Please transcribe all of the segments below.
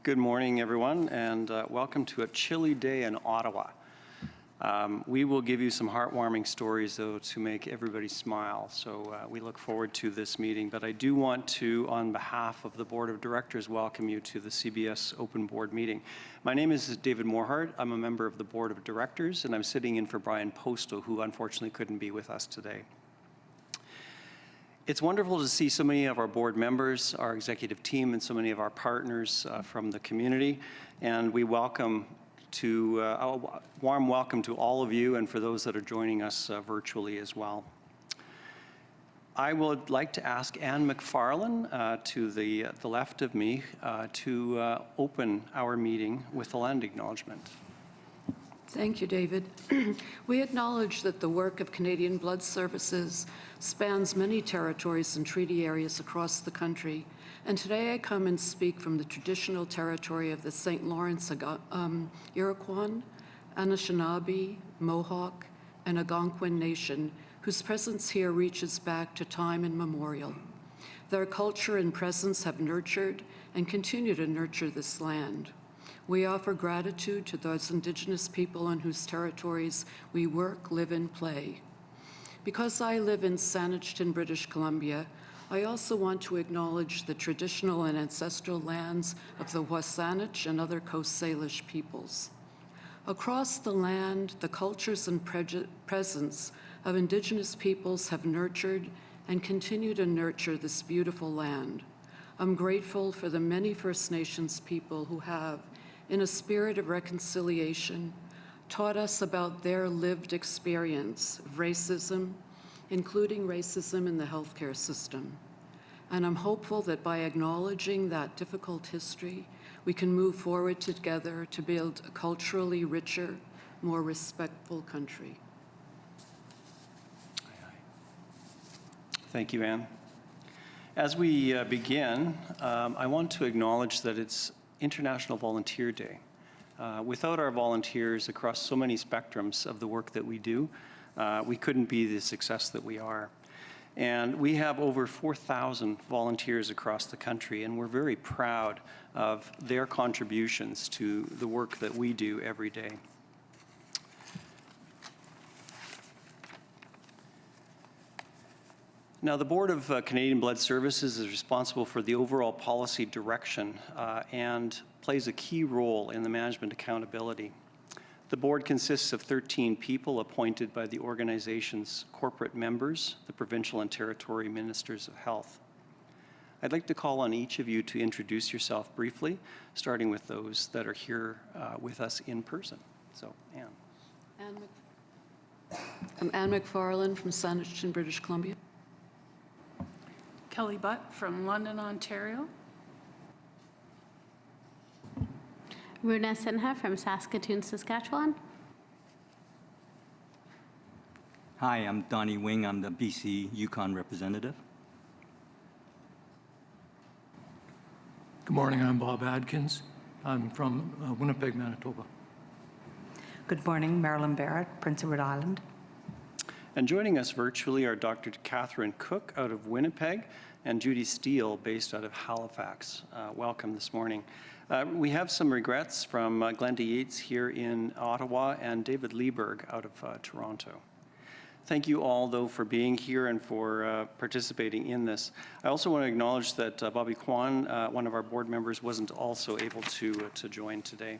Good morning, everyone, and welcome to a chilly day in Ottawa. We will give you some heartwarming stories, though, to make everybody smile, so we look forward to this meeting. But I do want to, on behalf of the Board of Directors, welcome you to the CBS Open Board meeting. My name is David Morhart. I'm a member of the Board of Directors, and I'm sitting in for Brian Postal, who unfortunately couldn't be with us today. It's wonderful to see so many of our board members, our executive team, and so many of our partners from the community. And we welcome to a warm welcome to all of you and for those that are joining us virtually as well. I would like to ask Anne McFarlane to the left of me to open our meeting with a land acknowledgement. Thank you, David. We acknowledge that the work of Canadian Blood Services spans many territories and treaty areas across the country. And today I come and speak from the traditional territory of the St. Lawrence Iroquois, Anishinaabe, Mohawk, and Algonquin Nation, whose presence here reaches back to time immemorial. Their culture and presence have nurtured and continue to nurture this land. We offer gratitude to those Indigenous people on whose territories we work, live, and play. Because I live in Saanich, British Columbia, I also want to acknowledge the traditional and ancestral lands of the Wasanich and other Coast Salish peoples. Across the land, the cultures and presence of Indigenous peoples have nurtured and continue to nurture this beautiful land. I'm grateful for the many First Nations people who have, in a spirit of reconciliation, taught us about their lived experience of racism, including racism in the healthcare system. And I'm hopeful that by acknowledging that difficult history, we can move forward together to build a culturally richer, more respectful country. Thank you, Anne. As we begin, I want to acknowledge that it's International Volunteer Day. Without our volunteers across so many spectrums of the work that we do, we couldn't be the success that we are. And we have over 4,000 volunteers across the country, and we're very proud of their contributions to the work that we do every day. Now, the Board of Canadian Blood Services is responsible for the overall policy direction and plays a key role in the management accountability. The board consists of 13 people appointed by the organization's corporate members, the provincial and territory ministers of health. I'd like to call on each of you to introduce yourself briefly, starting with those that are here with us in person. So, Anne. I'm Anne McFarlane from Saanich, British Columbia. Kelly Butt from London, Ontario. Runa Sinha from Saskatoon, Saskatchewan. Hi, I'm Donnie Wing. I'm the BC Yukon representative. Good morning, I'm Bob Adkins. I'm from Winnipeg, Manitoba. Good morning, Marilyn Barrett, Prince Edward Island. And joining us virtually are Dr. Catherine Cook out of Winnipeg and Judy Steele based out of Halifax. Welcome this morning. We have some regrets from Glenda Yates here in Ottawa and David Lieberg out of Toronto. Thank you all, though, for being here and for participating in this. I also want to acknowledge that Bobby Kwan, one of our board members, wasn't also able to join today.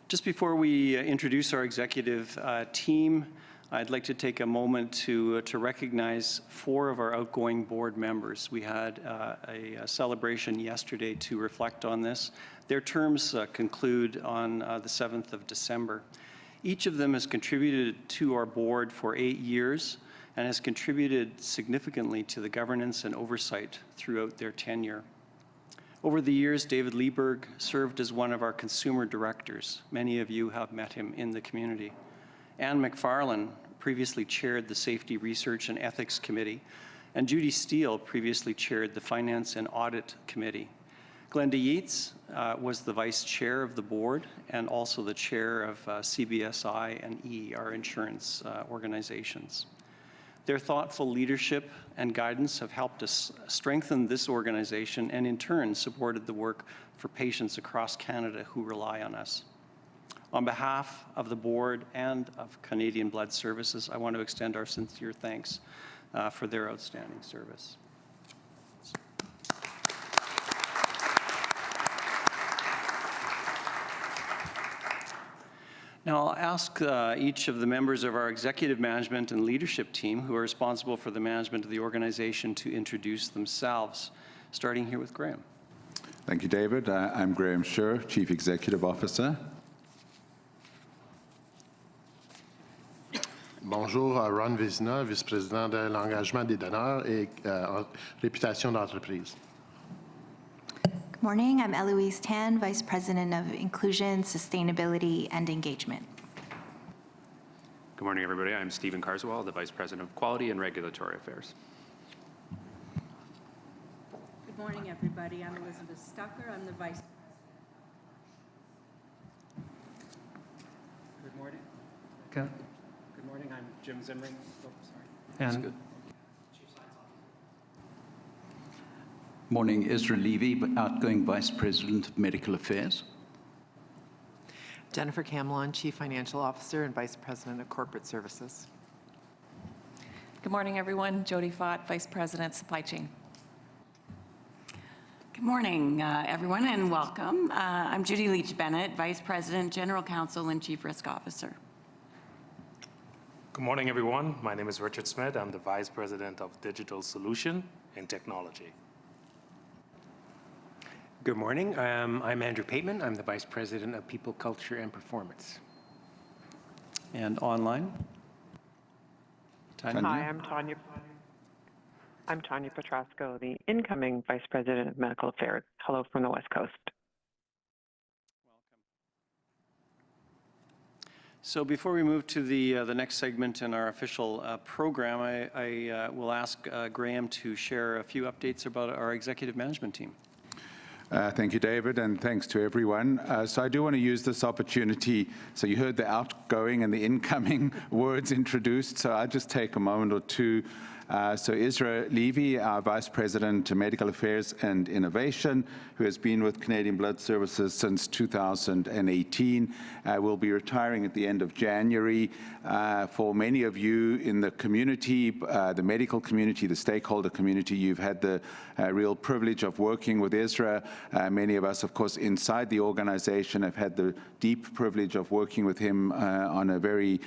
Just before we introduce our executive team, I'd like to take a moment to recognize 4 of our outgoing board members. We had a celebration yesterday to reflect on this. Their terms conclude on the 7th of December. Each of them has contributed to our board for 8 years and has contributed significantly to the governance and oversight throughout their tenure. Over the years, David Lieberg served as one of our consumer directors. Many of you have met him in the community. Anne McFarlane previously chaired the Safety Research and Ethics Committee, and Judy Steele previously chaired the Finance and Audit Committee. Glenda Yates was the vice chair of the board and also the chair of CBSI and E, our insurance organizations. Their thoughtful leadership and guidance have helped us strengthen this organization and in turn supported the work for patients across Canada who rely on us. On behalf of the board and of Canadian Blood Services, I want to extend our sincere thanks for their outstanding service. Now, I'll ask each of the members of our executive management and leadership team who are responsible for the management of the organization to introduce themselves, starting here with Graham. Thank you, David. I'm Graham Scher, Chief Executive Officer. Bonjour, Ron Vézina, vice-président de l'engagement des donneurs et réputation d'entreprise. Good morning, I'm Eloise Tan, Vice President of Inclusion, Sustainability, and Engagement. Good morning, everybody. I'm Stephen Carswell, the Vice President of Quality and Regulatory Affairs. Good morning, everybody. I'm Elizabeth Stucker. I'm the Vice President. Good morning. Good morning. I'm Jim Zimring. Oh, sorry. And Morning, Ezra Levy, outgoing Vice President of Medical Affairs. Jennifer Camelon, Chief Financial Officer and Vice President of Corporate Services. Good morning, everyone. Jody Fott, Vice President, Supply Chain. Good morning, everyone, and welcome. I'm Judy Leach-Bennett, Vice President, General Counsel, and Chief Risk Officer. Good morning, everyone. My name is Richard Smith. I'm the Vice President of Digital Solution and Technology. good morning. I'm Andrew Pateman. I'm the Vice President of People, Culture, and Performance. And online? Tanya? Hi, I'm Tanya Petrasco, the incoming Vice President of Medical Affairs. Hello from the West Coast. So before we move to the next segment in our official program, I will ask Graham to share a few updates about our executive management team. Thank you, David, and thanks to everyone. So I do want to use this opportunity. So you heard the outgoing and the incoming words introduced, so I'll just take a moment or two. So Ezra Levy, our Vice President of Medical Affairs and Innovation, who has been with Canadian Blood Services since 2018, will be retiring at the end of January. For many of you in the community, the medical community, the stakeholder community, you've had the real privilege of working with Ezra. Many of us, of course, inside the organization have had the deep privilege of working with him on a very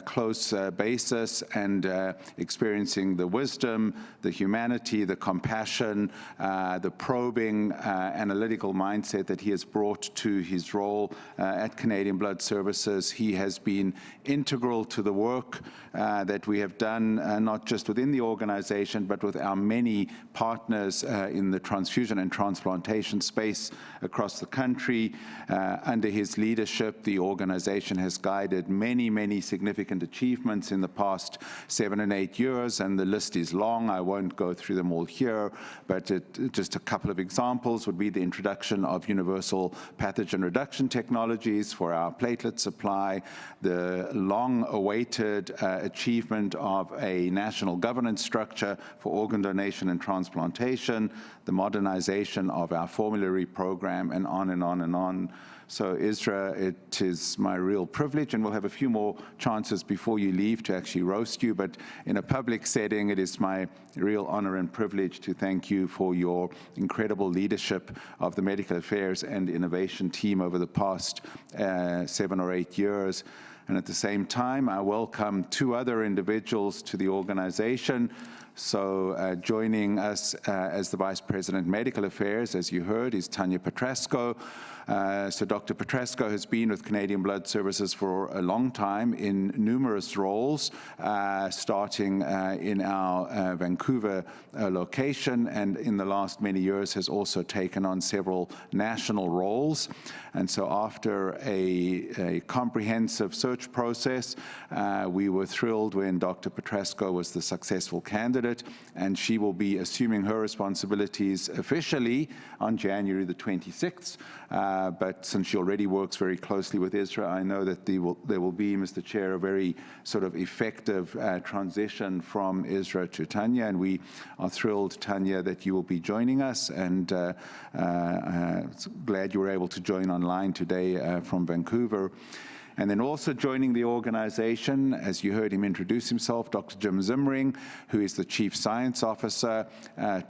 close basis and experiencing the wisdom, the humanity, the compassion, the probing, analytical mindset that he has brought to his role at Canadian Blood Services. He has been integral to the work that we have done, not just within the organization, but with our many partners in the transfusion and transplantation space across the country. Under his leadership, the organization has guided many, many significant achievements in the past 7 and 8 years, and the list is long. I won't go through them all here, but just a couple of examples would be the introduction of universal pathogen reduction technologies for our platelet supply, the long-awaited achievement of a national governance structure for organ donation and transplantation, the modernization of our formulary program, and on and on and on. So Ezra, it is my real privilege, and we'll have a few more chances before you leave to actually roast you, but in a public setting, it is my real honor and privilege to thank you for your incredible leadership of the medical affairs and innovation team over the past 7 or 8 years. And at the same time, I welcome 2 other individuals to the organization. So joining us as the Vice President Medical Affairs, as you heard, is Tanya Petrasco. So Dr. Petrasco has been with Canadian Blood Services for a long time in numerous roles, starting in our Vancouver location, and in the last many years has also taken on several national roles. And so after a comprehensive search process, we were thrilled when Dr. Petrasco was the successful candidate it, and she will be assuming her responsibilities officially on January the 26th. But since she already works very closely with Isra, I know that there will be, Mr. Chair, a very sort of effective transition from Isra to Tanya, and we are thrilled, Tanya, that you will be joining us, and glad you were able to join online today from Vancouver. And then also joining the organization, as you heard him introduce himself, Dr. Jim Zimring, who is the Chief Science Officer.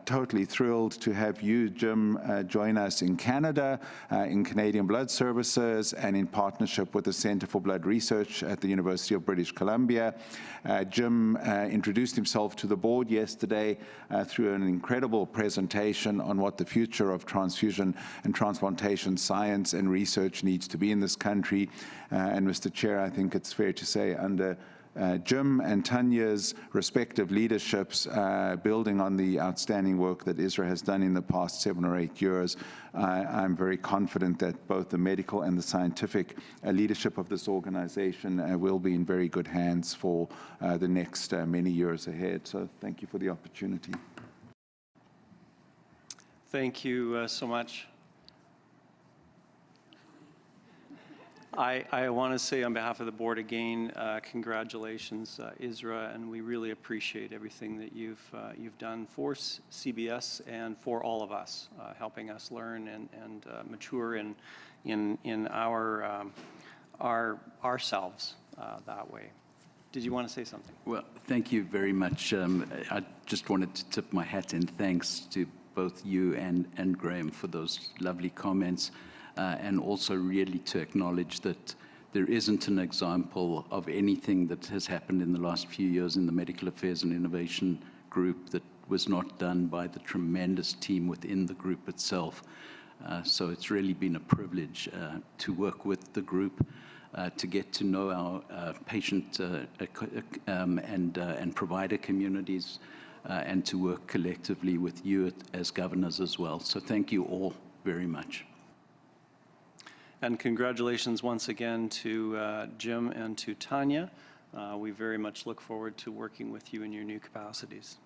Totally thrilled to have you, Jim, join us in Canada, in Canadian Blood Services, and in partnership with the Centre for Blood Research at the University of British Columbia. Jim introduced himself to the board yesterday through an incredible presentation on what the future of transfusion and transplantation science and research needs to be in this country. And Mr. Chair, I think it's fair to say under Jim and Tanya's respective leaderships, building on the outstanding work that Isra has done in the past 7 or 8 years, I'm very confident that both the medical and the scientific leadership of this organization will be in very good hands for the next many years ahead. So thank you for the opportunity. Thank you so much. I want to say on behalf of the board again, congratulations, Isra, and we really appreciate everything that you've done for CBS and for all of us, helping us learn and mature in ourselves that way. Did you want to say something? Well, thank you very much. I just wanted to tip my hat in thanks to both you and Graham for those lovely comments. And also really to acknowledge that there isn't an example of anything that has happened in the last few years in the Medical Affairs and Innovation Group that was not done by the tremendous team within the group itself. So it's really been a privilege to work with the group, to get to know our patient and provider communities, and to work collectively with you as governors as well. So thank you all very much. And congratulations once again to Jim and to Tanya. We very much look forward to working with you in your new capacities.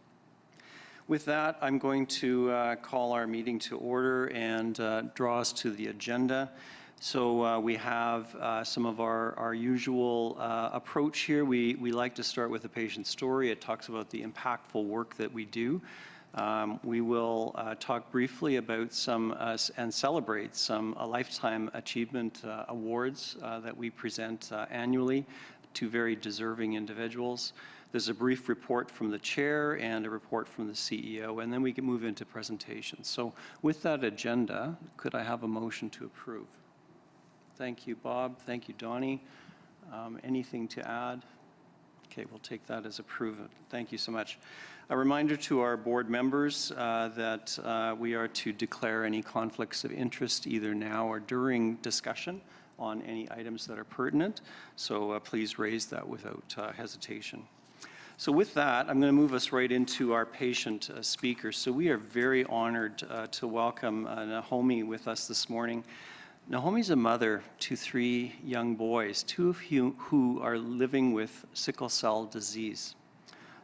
With that, I'm going to call our meeting to order and draw us to the agenda. So we have some of our usual approach here. We like to start with a patient story. It talks about the impactful work that we do. We will talk briefly about some and celebrate some lifetime achievement awards that we present annually to very deserving individuals. There's a brief report from the chair and a report from the CEO, and then we can move into presentations. So with that agenda, could I have a motion to approve? Thank you, Bob. Thank you, Donnie. Anything to add? Okay, we'll take that as approved. Thank you so much. A reminder to our board members that we are to declare any conflicts of interest either now or during discussion on any items that are pertinent. So please raise that without hesitation. So with that, I'm going to move us right into our patient speakers. So we are very honored to welcome Nahomi with us this morning. Nahomi's a mother to 3 young boys, 2 of who are living with sickle cell disease.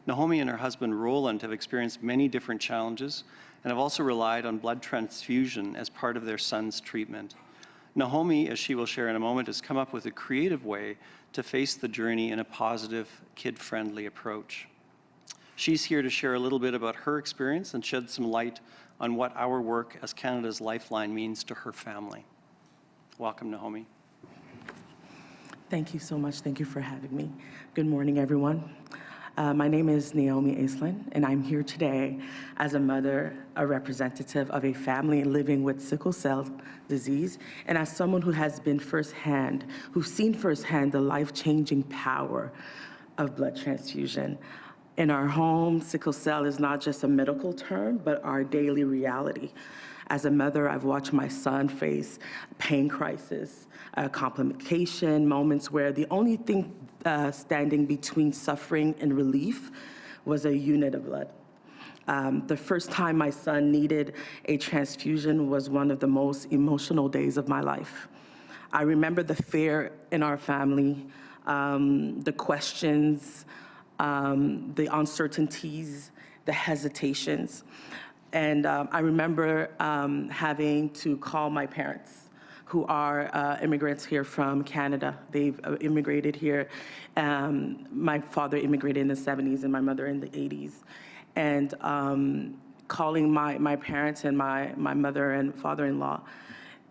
Nahomi and her husband Roland have experienced many different challenges and have also relied on blood transfusion as part of their son's treatment. Nahomi, as she will share in a moment, has come up with a creative way to face the journey in a positive, kid-friendly approach. She's here to share a little bit about her experience and shed some light on what our work as Canada's Lifeline means to her family. Welcome, Nahomi. Thank you so much. Thank you for having me. Good morning, everyone. My name is Naomi Aislinn, and I'm here today as a mother, a representative of a family living with sickle cell disease, and as someone who has been who's seen firsthand the life-changing power of blood transfusion. In our home, sickle cell is not just a medical term, but our daily reality. As a mother, I've watched my son face pain crisis, complication, moments where the only thing standing between suffering and relief was a unit of blood. The first time my son needed a transfusion was one of the most emotional days of my life. I remember the fear in our family, the questions, the uncertainties, the hesitations. And I remember having to call my parents, who are immigrants here from Canada. They've immigrated here. My father immigrated in the 70s and my mother in the 80s. And calling my parents and my mother and father-in-law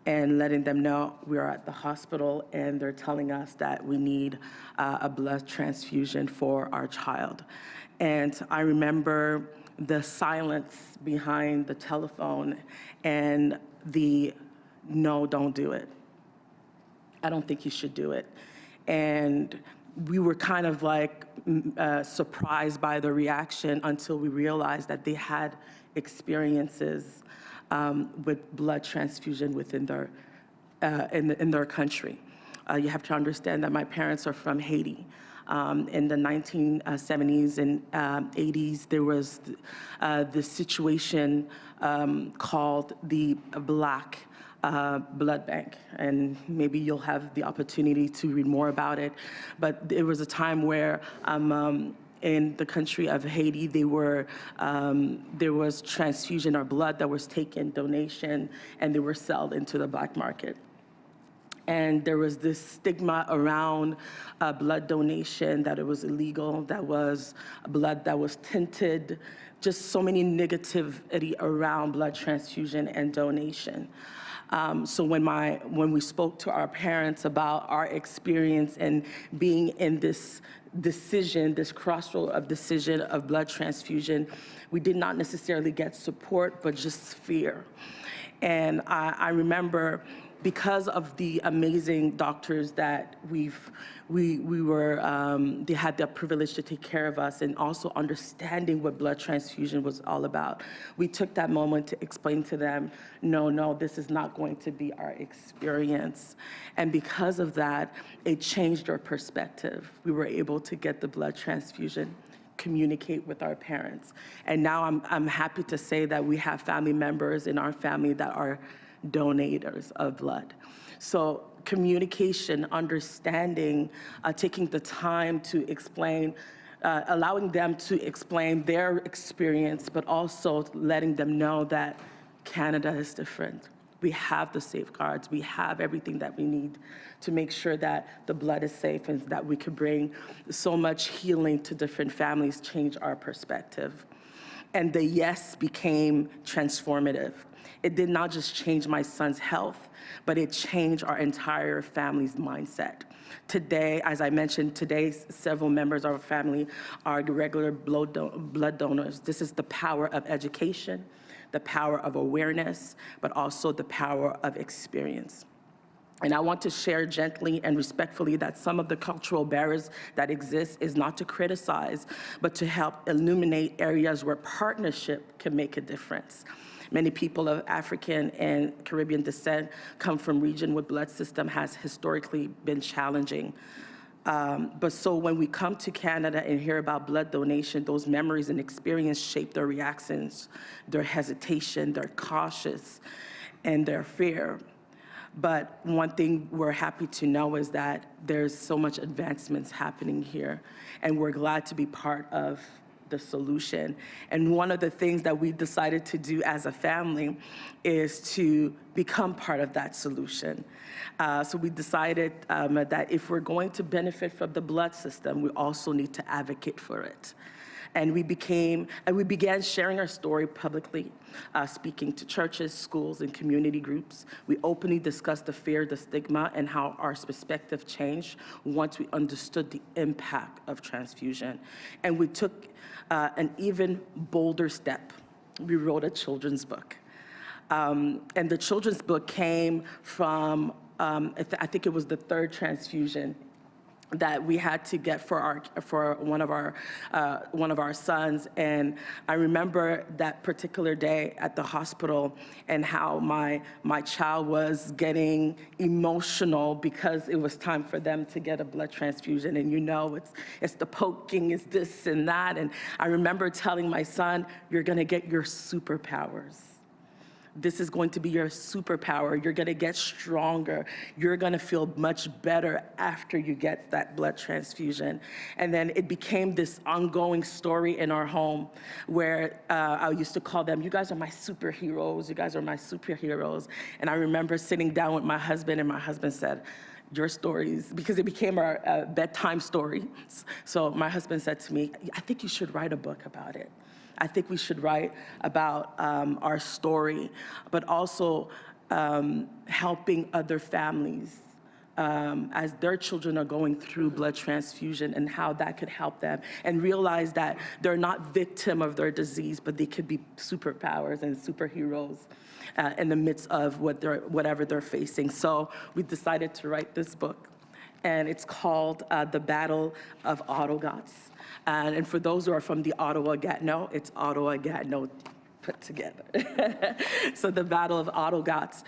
and letting them know we are at the hospital and they're telling us that we need a blood transfusion for our child. And I remember the silence behind the telephone and the no, don't do it. I don't think you should do it. And we were kind of like surprised by the reaction until we realized that they had experiences with blood transfusion within their, in their country. You have to understand that my parents are from Haiti. In the 1970s and 80s, there was this situation called the Black Blood Bank, and maybe you'll have the opportunity to read more about it. But there was a time where in the country of Haiti, there was transfusion or blood that was taken, donation, and they were sold into the black market. And there was this stigma around blood donation, that it was illegal, that was blood that was tinted, just so many negativity around blood transfusion and donation. So when we spoke to our parents about our experience and being in this decision, this crossroad of decision of blood transfusion, we did not necessarily get support, but just fear. And I remember, because of the amazing doctors that they had the privilege to take care of us, and also understanding what blood transfusion was all about, we took that moment to explain to them, no, this is not going to be our experience. And because of that, it changed our perspective. We were able to get the blood transfusion, communicate with our parents. And now I'm happy to say that we have family members in our family that are donators of blood. So communication, understanding, taking the time to explain, allowing them to explain their experience, but also letting them know that Canada is different. We have the safeguards, we have everything that we need to make sure that the blood is safe and that we could bring so much healing to different families, change our perspective. And the yes became transformative. It did not just change my son's health, but it changed our entire family's mindset. Today, as I mentioned, today several members of our family are regular blood donors. This is the power of education, the power of awareness, but also the power of experience. And I want to share gently and respectfully that some of the cultural barriers that exist is not to criticize, but to help illuminate areas where partnership can make a difference. Many people of African and Caribbean descent come from regions where blood system has historically been challenging. But so when we come to Canada and hear about blood donation, those memories and experience shape their reactions, their hesitation, their cautious, and their fear. But one thing we're happy to know is that there's so much advancements happening here, and we're glad to be part of the solution. And one of the things that we decided to do as a family is to become part of that solution. So we decided that if we're going to benefit from the blood system, we also need to advocate for it. And we began sharing our story publicly, speaking to churches, schools, and community groups. We openly discussed the fear, the stigma, and how our perspective changed once we understood the impact of transfusion. And we took an even bolder step. We wrote a children's book. And the children's book came from, I think it was the third transfusion that we had to get for one of our sons. And I remember that particular day at the hospital and how my child was getting emotional because it was time for them to get a blood transfusion. And it's the poking, it's this and that. And I remember telling my son, you're gonna get your superpowers. This is going to be your superpower. You're going to get stronger. You're going to feel much better after you get that blood transfusion. And then it became this ongoing story in our home where I used to call them, you guys are my superheroes. You guys are my superheroes. And I remember sitting down with my husband, and my husband said, your stories, because it became our bedtime story. So my husband said to me, I think you should write a book about it. I think we should write about our story, but also helping other families as their children are going through blood transfusion and how that could help them, and realize that they're not victim of their disease, but they could be superpowers and superheroes in the midst of whatever they're facing. So we decided to write this book, and it's called The Battle of Autogots. And for those who are from the Ottawa Gatineau, it's Ottawa Gatineau put together. So the Battle of Autogots,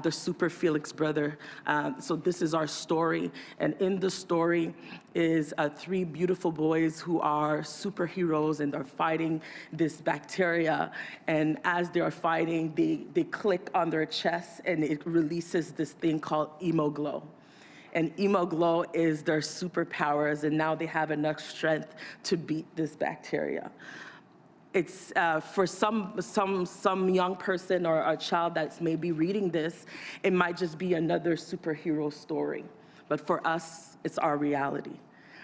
the Super Felix brother. So this is our story. And in the story is 3 beautiful boys who are superheroes, and they're fighting this bacteria. And as they're fighting, they click on their chests, and it releases this thing called Emoglow. And Emoglow is their superpowers, and now they have enough strength to beat this bacteria. It's for some young person or a child that's maybe reading this, it might just be another superhero story. But for us, it's our reality,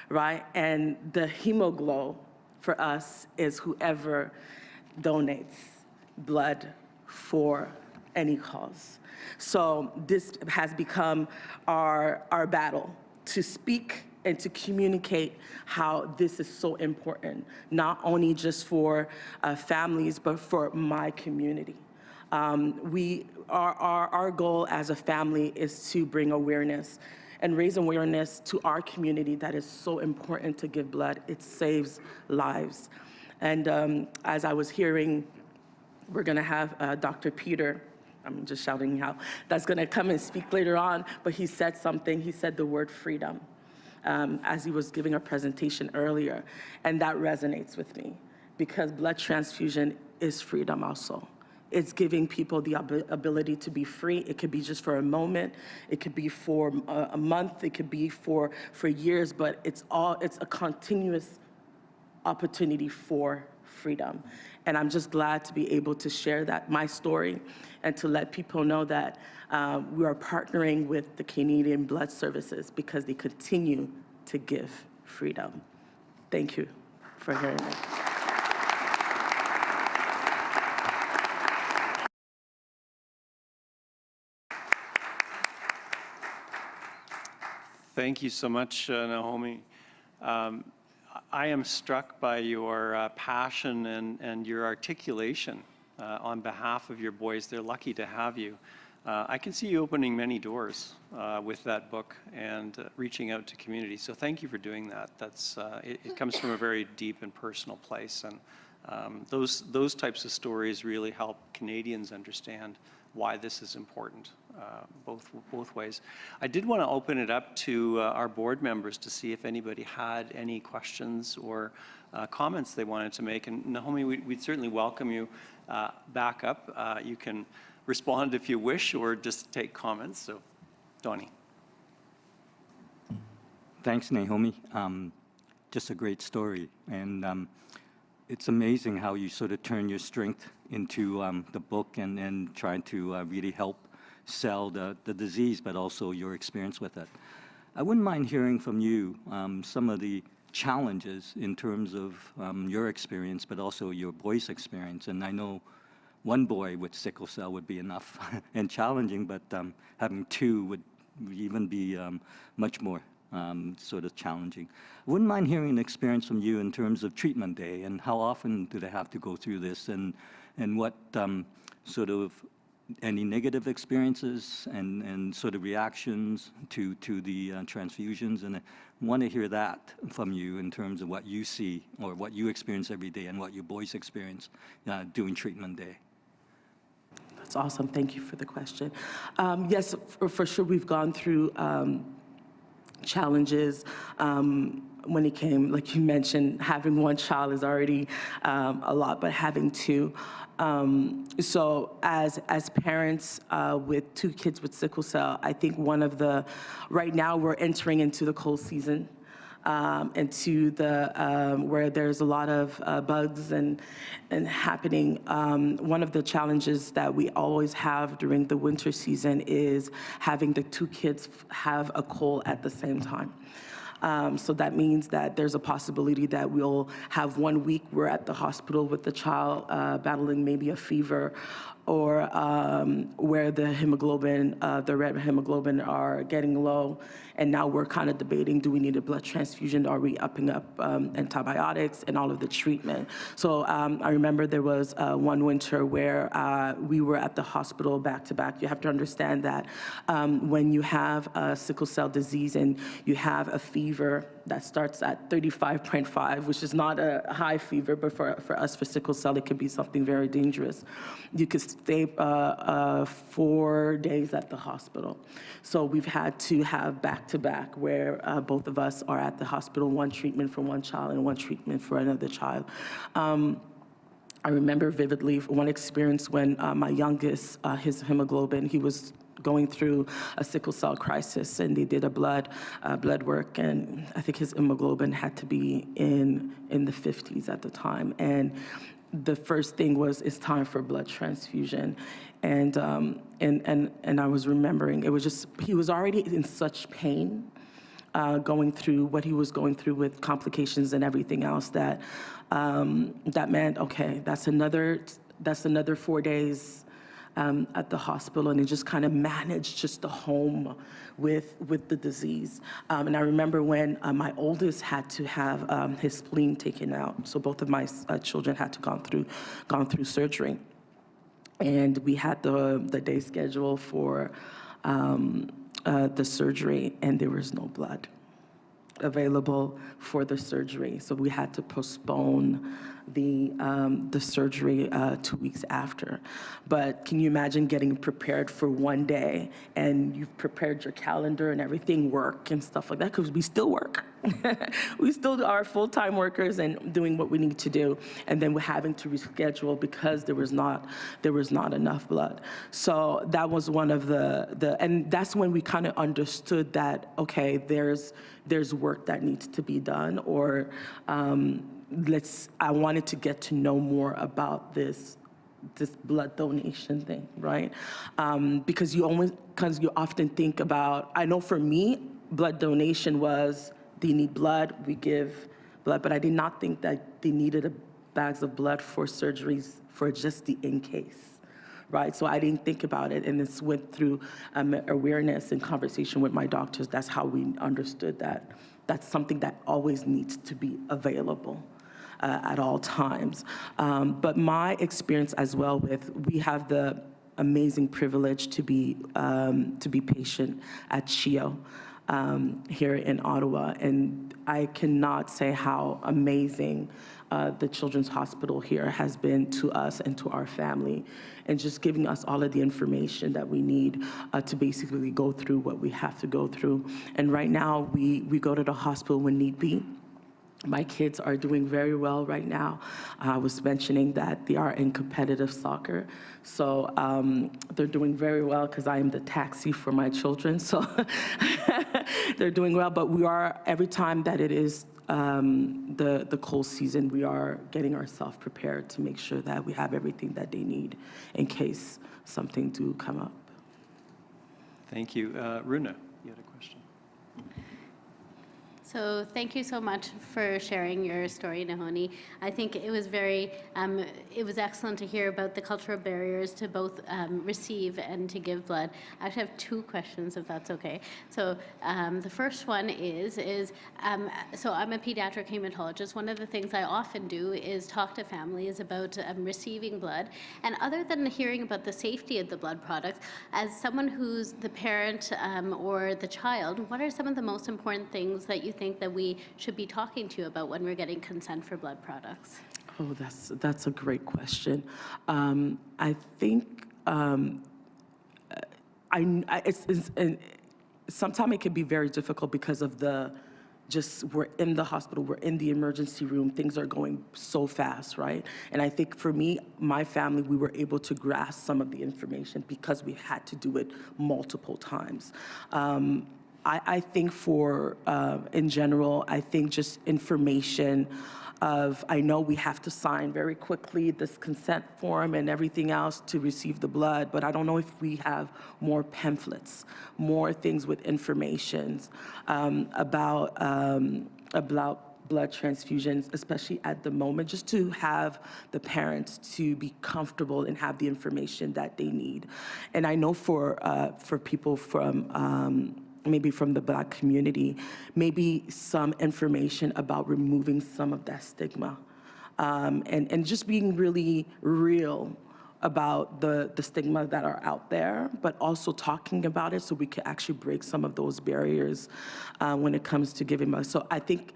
right? And the Hemoglow for us is whoever donates blood for any cause. So this has become our battle to speak and to communicate how this is so important, not only just for families, but for my community. Our goal as a family is to bring awareness and raise awareness to our community that is so important to give blood. It saves lives. And as I was hearing, we're gonna have Dr. Peter, I'm just shouting out, that's gonna come and speak later on, but he said something, he said the word freedom. As he was giving a presentation earlier, and that resonates with me because blood transfusion is freedom also. It's giving people the ability to be free. It could be just for a moment, it could be for a month, it could be for years, but it's a continuous opportunity for freedom. And I'm just glad to be able to share my story, and to let people know that we are partnering with the Canadian Blood Services because they continue to give freedom. Thank you for hearing me. Thank you so much, Naomi. I am struck by your passion and your articulation on behalf of your boys. They're lucky to have you. I can see you opening many doors with that book and reaching out to community. So thank you for doing that. It comes from a very deep and personal place, and those types of stories really help Canadians understand why this is important, both ways. I did want to open it up to our board members to see if anybody had any questions or comments they wanted to make. And Naomi, we'd certainly welcome you back up. You can respond if you wish, or just take comments. So, Donnie. Thanks, Naomi. Just a great story. And it's amazing how you sort of turn your strength into the book and trying to really help sell the disease, but also your experience with it. I wouldn't mind hearing from you some of the challenges in terms of your experience, but also your boy's experience. And I know one boy with sickle cell would be enough and challenging, but having 2 would even be much more sort of challenging. I wouldn't mind hearing an experience from you in terms of treatment day, and how often do they have to go through this, and what sort of any negative experiences and sort of reactions to the transfusions. And I want to hear that from you in terms of what you see or what you experience every day and what your boys experience doing treatment day. That's awesome. Thank you for the question. Yes, for sure, we've gone through challenges. when he came, like you mentioned, having one child is already a lot, but having two. So as parents with two kids with sickle cell, I think right now we're entering into the cold season. Into the where there's a lot of bugs and happening. One of the challenges that we always have during the winter season is having the two kids have a cold at the same time. So that means that there's a possibility that we'll have 1 week we're at the hospital with the child battling maybe a fever, or where the hemoglobin, the red hemoglobin are getting low. And now we're kind of debating, do we need a blood transfusion? Are we upping up antibiotics and all of the treatment? So I remember there was one winter where we were at the hospital back to back. You have to understand that when you have sickle cell disease and you have a fever that starts at 35.5, which is not a high fever, but for us, for sickle cell, it could be something very dangerous. You could stay 4 days at the hospital. So we've had to have back-to-back where both of us are at the hospital, one treatment for one child and one treatment for another child. I remember vividly one experience when my youngest, his hemoglobin, he was going through a sickle cell crisis, and they did a blood work, and I think his hemoglobin had to be in the 50s at the time. And the first thing was, it's time for blood transfusion. And I was remembering, it was just, he was already in such pain, going through what he was going through with complications and everything else, that that meant, okay, that's another 4 days at the hospital, and it just kind of managed just the home with the disease. And I remember when my oldest had to have his spleen taken out, so both of my children had to gone through surgery, and we had the day schedule for the surgery, and there was no blood available for the surgery, so we had to postpone the surgery 2 weeks after. But can you imagine getting prepared for one day, and you've prepared your calendar and everything, work and stuff like that, because we still work. We still are full-time workers and doing what we need to do, and then we're having to reschedule because there was not enough blood. So that was one of and that's when we kind of understood that, okay, there's work that needs to be done, or I wanted to get to know more about this blood donation thing, right? Because you often think about, I know for me, blood donation was, they need blood, we give blood, but I did not think that they needed bags of blood for surgeries for just the in case, right? So I didn't think about it, and this went through awareness and conversation with my doctors. That's how we understood that that's something that always needs to be available at all times. But my experience as well we have the amazing privilege to be patient at CHEO here in Ottawa, and I cannot say how amazing the Children's Hospital here has been to us and to our family, and just giving us all of the information that we need to basically go through what we have to go through. And right now, we go to the hospital when need be. My kids are doing very well right now. I was mentioning that they are in competitive soccer. So they're doing very well because I am the taxi for my children. So they're doing well, but we are, every time that it is the cold season, we are getting ourselves prepared to make sure that we have everything that they need in case something do come up. Thank you. Runa, you had a question. So thank you so much for sharing your story, Nahoni. I think it was it was excellent to hear about the cultural barriers to both receive and to give blood. I actually have 2 questions, if that's okay. So the first one is so I'm a pediatric hematologist. One of the things I often do is talk to families about receiving blood. And other than hearing about the safety of the blood products, as someone who's the parent or the child, what are some of the most important things that you think that we should be talking to you about when we're getting consent for blood products? Oh, that's a great question. I think sometimes it can be very difficult because of the just we're in the hospital, we're in the emergency room, things are going so fast, right? And I think for me, my family, we were able to grasp some of the information because we had to do it multiple times. I think in general, I think just information I know we have to sign very quickly this consent form and everything else to receive the blood, but I don't know if we have more pamphlets, more things with information about blood transfusions, especially at the moment, just to have the parents to be comfortable and have the information that they need. And I know for people from maybe from the Black community, maybe some information about removing some of that stigma, and just being really real about the stigma that are out there, but also talking about it so we can actually break some of those barriers when it comes to giving blood. So I think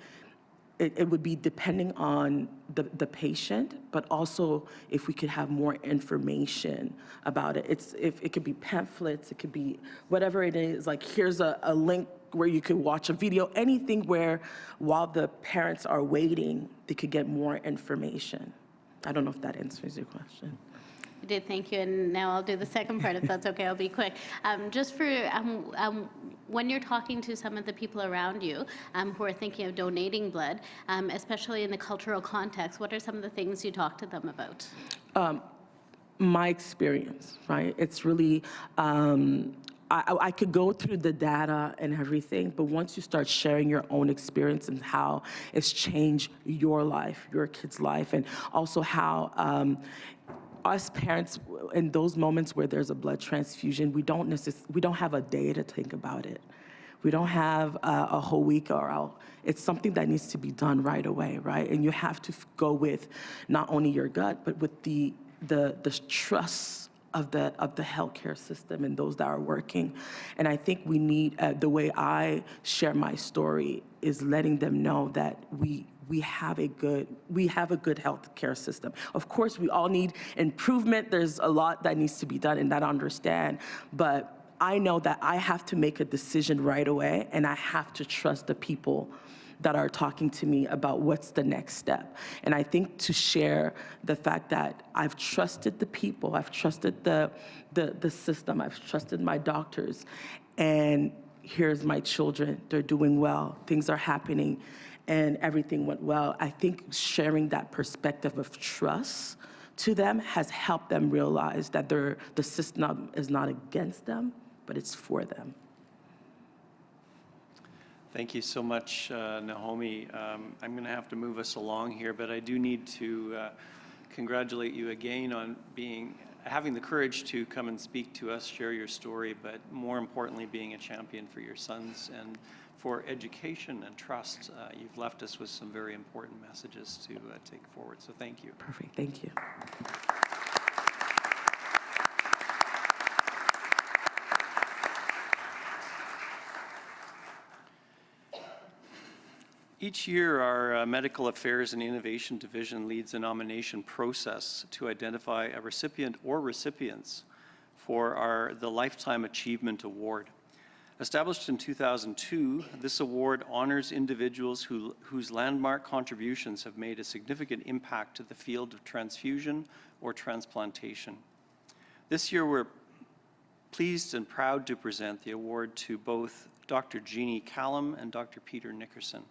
it would be depending on the patient, but also if we could have more information about it. If it could be pamphlets, it could be whatever it is, like here's a link where you could watch a video, anything where while the parents are waiting, they could get more information. I don't know if that answers your question. You did, thank you. And now I'll do the second part, if that's okay. I'll be quick. Just for when you're talking to some of the people around you who are thinking of donating blood, especially in the cultural context, what are some of the things you talk to them about? My experience, right? It's really, I could go through the data and everything, but once you start sharing your own experience and how it's changed your life, your kid's life, and also how us parents, in those moments where there's a blood transfusion, we don't have a day to think about it. We don't have a whole week or out. It's something that needs to be done right away, right? And you have to go with not only your gut, but with the trust of the healthcare system and those that are working. And I think we need, the way I share my story is letting them know that we have a good healthcare system. Of course, we all need improvement. There's a lot that needs to be done, and that I understand. But I know that I have to make a decision right away, and I have to trust the people that are talking to me about what's the next step. And I think to share the fact that I've trusted the people, I've trusted the system, I've trusted my doctors, and here's my children, they're doing well, things are happening, and everything went well. I think sharing that perspective of trust to them has helped them realize that the system is not against them, but it's for them. Thank you so much, Naomi. I'm going to have to move us along here, but I do need to congratulate you again on having the courage to come and speak to us, share your story, but more importantly, being a champion for your sons and for education and trust. You've left us with some very important messages to take forward, so thank you. Perfect, thank you. Each year, our Medical Affairs and Innovation Division leads a nomination process to identify a recipient or recipients for the Lifetime Achievement Award. Established in 2002, this award honors individuals whose landmark contributions have made a significant impact to the field of transfusion or transplantation. This year, we're pleased and proud to present the award to both Dr. Jeannie Callum and Dr. Peter Nickerson.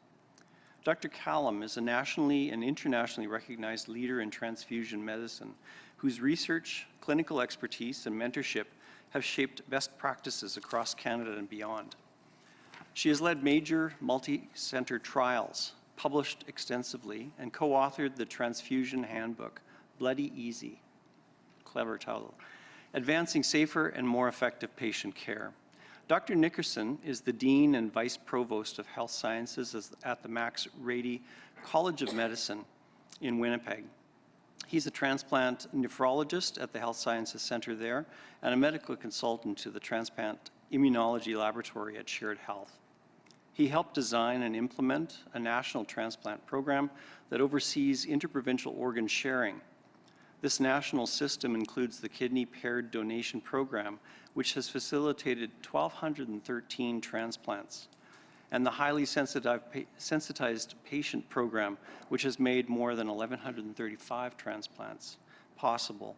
Dr. Callum is a nationally and internationally recognized leader in transfusion medicine whose research, clinical expertise, and mentorship have shaped best practices across Canada and beyond. She has led major multi-center trials, published extensively, and co-authored the Transfusion Handbook, Bloody Easy, clever title, advancing safer and more effective patient care. Dr. Nickerson is the Dean and Vice Provost of Health Sciences at the Max Rady College of Medicine in Winnipeg. He's a transplant nephrologist at the Health Sciences Center there and a medical consultant to the Transplant Immunology Laboratory at Shared Health. He helped design and implement a national transplant program that oversees interprovincial organ sharing. This national system includes the Kidney Paired Donation Program, which has facilitated 1,213 transplants. and the highly sensitized patient program, which has made more than 1,135 transplants possible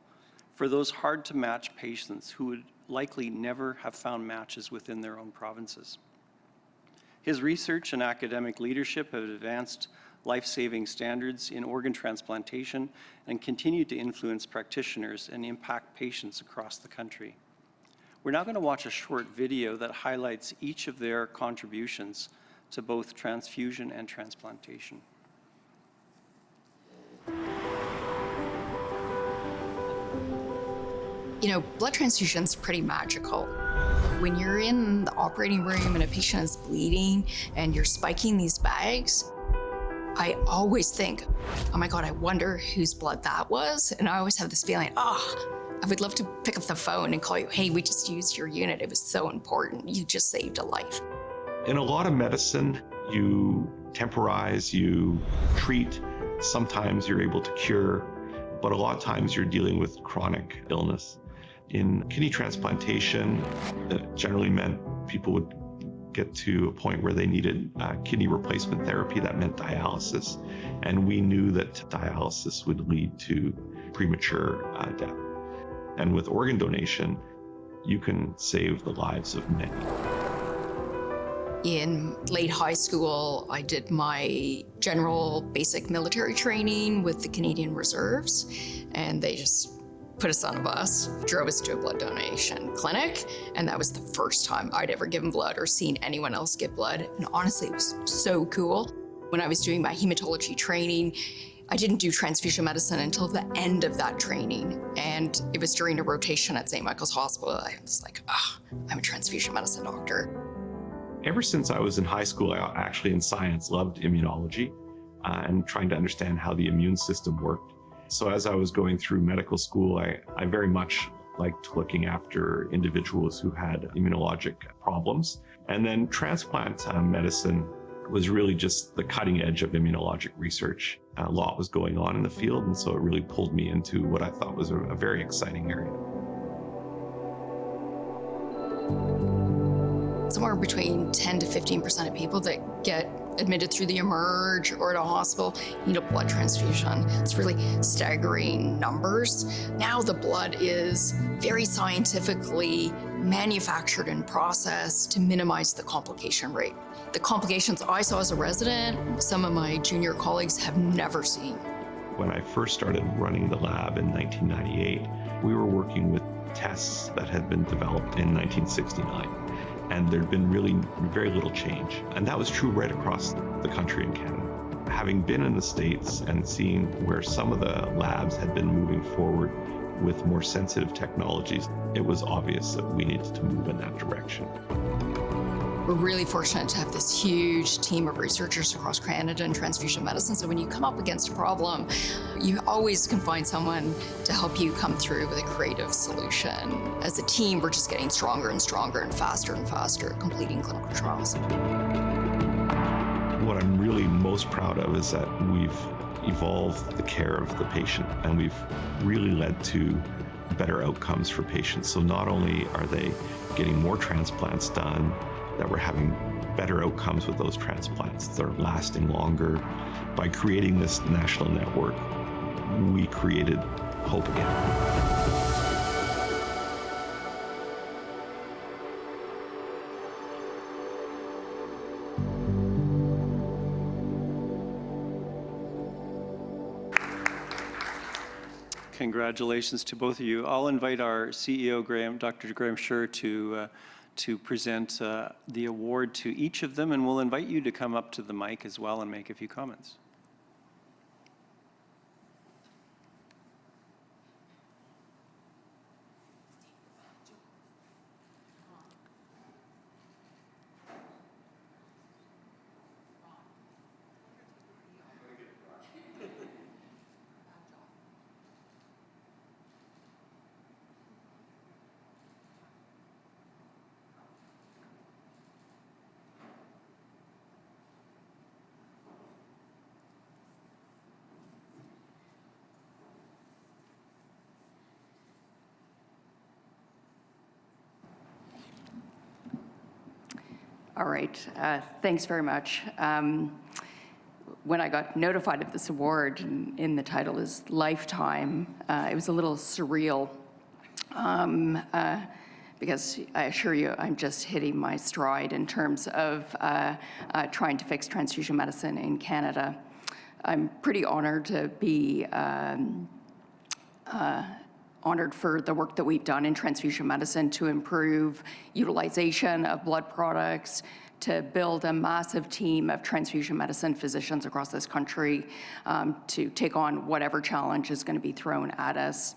for those hard-to-match patients who would likely never have found matches within their own provinces. His research and academic leadership have advanced life-saving standards in organ transplantation and continue to influence practitioners and impact patients across the country. We're now going to watch a short video that highlights each of their contributions to both transfusion and transplantation. You know, blood transfusion's pretty magical. When you're in the operating room and a patient is bleeding and you're spiking these bags, I always think, oh my God, I wonder whose blood that was. And I always have this feeling, I would love to pick up the phone and call you, hey, we just used your unit. It was so important. You just saved a life. In a lot of medicine, you temporize, you treat, sometimes you're able to cure, but a lot of times you're dealing with chronic illness. In kidney transplantation, it generally meant people would get to a point where they needed kidney replacement therapy. That meant dialysis. And we knew that dialysis would lead to premature death. And with organ donation, you can save the lives of many. In late high school, I did my general basic military training with the Canadian Reserves, and they just put us on a bus, drove us to a blood donation clinic, and that was the first time I'd ever given blood or seen anyone else give blood. And honestly, it was so cool. When I was doing my hematology training, I didn't do transfusion medicine until the end of that training. And it was during a rotation at St. Michael's Hospital. I was like, I'm a transfusion medicine doctor. Ever since I was in high school, I actually in science loved immunology and trying to understand how the immune system worked. So as I was going through medical school, I very much liked looking after individuals who had immunologic problems. And then transplant medicine was really just the cutting edge of immunologic research. A lot was going on in the field, and so it really pulled me into what I thought was a very exciting area. Somewhere between 10 to 15% of people that get admitted through the Emerge or at a hospital need a blood transfusion. It's really staggering numbers. Now the blood is very scientifically manufactured and processed to minimize the complication rate. The complications I saw as a resident, some of my junior colleagues have never seen. When I first started running the lab in 1998, we were working with tests that had been developed in 1969. And there'd been really very little change. And that was true right across the country in Canada. Having been in the States and seeing where some of the labs had been moving forward with more sensitive technologies, it was obvious that we needed to move in that direction. We're really fortunate to have this huge team of researchers across Canada in transfusion medicine. So when you come up against a problem, you always can find someone to help you come through with a creative solution. As a team, we're just getting stronger and stronger and faster at completing clinical trials. What I'm really most proud of is that we've evolved the care of the patient, and we've really led to better outcomes for patients. So not only are they getting more transplants done, that we're having better outcomes with those transplants. They're lasting longer. By creating this national network, we created hope again. Congratulations to both of you. I'll invite our CEO, Dr. Graham Scher, to present the award to each of them, and we'll invite you to come up to the mic as well and make a few comments. All right. Thanks very much. When I got notified of this award, and the title is Lifetime, it was a little surreal because I assure you I'm just hitting my stride in terms of trying to fix transfusion medicine in Canada. I'm pretty honored to be honored for the work that we've done in transfusion medicine to improve utilization of blood products, to build a massive team of transfusion medicine physicians across this country to take on whatever challenge is going to be thrown at us,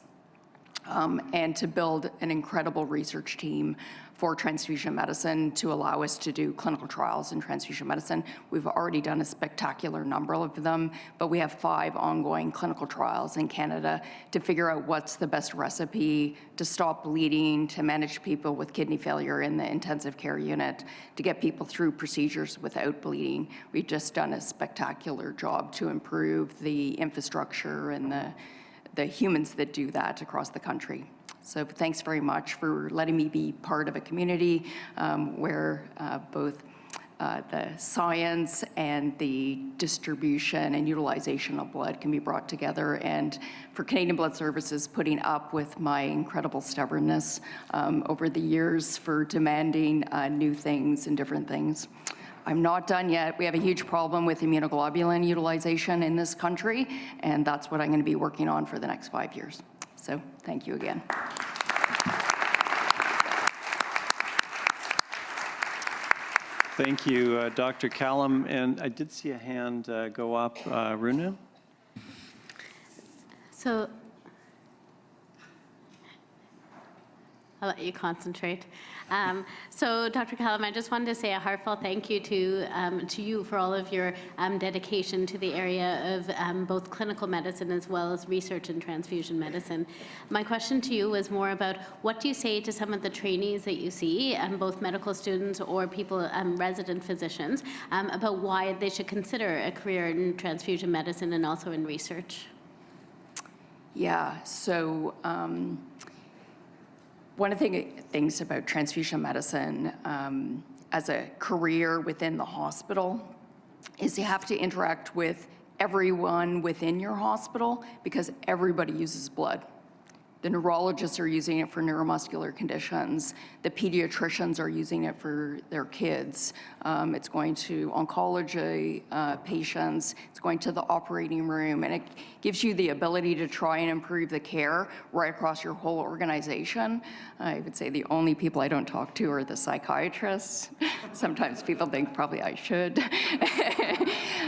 and to build an incredible research team for transfusion medicine to allow us to do clinical trials in transfusion medicine. We've already done a spectacular number of them, but we have 5 ongoing clinical trials in Canada to figure out what's the best recipe to stop bleeding, to manage people with kidney failure in the intensive care unit, to get people through procedures without bleeding. We've just done a spectacular job to improve the infrastructure and the humans that do that across the country. So thanks very much for letting me be part of a community where both the science and the distribution and utilization of blood can be brought together, and for Canadian Blood Services putting up with my incredible stubbornness over the years for demanding new things and different things. I'm not done yet. We have a huge problem with immunoglobulin utilization in this country, and that's what I'm going to be working on for the next 5 years. So thank you again. Thank you, Dr. Callum. And I did see a hand go up. Runa? So I'll let you concentrate. So, Dr. Callum, I just wanted to say a heartfelt thank you to you for all of your dedication to the area of both clinical medicine as well as research in transfusion medicine. My question to you was more about what do you say to some of the trainees that you see, both medical students or people, resident physicians, about why they should consider a career in transfusion medicine and also in research? Yeah, so one of the things about transfusion medicine as a career within the hospital is you have to interact with everyone within your hospital because everybody uses blood. The neurologists are using it for neuromuscular conditions. The pediatricians are using it for their kids. It's going to oncology patients. It's going to the operating room. And it gives you the ability to try and improve the care right across your whole organization. I would say the only people I don't talk to are the psychiatrists. Sometimes people think probably I should.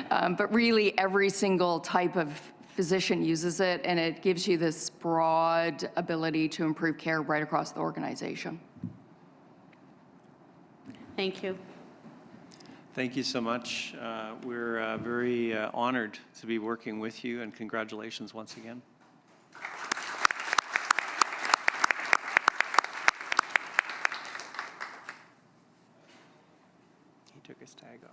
But really, every single type of physician uses it, and it gives you this broad ability to improve care right across the organization. Thank you. Thank you so much. We're very honored to be working with you, and congratulations once again. He took his tag off.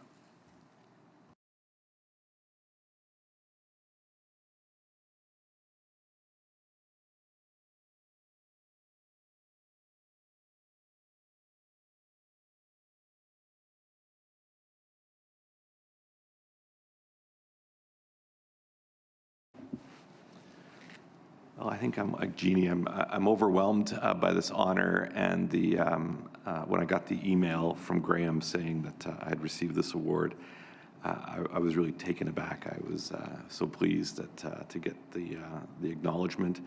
Well, I think I'm like Jeannie. I'm overwhelmed by this honor, and when I got the email from Graham saying that I had received this award, I was really taken aback. I was so pleased to get the acknowledgement.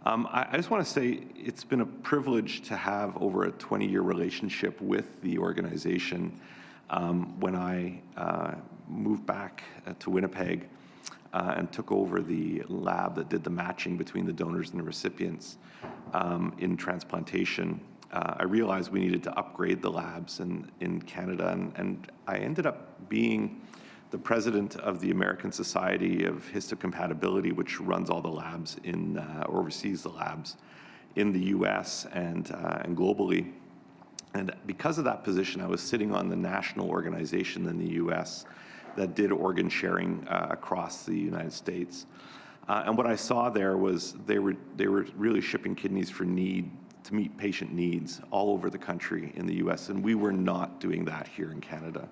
I just want to say it's been a privilege to have over a 20-year relationship with the organization. When I moved back to Winnipeg, and took over the lab that did the matching between the donors and the recipients in transplantation, I realized we needed to upgrade the labs in Canada, and I ended up being the president of the American Society of Histocompatibility, which runs all the labs or oversees the labs in the US and globally. And because of that position, I was sitting on the national organization in the US that did organ sharing across the United States. And what I saw there was they were really shipping kidneys for need to meet patient needs all over the country in the US, and we were not doing that here in Canada.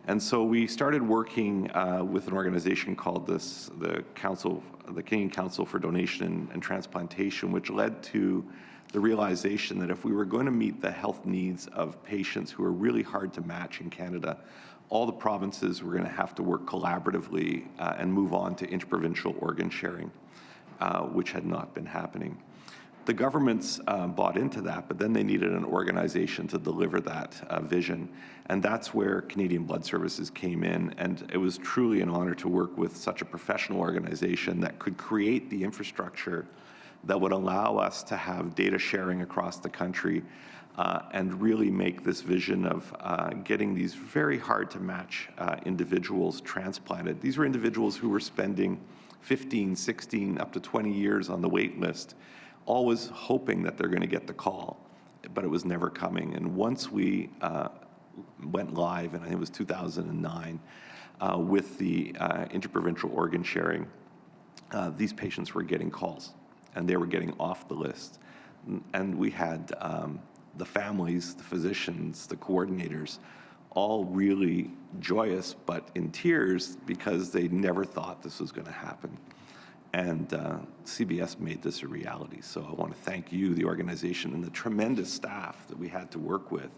And so we started working with an organization called the Canadian Council for Donation and Transplantation, which led to the realization that if we were going to meet the health needs of patients who are really hard to match in Canada, all the provinces were going to have to work collaboratively and move on to interprovincial organ sharing, which had not been happening. The governments bought into that, but then they needed an organization to deliver that vision. And that's where Canadian Blood Services came in. And it was truly an honor to work with such a professional organization that could create the infrastructure that would allow us to have data sharing across the country and really make this vision of getting these very hard to match individuals transplanted. These were individuals who were spending 15, 16, up to 20 years on the wait list, always hoping that they're going to get the call, but it was never coming. And once we went live, and I think it was 2009, with the interprovincial organ sharing, these patients were getting calls, and they were getting off the list. And we had the families, the physicians, the coordinators, all really joyous, but in tears because they never thought this was going to happen. And CBS made this a reality. So I want to thank you, the organization, and the tremendous staff that we had to work with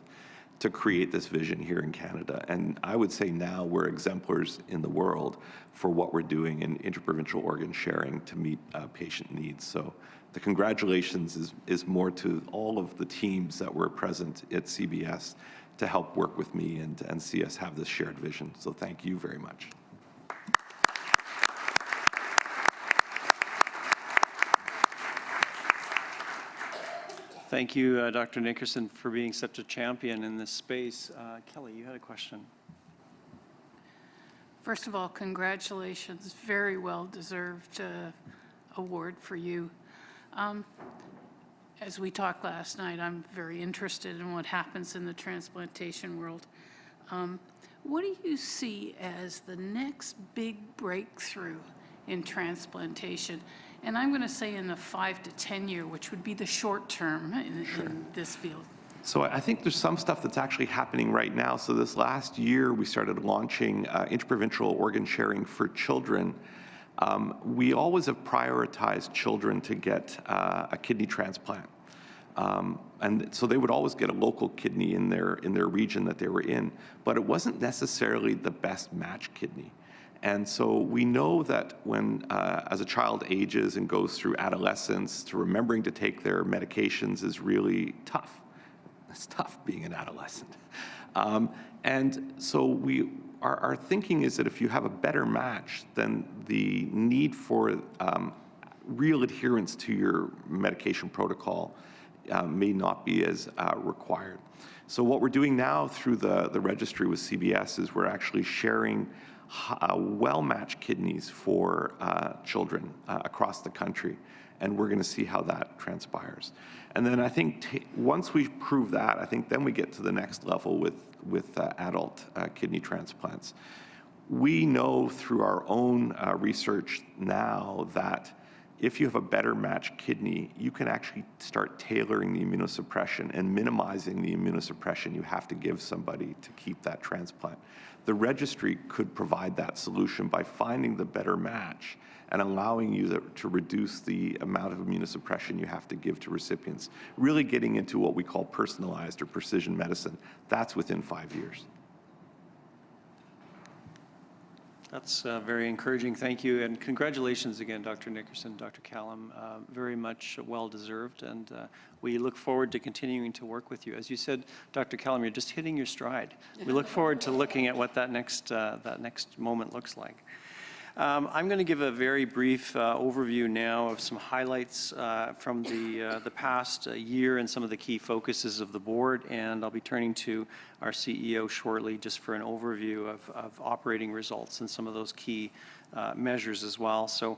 to create this vision here in Canada. And I would say now we're exemplars in the world for what we're doing in interprovincial organ sharing to meet patient needs. So the congratulations is more to all of the teams that were present at CBS to help work with me and see us have this shared vision. So thank you very much. Thank you, Dr. Nickerson, for being such a champion in this space. Kelly, you had a question. First of all, congratulations. Very well-deserved award for you. As we talked last night, I'm very interested in what happens in the transplantation world. What do you see as the next big breakthrough in transplantation? And I'm going to say in the 5 to 10 year, which would be the short term in this field. So I think there's some stuff that's actually happening right now. So this last year, we started launching interprovincial organ sharing for children. We always have prioritized children to get a kidney transplant. And so they would always get a local kidney in their region that they were in, but it wasn't necessarily the best match kidney. And so we know that when, as a child ages and goes through adolescence, to remembering to take their medications is really tough. It's tough being an adolescent. And so our thinking is that if you have a better match, then the need for real adherence to your medication protocol may not be as required. So what we're doing now through the registry with CBS is we're actually sharing well-matched kidneys for children across the country, and we're going to see how that transpires. And then I think once we prove that, I think then we get to the next level with adult kidney transplants. We know through our own research now that if you have a better matched kidney, you can actually start tailoring the immunosuppression and minimizing the immunosuppression you have to give somebody to keep that transplant. The registry could provide that solution by finding the better match and allowing you to reduce the amount of immunosuppression you have to give to recipients, really getting into what we call personalized or precision medicine. That's within 5 years. That's very encouraging. Thank you. And congratulations again, Dr. Nickerson, Dr. Callum. Very much well-deserved. And we look forward to continuing to work with you. As you said, Dr. Callum, you're just hitting your stride. We look forward to looking at what that next moment looks like. I'm going to give a very brief overview now of some highlights from the past year and some of the key focuses of the board, and I'll be turning to our CEO shortly just for an overview of operating results and some of those key measures as well. So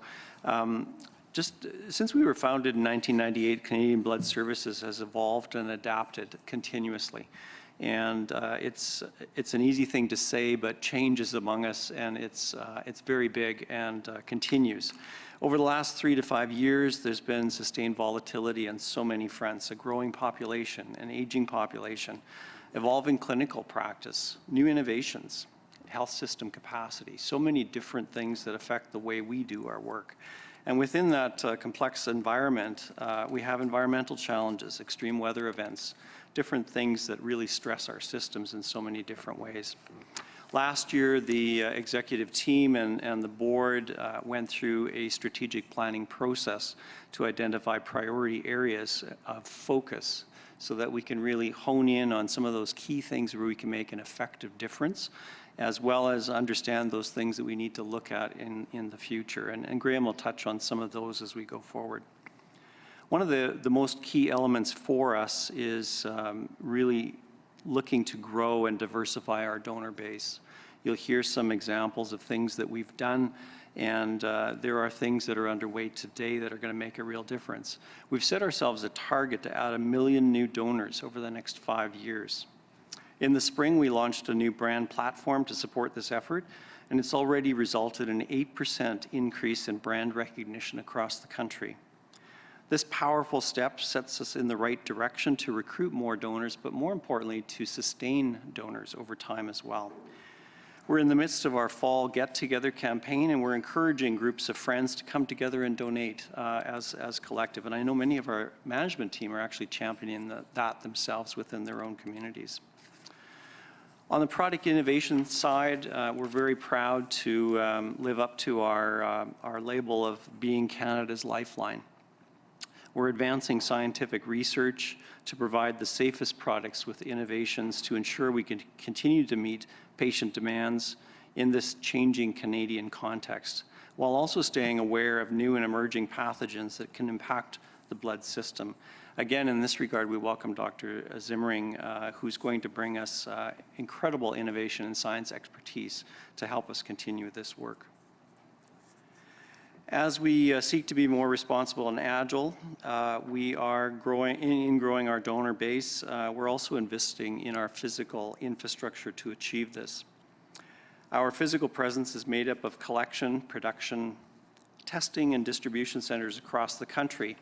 just since we were founded in 1998, Canadian Blood Services has evolved and adapted continuously. And it's an easy thing to say, but change is among us, and it's very big and continues. Over the last 3 to 5 years, there's been sustained volatility on so many fronts: a growing population, an aging population, evolving clinical practice, new innovations, health system capacity, so many different things that affect the way we do our work. And within that complex environment, we have environmental challenges, extreme weather events, different things that really stress our systems in so many different ways. Last year, the executive team and the board went through a strategic planning process to identify priority areas of focus so that we can really hone in on some of those key things where we can make an effective difference, as well as understand those things that we need to look at in the future. And Graham will touch on some of those as we go forward. One of the most key elements for us is really looking to grow and diversify our donor base. You'll hear some examples of things that we've done, and there are things that are underway today that are going to make a real difference. We've set ourselves a target to add 1 million new donors over the next 5 years. In the spring, we launched a new brand platform to support this effort, and it's already resulted in an 8% increase in brand recognition across the country. This powerful step sets us in the right direction to recruit more donors, but more importantly, to sustain donors over time as well. We're in the midst of our fall get-together campaign, and we're encouraging groups of friends to come together and donate as collective. And I know many of our management team are actually championing that themselves within their own communities. On the product innovation side, we're very proud to live up to our label of being Canada's lifeline. We're advancing scientific research to provide the safest products with innovations to ensure we can continue to meet patient demands in this changing Canadian context, while also staying aware of new and emerging pathogens that can impact the blood system. Again, in this regard, we welcome Dr. Zimmering, who's going to bring us incredible innovation and science expertise to help us continue this work. As we seek to be more responsible and agile, we are growing our donor base. We're also investing in our physical infrastructure to achieve this. Our physical presence is made up of collection, production, testing, and distribution centers across the country,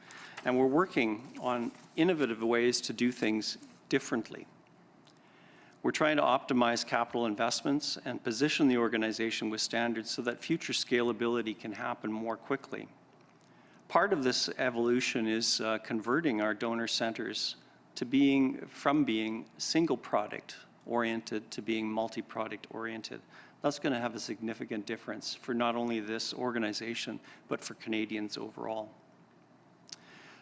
and we're working on innovative ways to do things differently. We're trying to optimize capital investments and position the organization with standards so that future scalability can happen more quickly. Part of this evolution is converting our donor centers to from being single product oriented to being multi-product oriented. That's going to have a significant difference for not only this organization, but for Canadians overall.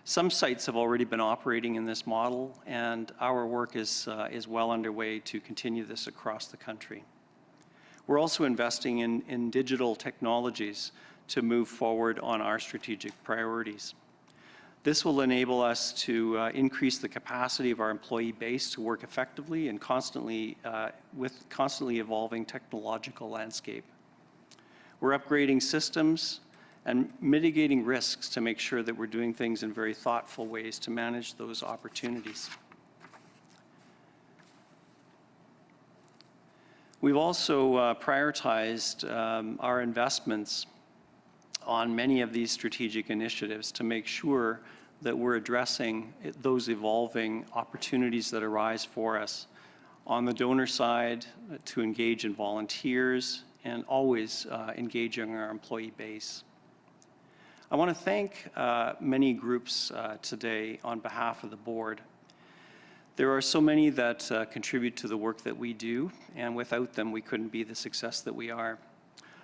Some sites have already been operating in this model, and our work is well underway to continue this across the country. We're also investing in digital technologies to move forward on our strategic priorities. This will enable us to increase the capacity of our employee base to work effectively and with constantly evolving technological landscape. We're upgrading systems and mitigating risks to make sure that we're doing things in very thoughtful ways to manage those opportunities. We've also prioritized our investments on many of these strategic initiatives to make sure that we're addressing those evolving opportunities that arise for us. On the donor side, to engage in volunteers and always engaging our employee base. I want to thank many groups today on behalf of the board. There are so many that contribute to the work that we do, and without them, we couldn't be the success that we are.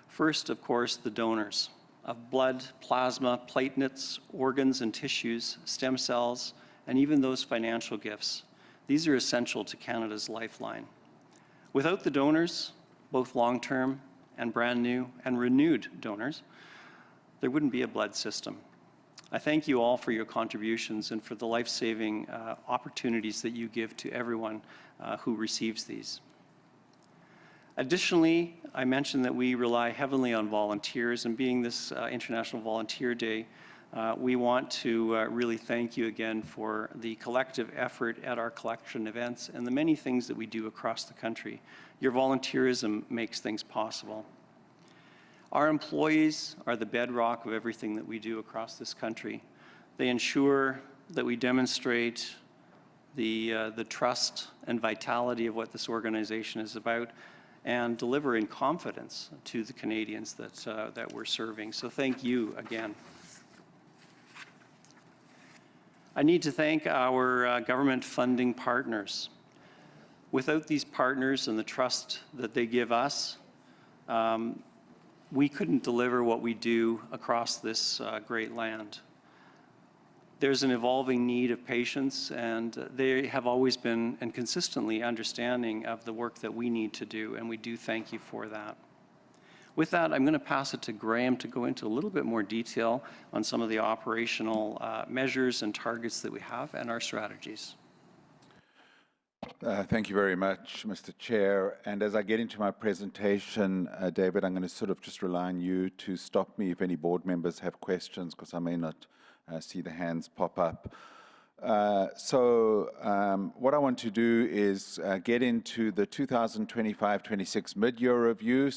First, of course, the donors of blood, plasma, platelets, organs and tissues, stem cells, and even those financial gifts. These are essential to Canada's lifeline. Without the donors, both long-term and brand new and renewed donors, there wouldn't be a blood system. I thank you all for your contributions and for the life-saving opportunities that you give to everyone who receives these. Additionally, I mentioned that we rely heavily on volunteers, and being this International Volunteer Day, We want to really thank you again for the collective effort at our collection events and the many things that we do across the country. Your volunteerism makes things possible. Our employees are the bedrock of everything that we do across this country. They ensure that we demonstrate the trust and vitality of what this organization is about and deliver in confidence to the Canadians that we're serving. So thank you again. I need to thank our government funding partners. Without these partners and the trust that they give us, we couldn't deliver what we do across this great land. There's an evolving need of patients, and they have always been and consistently understanding of the work that we need to do, and we do thank you for that. With that, I'm going to pass it to Graham to go into a little bit more detail on some of the operational measures and targets that we have and our strategies. Thank you very much, Mr. Chair. And as I get into my presentation, David, I'm going to sort of just rely on you to stop me if any board members have questions, because I may not see the hands pop up. What I want to do is get into the 2025-26 mid-year review.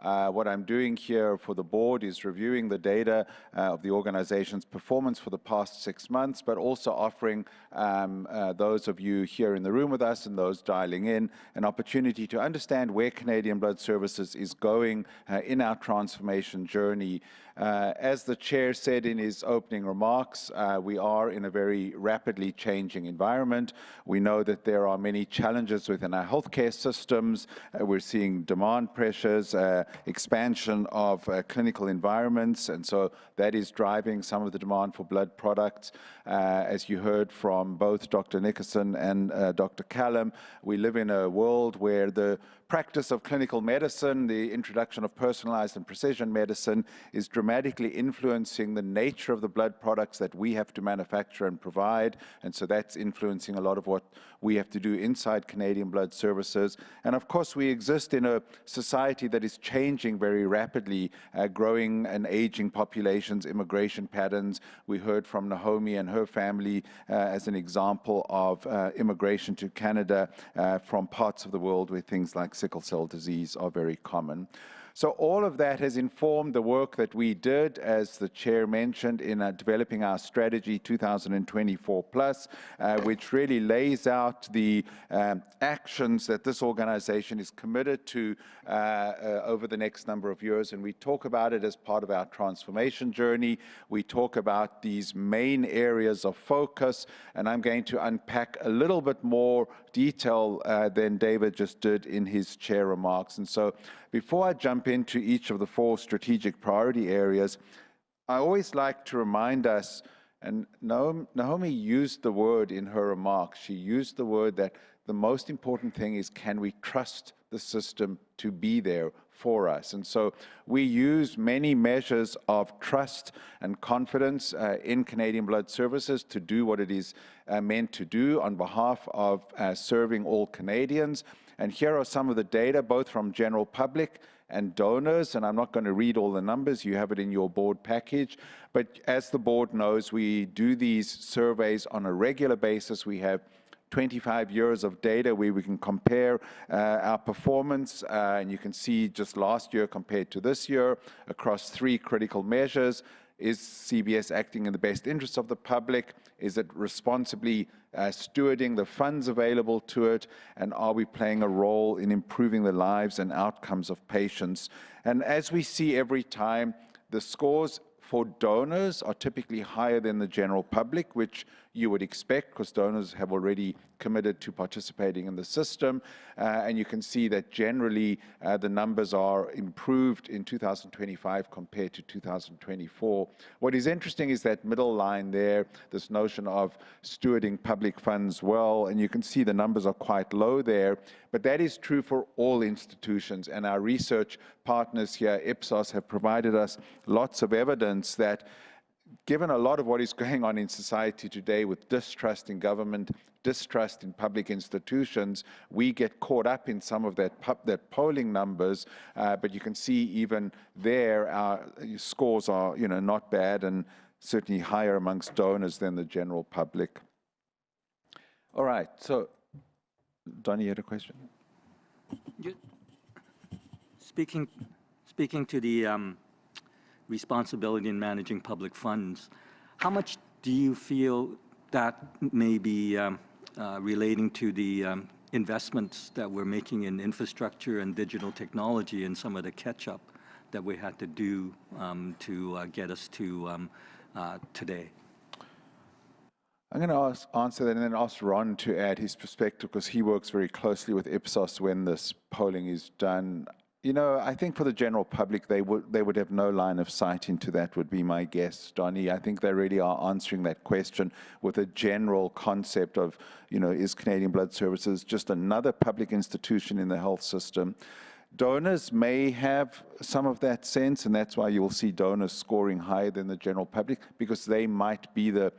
What I'm doing here for the board is reviewing the data of the organization's performance for the past 6 months, but also offering those of you here in the room with us and those dialing in an opportunity to understand where Canadian Blood Services is going in our transformation journey. As the chair said in his opening remarks, we are in a very rapidly changing environment. We know that there are many challenges within our healthcare systems. We're seeing demand pressures, expansion of clinical environments, and so that is driving some of the demand for blood products. As you heard from both Dr. Nickerson and Dr. Callum, we live in a world where the practice of clinical medicine, the introduction of personalized and precision medicine, is dramatically influencing the nature of the blood products that we have to manufacture and provide, and so that's influencing a lot of what we have to do inside Canadian Blood Services. And of course, we exist in a society that is changing very rapidly, growing and aging populations, immigration patterns. We heard from Naomi and her family as an example of immigration to Canada from parts of the world where things like sickle cell disease are very common. So all of that has informed the work that we did, as the chair mentioned, in developing our strategy 2024 plus, which really lays out the actions that this organization is committed to over the next number of years. And we talk about it as part of our transformation journey. We talk about these main areas of focus, and I'm going to unpack a little bit more detail than David just did in his chair remarks. And so before I jump into each of the 4 strategic priority areas, I always like to remind us, and Naomi used the word in her remarks, she used the word that the most important thing is, can we trust the system to be there for us? And so we use many measures of trust and confidence in Canadian Blood Services to do what it is meant to do on behalf of serving all Canadians. And here are some of the data, both from general public and donors, and I'm not going to read all the numbers, you have it in your board package. But as the board knows, we do these surveys on a regular basis. We have 25 years of data where we can compare our performance, and you can see just last year compared to this year across 3 critical measures. Is CBS acting in the best interest of the public? Is it responsibly stewarding the funds available to it? And are we playing a role in improving the lives and outcomes of patients? And as we see every time, the scores for donors are typically higher than the general public, which you would expect because donors have already committed to participating in the system. And you can see that generally the numbers are improved in 2025 compared to 2024. What is interesting is that middle line there, this notion of stewarding public funds well, and you can see the numbers are quite low there, but that is true for all institutions. And our research partners here, Ipsos, have provided us lots of evidence that given a lot of what is going on in society today with distrust in government, distrust in public institutions, we get caught up in some of that polling numbers, but you can see even there our scores are not bad, and certainly higher amongst donors than the general public. All right, so Donnie, you had a question? Speaking to the responsibility in managing public funds, how much do you feel that may be relating to the investments that we're making in infrastructure and digital technology and some of the catch-up that we had to do to get us to today? I'm going to answer that and then ask Ron to add his perspective, because he works very closely with Ipsos when this polling is done. You know, I think for the general public, they would have no line of sight into that, would be my guess, Donnie. I think they really are answering that question with a general concept of, you know, is Canadian Blood Services just another public institution in the health system? Donors may have some of that sense, and that's why you'll see donors scoring higher than the general public, because they might be the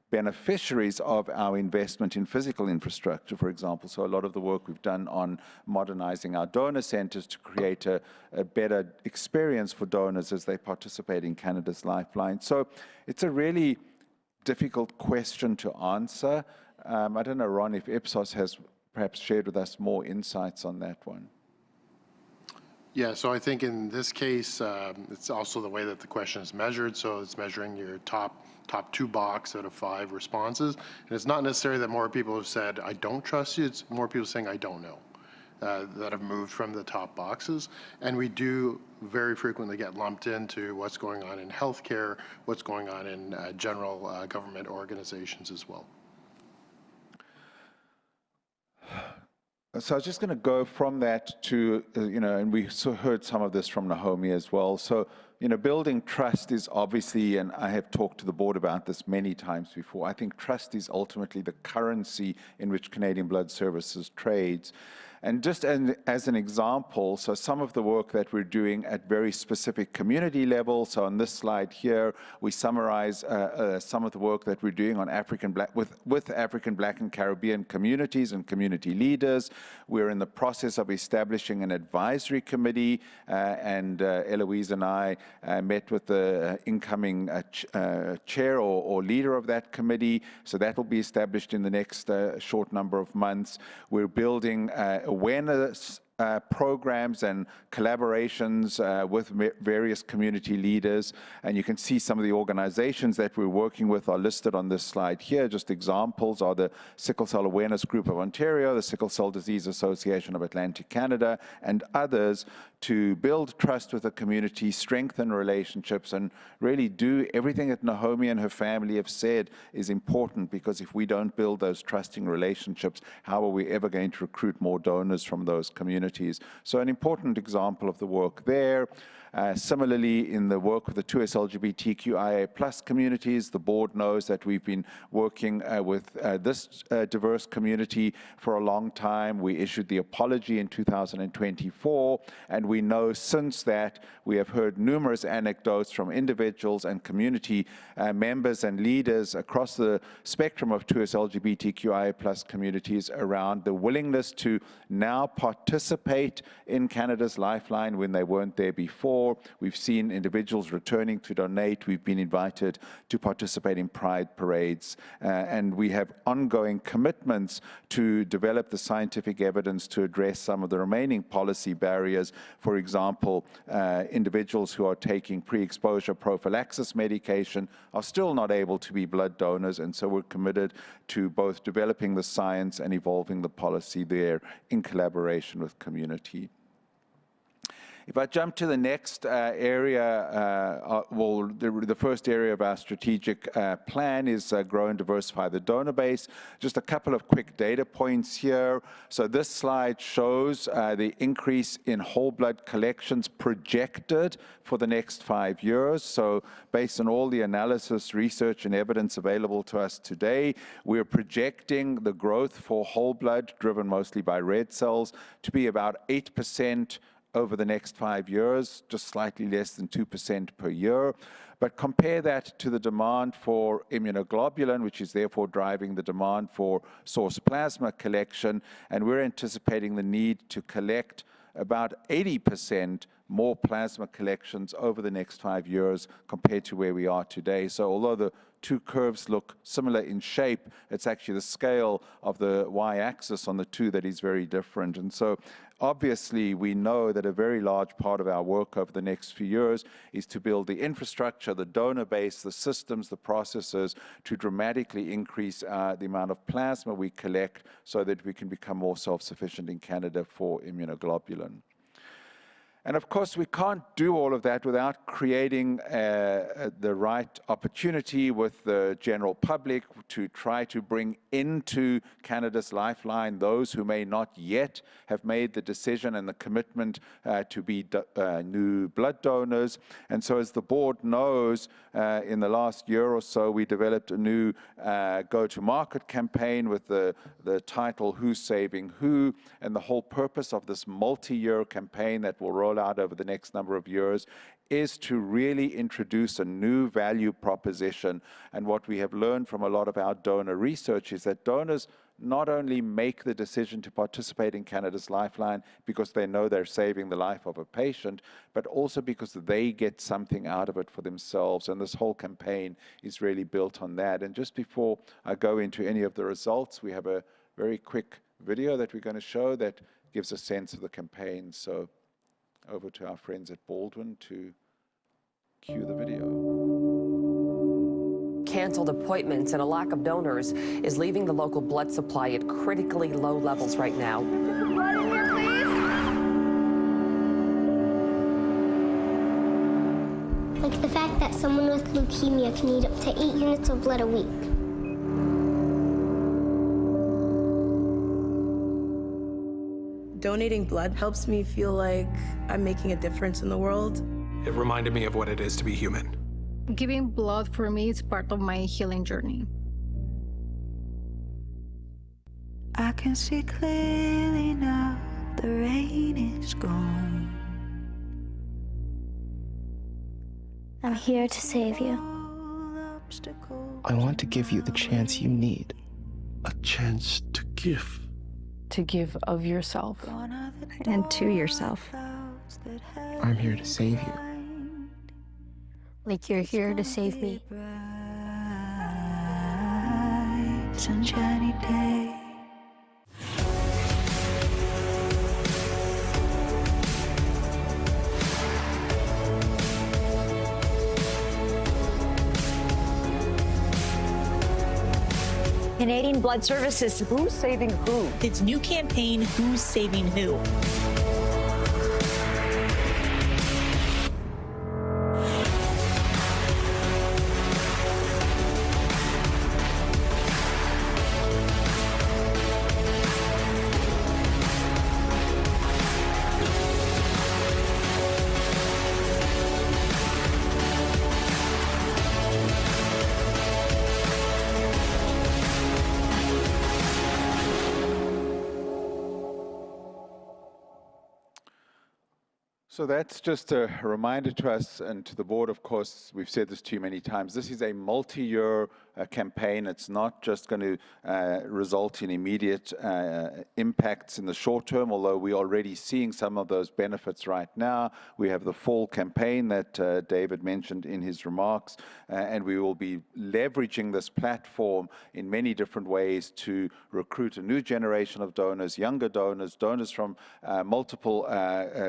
beneficiaries of our investment in physical infrastructure, for example. So a lot of the work we've done on modernizing our donor centers to create a better experience for donors as they participate in Canada's Lifeline. So it's a really difficult question to answer. I don't know, Ron, if Ipsos has perhaps shared with us more insights on that one. Yeah, so I think in this case, it's also the way that the question is measured. So it's measuring your top 2 box out of 5 responses. And it's not necessarily that more people have said, I don't trust you. It's more people saying, I don't know, that have moved from the top boxes. And we do very frequently get lumped into what's going on in healthcare, what's going on in general government organizations as well. So I was just going to go from that to, you know, and we heard some of this from Naomi as well. So, you know, building trust is obviously, and I have talked to the board about this many times before, I think trust is ultimately the currency in which Canadian Blood Services trades. And just as an example, so some of the work that we're doing at very specific community levels. So on this slide here, we summarize some of the work that we're doing on with African, Black, and Caribbean communities and community leaders. We're in the process of establishing an advisory committee, and Eloise and I met with the incoming chair or leader of that committee. So that will be established in the next short number of months. We're building awareness programs and collaborations with various community leaders. And you can see some of the organizations that we're working with are listed on this slide here. Just examples are the Sickle Cell Awareness Group of Ontario, the Sickle Cell Disease Association of Atlantic Canada, and others, to build trust with the community, strengthen relationships, and really do everything that Naomi and her family have said is important, because if we don't build those trusting relationships, how are we ever going to recruit more donors from those communities? So an important example of the work there. Similarly, in the work with the 2S LGBTQIA+ communities, the board knows that we've been working with this diverse community for a long time. We issued the apology in 2024, and we know since that we have heard numerous anecdotes from individuals and community members and leaders across the spectrum of 2S LGBTQIA+ communities around the willingness to now participate in Canada's Lifeline when they weren't there before. We've seen individuals returning to donate. We've been invited to participate in pride parades. And we have ongoing commitments to develop the scientific evidence to address some of the remaining policy barriers. For example, individuals who are taking pre-exposure prophylaxis medication are still not able to be blood donors. And so we're committed to both developing the science and evolving the policy there in collaboration with community. If I jump to the next area, well, the first area of our strategic plan is grow and diversify the donor base. Just a couple of quick data points here. So this slide shows the increase in whole blood collections projected for the next 5 years. So based on all the analysis, research, and evidence available to us today, we're projecting the growth for whole blood, driven mostly by red cells, to be about 8% over the next 5 years, just slightly less than 2% per year. But compare that to the demand for immunoglobulin, which is therefore driving the demand for source plasma collection, and we're anticipating the need to collect about 80% more plasma collections over the next 5 years compared to where we are today. So although the two curves look similar in shape, it's actually the scale of the y-axis on the two that is very different. And so obviously, we know that a very large part of our work over the next few years is to build the infrastructure, the donor base, the systems, the processes to dramatically increase the amount of plasma we collect so that we can become more self-sufficient in Canada for immunoglobulin. And of course, we can't do all of that without creating the right opportunity with the general public to try to bring into Canada's Lifeline those who may not yet have made the decision and the commitment to be new blood donors. And so as the board knows, in the last year or so, we developed a new go-to-market campaign with the title Who's Saving Who? And the whole purpose of this multi-year campaign that will roll out over the next number of years is to really introduce a new value proposition. And what we have learned from a lot of our donor research is that donors not only make the decision to participate in Canada's Lifeline because they know they're saving the life of a patient, but also because they get something out of it for themselves. And this whole campaign is really built on that. And just before I go into any of the results, we have a very quick video that we're going to show that gives a sense of the campaign. So over to our friends at Baldwin to cue the video. Canceled appointments and a lack of donors is leaving the local blood supply at critically low levels right now. Like the fact that someone with leukemia can need up to 8 units of blood a week. Donating blood helps me feel like I'm making a difference in the world. It reminded me of what it is to be human. Giving blood for me is part of my healing journey. I can see clearly now, the rain is gone. I'm here to save you. I want to give you the chance you need. A chance to give. To give of yourself. And to yourself. I'm here to save you. Like you're here to save me. Sunshiny day. Canadian Blood Services. Who's saving who? Its new campaign, Who's Saving Who? So that's just a reminder to us and to the board, of course, we've said this too many times. This is a multi-year campaign. It's not just going to result in immediate impacts in the short term, although we're already seeing some of those benefits right now. We have the fall campaign that David mentioned in his remarks, and we will be leveraging this platform in many different ways to recruit a new generation of donors, younger donors, donors from multiple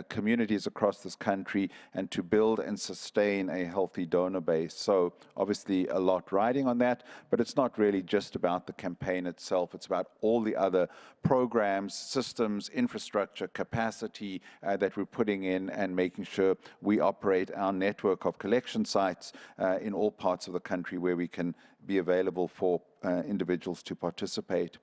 communities across this country, and to build and sustain a healthy donor base. So obviously a lot riding on that, but it's not really just about the campaign itself. It's about all the other programs, systems, infrastructure, capacity that we're putting in and making sure we operate our network of collection sites in all parts of the country where we can be available for individuals to participate.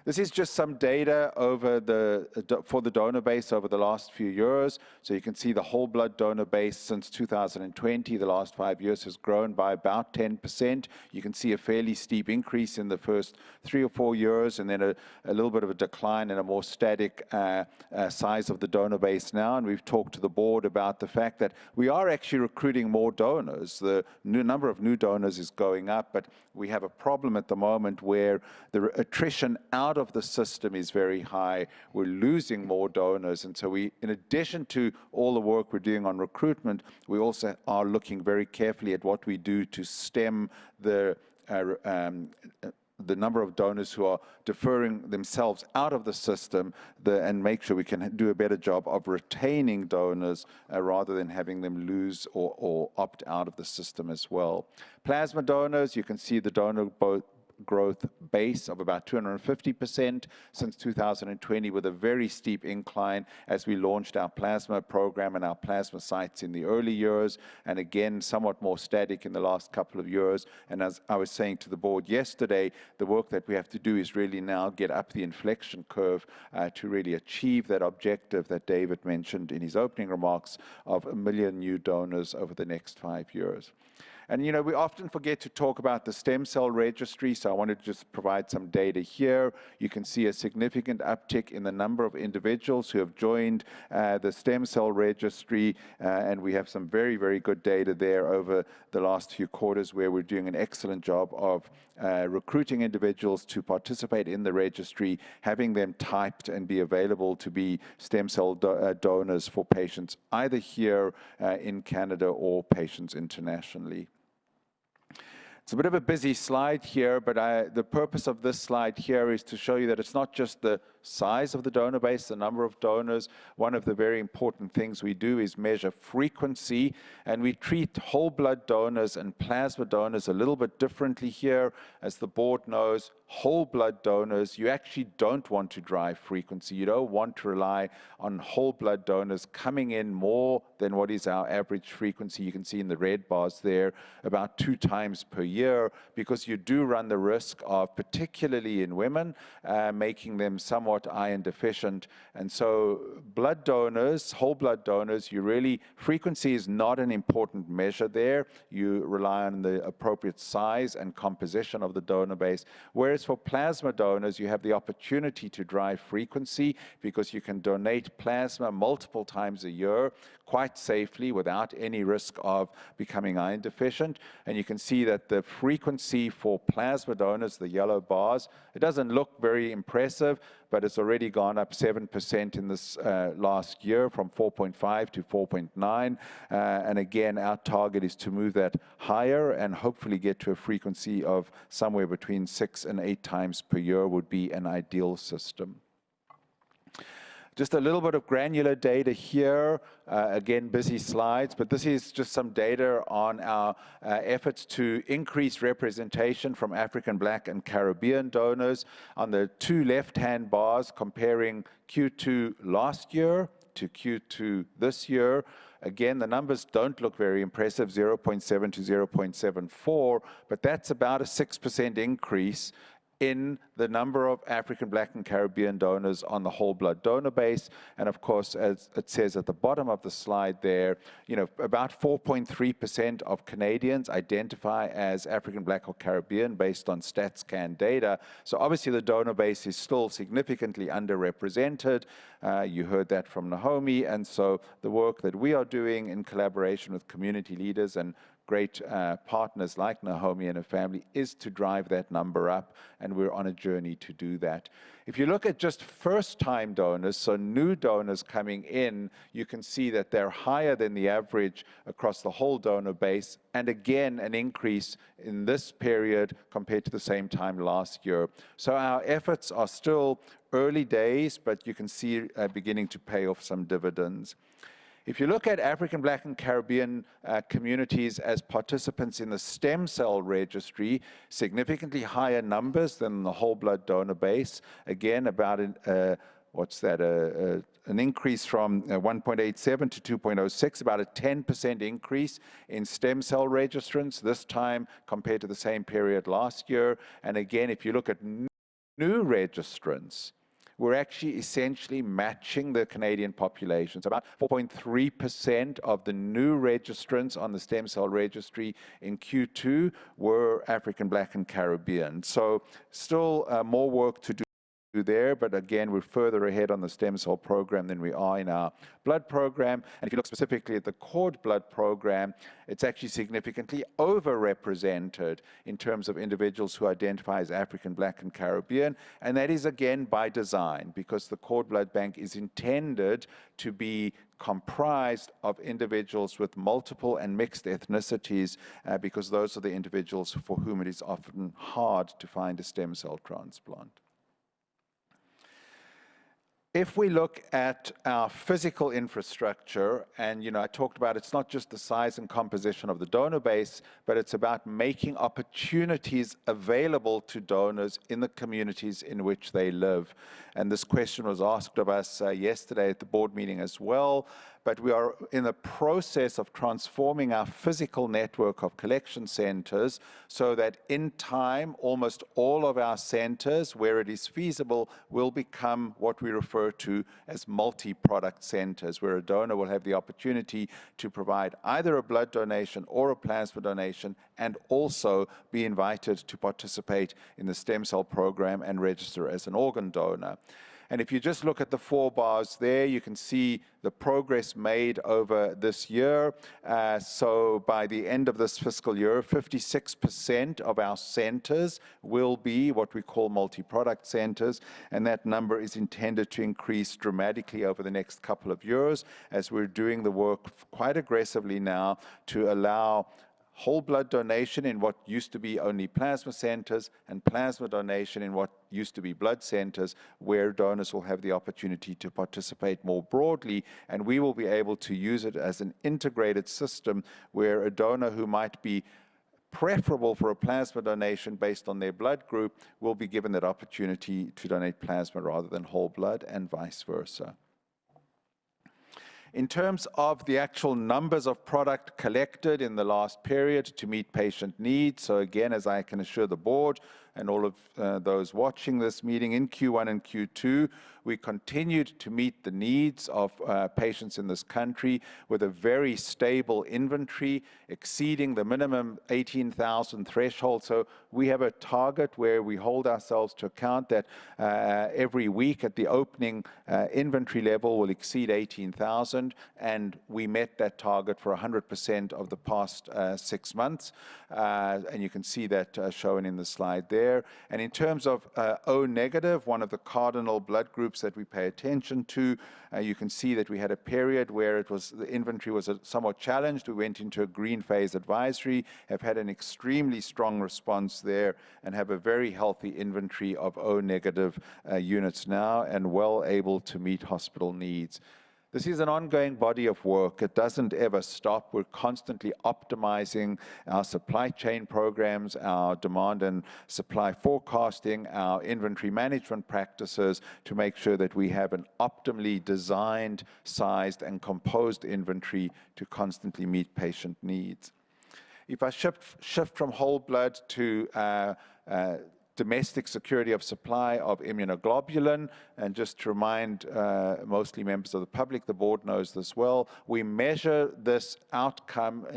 This is just some data for the donor base over the last few years. So you can see the whole blood donor base since 2020, the last 5 years, has grown by about 10%. You can see a fairly steep increase in the first 3 or 4 years, and then a little bit of a decline and a more static size of the donor base now. And we've talked to the board about the fact that we are actually recruiting more donors. The number of new donors is going up, but we have a problem at the moment where the attrition out out of the system is very high. We're losing more donors. And so we, in addition to all the work we're doing on recruitment, we also are looking very carefully at what we do to stem the number of donors who are deferring themselves out of the system and make sure we can do a better job of retaining donors rather than having them lose or opt out of the system as well. Plasma donors, you can see the donor growth base of about 250% since 2020, with a very steep incline as we launched our plasma program and our plasma sites in the early years, and again somewhat more static in the last couple of years. And as I was saying to the board yesterday, the work that we have to do is really now get up the inflection curve to really achieve that objective that David mentioned in his opening remarks of 1 million new donors over the next 5 years. And, you know, we often forget to talk about the stem cell registry, so I wanted to just provide some data here. You can see a significant uptick in the number of individuals who have joined the stem cell registry, and we have some very, very good data there over the last few quarters where we're doing an excellent job of recruiting individuals to participate in the registry, having them typed and be available to be stem cell donors for patients either here in Canada or patients internationally. It's a bit of a busy slide here, but the purpose of this slide here is to show you that it's not just the size of the donor base, the number of donors. One of the very important things we do is measure frequency, and we treat whole blood donors and plasma donors a little bit differently here. As the board knows, whole blood donors, you actually don't want to drive frequency. You don't want to rely on whole blood donors coming in more than what is our average frequency. You can see in the red bars there, about 2 times per year, because you do run the risk of, particularly in women, making them somewhat iron deficient. And so blood donors, whole blood donors, frequency is not an important measure there. You rely on the appropriate size and composition of the donor base. Whereas for plasma donors, you have the opportunity to drive frequency because you can donate plasma multiple times a year quite safely without any risk of becoming iron deficient. And you can see that the frequency for plasma donors, the yellow bars, it doesn't look very impressive, but it's already gone up 7% in this last year, from 4.5 to 4.9. And again, our target is to move that higher and hopefully get to a frequency of somewhere between 6 and 8 times per year would be an ideal system. Just a little bit of granular data here. Again, busy slides, but this is just some data on our efforts to increase representation from African, Black, and Caribbean donors. On the 2 left-hand bars, comparing Q2 last year to Q2 this year. Again, the numbers don't look very impressive, 0.7 to 0.74, but that's about a 6% increase in the number of African, Black, and Caribbean donors on the whole blood donor base. And of course, as it says at the bottom of the slide there, you know, about 4.3% of Canadians identify as African, Black, or Caribbean based on StatsCan data. So obviously the donor base is still significantly underrepresented. You heard that from Naomi. And so the work that we are doing in collaboration with community leaders and great partners like Naomi and her family is to drive that number up, and we're on a journey to do that. If you look at just first-time donors, so new donors coming in, you can see that they're higher than the average across the whole donor base, and again, an increase in this period compared to the same time last year. So our efforts are still early days, but you can see beginning to pay off some dividends. If you look at African, Black, and Caribbean communities as participants in the stem cell registry, significantly higher numbers than the whole blood donor base. Again, about an increase from 1.87 to 2.06, about a 10% increase in stem cell registrants this time compared to the same period last year. And again, if you look at new registrants, we're actually essentially matching the Canadian population. So about 4.3% of the new registrants on the stem cell registry in Q2 were African, Black, and Caribbean. So still more work to do there, but again, we're further ahead on the stem cell program than we are in our blood program. And if you look specifically at the cord blood program, it's actually significantly overrepresented in terms of individuals who identify as African, Black, and Caribbean. And that is, again, by design, because the cord blood bank is intended to be comprised of individuals with multiple and mixed ethnicities, because those are the individuals for whom it is often hard to find a stem cell transplant. If we look at our physical infrastructure, and I talked about it's not just the size and composition of the donor base, but it's about making opportunities available to donors in the communities in which they live. And this question was asked of us yesterday at the board meeting as well. But we are in the process of transforming our physical network of collection centers so that in time, almost all of our centers, where it is feasible, will become what we refer to as multi-product centers, where a donor will have the opportunity to provide either a blood donation or a plasma donation, and also be invited to participate in the stem cell program and register as an organ donor. And if you just look at the 4 bars there, you can see the progress made over this year. So by the end of this fiscal year, 56% of our centers will be what we call multi-product centers, and that number is intended to increase dramatically over the next couple of years as we're doing the work quite aggressively now to allow whole blood donation in what used to be only plasma centers, and plasma donation in what used to be blood centers, where donors will have the opportunity to participate more broadly, and we will be able to use it as an integrated system where a donor who might be preferable for a plasma donation based on their blood group will be given that opportunity to donate plasma rather than whole blood, and vice versa. In terms of the actual numbers of product collected in the last period to meet patient needs, so again, as I can assure the board and all of those watching this meeting, in Q1 and Q2, we continued to meet the needs of patients in this country with a very stable inventory exceeding the minimum 18,000 threshold. So we have a target where we hold ourselves to account that every week at the opening inventory level will exceed 18,000, and we met that target for 100% of the past 6 months. And you can see that shown in the slide there. And in terms of O negative, one of the cardinal blood groups that we pay attention to, you can see that we had a period where the inventory was somewhat challenged. We went into a green phase advisory, have had an extremely strong response there, and have a very healthy inventory of O negative units now, and well able to meet hospital needs. This is an ongoing body of work. It doesn't ever stop. We're constantly optimizing our supply chain programs, our demand and supply forecasting, our inventory management practices to make sure that we have an optimally designed, sized, and composed inventory to constantly meet patient needs. If I shift from whole blood to domestic security of supply of immunoglobulin, and just to remind mostly members of the public, the board knows this well, we measure this outcome,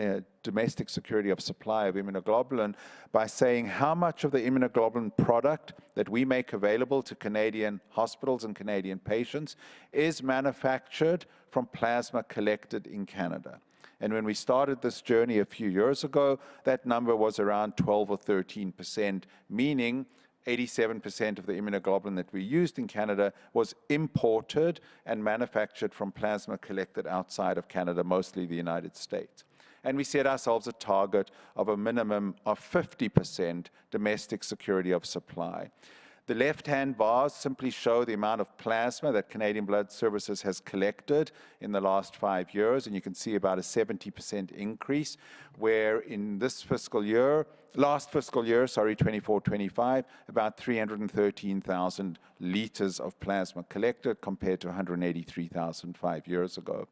domestic security of supply of immunoglobulin, by saying how much of the immunoglobulin product that we make available to Canadian hospitals and Canadian patients is manufactured from plasma collected in Canada. And when we started this journey a few years ago, that number was around 12 or 13%, meaning 87% of the immunoglobulin that we used in Canada was imported and manufactured from plasma collected outside of Canada, mostly the United States. And we set ourselves a target of a minimum of 50% domestic security of supply. The left-hand bars simply show the amount of plasma that Canadian Blood Services has collected in the last 5 years, and you can see about a 70% increase, where in this fiscal year, last fiscal year, 24-25, about 313,000 liters of plasma collected compared to 183,000 5 years ago.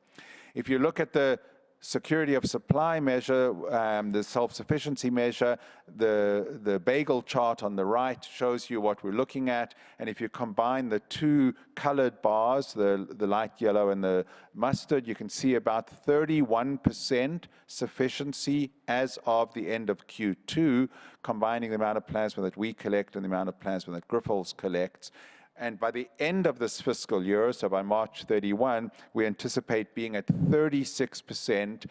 If you look at the security of supply measure, the self-sufficiency measure, the bagel chart on the right shows you what we're looking at. And if you combine the two colored bars, the light yellow and the mustard, you can see about 31% sufficiency as of the end of Q2, combining the amount of plasma that we collect and the amount of plasma that Grifols collects. And by the end of this fiscal year, so by March 31, we anticipate being at 36%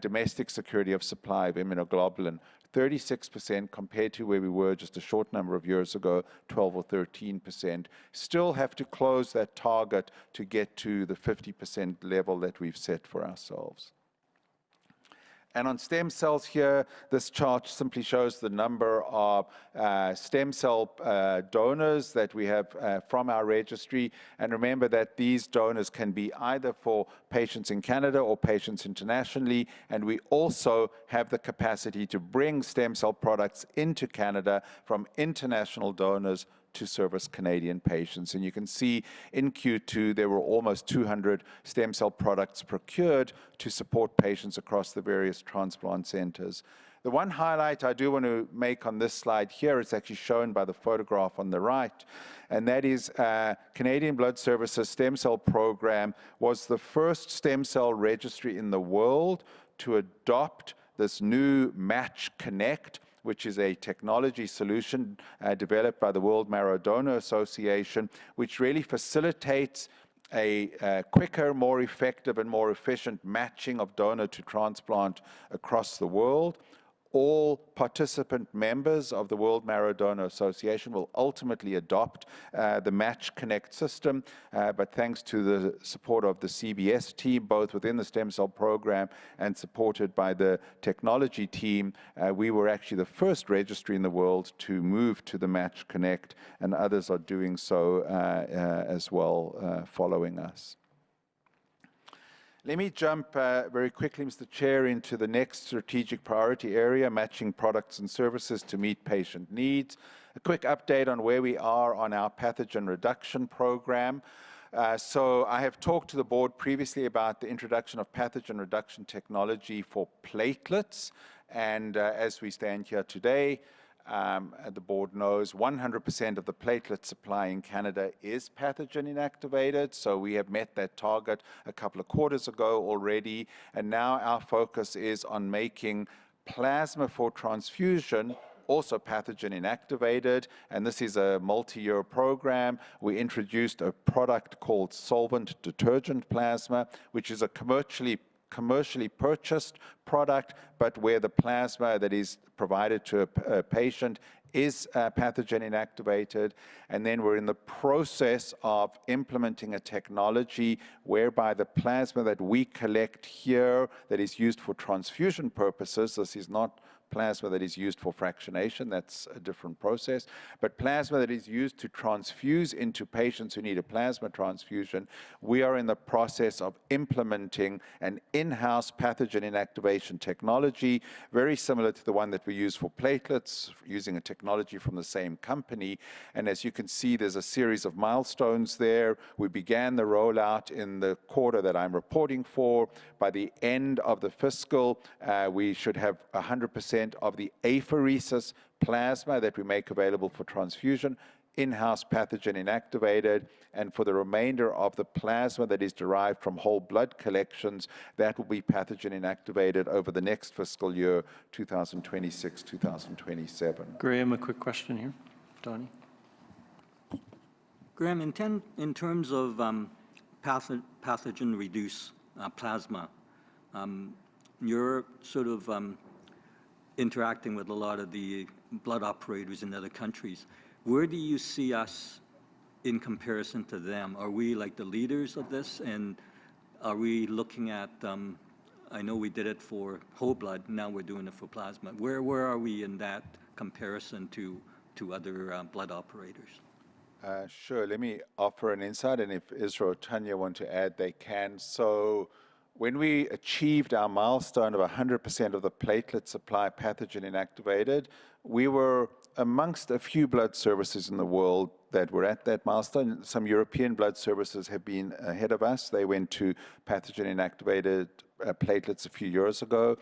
domestic security of supply of immunoglobulin. 36% compared to where we were just a short number of years ago, 12 or 13%. Still have to close that target to get to the 50% level that we've set for ourselves. And on stem cells here, this chart simply shows the number of stem cell donors that we have from our registry. And remember that these donors can be either for patients in Canada or patients internationally. And we also have the capacity to bring stem cell products into Canada from international donors to service Canadian patients. And you can see in Q2, there were almost 200 stem cell products procured to support patients across the various transplant centers. The one highlight I do want to make on this slide here, it's actually shown by the photograph on the right, and that is Canadian Blood Services Stem Cell Program was the first stem cell registry in the world to adopt this new Match Connect, which is a technology solution developed by the World Marrow Donor Association, which really facilitates a quicker, more effective, and more efficient matching of donor to transplant across the world. All participant members of the World Marrow Donor Association will ultimately adopt the Match Connect system, but thanks to the support of the CBS team, both within the stem cell program and supported by the technology team, we were actually the first registry in the world to move to the Match Connect, and others are doing so as well following us. Let me jump very quickly, Mr. Chair, into the next strategic priority area, matching products and services to meet patient needs. A quick update on where we are on our pathogen reduction program. So I have talked to the board previously about the introduction of pathogen reduction technology for platelets. And as we stand here today, the board knows 100% of the platelet supply in Canada is pathogen inactivated, so we have met that target a couple of quarters ago already, and now our focus is on making plasma for transfusion also pathogen inactivated, and this is a multi-year program. We introduced a product called solvent detergent plasma, which is a commercially purchased product, but where the plasma that is provided to a patient is pathogen inactivated. And then we're in the process of implementing a technology whereby the plasma that we collect here that is used for transfusion purposes, this is not plasma that is used for fractionation, that's a different process, but plasma that is used to transfuse into patients who need a plasma transfusion, we are in the process of implementing an in-house pathogen inactivation technology, very similar to the one that we use for platelets, using a technology from the same company. And as you can see, there's a series of milestones there. We began the rollout in the quarter that I'm reporting for. By the end of the fiscal, we should have 100% of the apheresis plasma that we make available for transfusion in-house pathogen inactivated, and for the remainder of the plasma that is derived from whole blood collections, that will be pathogen inactivated over the next fiscal year, 2026-2027. Graham, a quick question here. Donnie? Graham, in terms of pathogen-reduced plasma, you're sort of interacting with a lot of the blood operators in other countries. Where do you see us in comparison to them? Are we like the leaders of this? And are we looking at, I know we did it for whole blood, now we're doing it for plasma. Where are we in that comparison to other blood operators? Sure, let me offer an insight, and if Israel or Tanya want to add, they can. So when we achieved our milestone of 100% of the platelet supply pathogen inactivated, we were amongst a few blood services in the world that were at that milestone. Some European blood services have been ahead of us. They went to pathogen inactivated platelets a few years ago.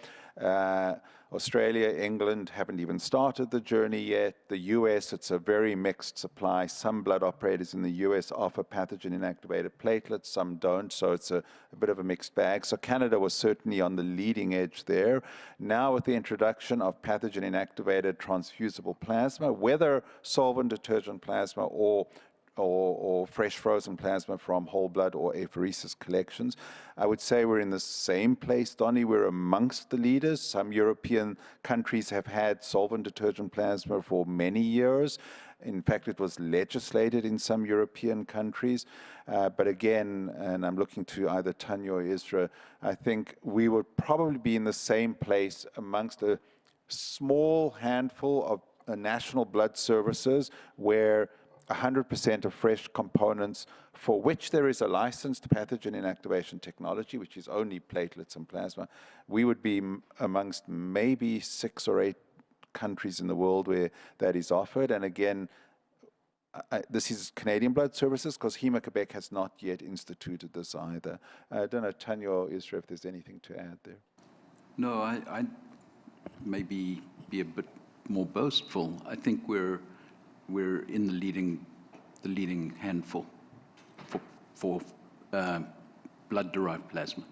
Australia, England haven't even started the journey yet. The US, it's a very mixed supply. Some blood operators in the US offer pathogen inactivated platelets, some don't, so it's a bit of a mixed bag. So Canada was certainly on the leading edge there. Now with the introduction of pathogen inactivated transfusible plasma, whether solvent detergent plasma or or fresh frozen plasma from whole blood or apheresis collections. I would say we're in the same place, Donnie. We're amongst the leaders. Some European countries have had solvent detergent plasma for many years. In fact, it was legislated in some European countries. But again, and I'm looking to either Tanya or Isra, I think we would probably be in the same place amongst a small handful of national blood services where 100% of fresh components for which there is a licensed pathogen inactivation technology, which is only platelets and plasma, we would be amongst maybe 6 or 8 countries in the world where that is offered. And again, this is Canadian Blood Services, because Héma-Québec has not yet instituted this either. I don't know, Tanya or Isra, if there's anything to add there. No, I maybe be a bit more boastful. I think we're in the leading handful for blood-derived plasma.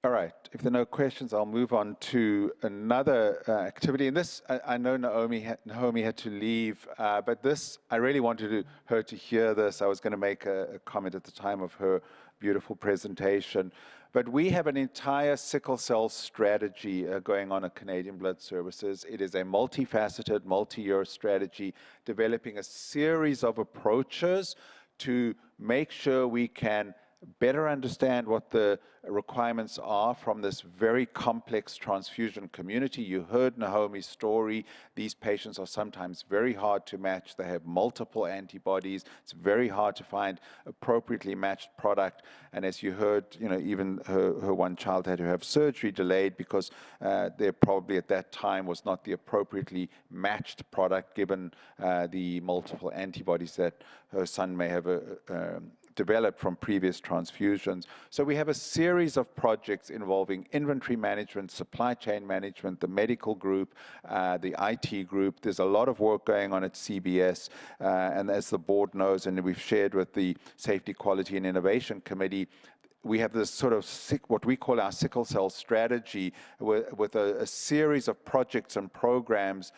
All right, if there are no questions, I'll move on to another activity. And this, I know Naomi had to leave, but this, I really wanted her to hear this. I was going to make a comment at the time of her beautiful presentation. But we have an entire sickle cell strategy going on at Canadian Blood Services. It is a multifaceted, multi-year strategy, developing a series of approaches to make sure we can better understand what the requirements are from this very complex transfusion community. You heard Naomi's story. These patients are sometimes very hard to match. They have multiple antibodies. It's very hard to find appropriately matched product. And as you heard, even her one child had to have surgery delayed because there probably at that time was not the appropriately matched product given the multiple antibodies that her son may have developed from previous transfusions. So we have a series of projects involving inventory management, supply chain management, the medical group, the IT group. There's a lot of work going on at CBS, and as the board knows, and we've shared with the Safety, Quality, and Innovation Committee, we have this sort of what we call our sickle cell strategy with a series of projects and programs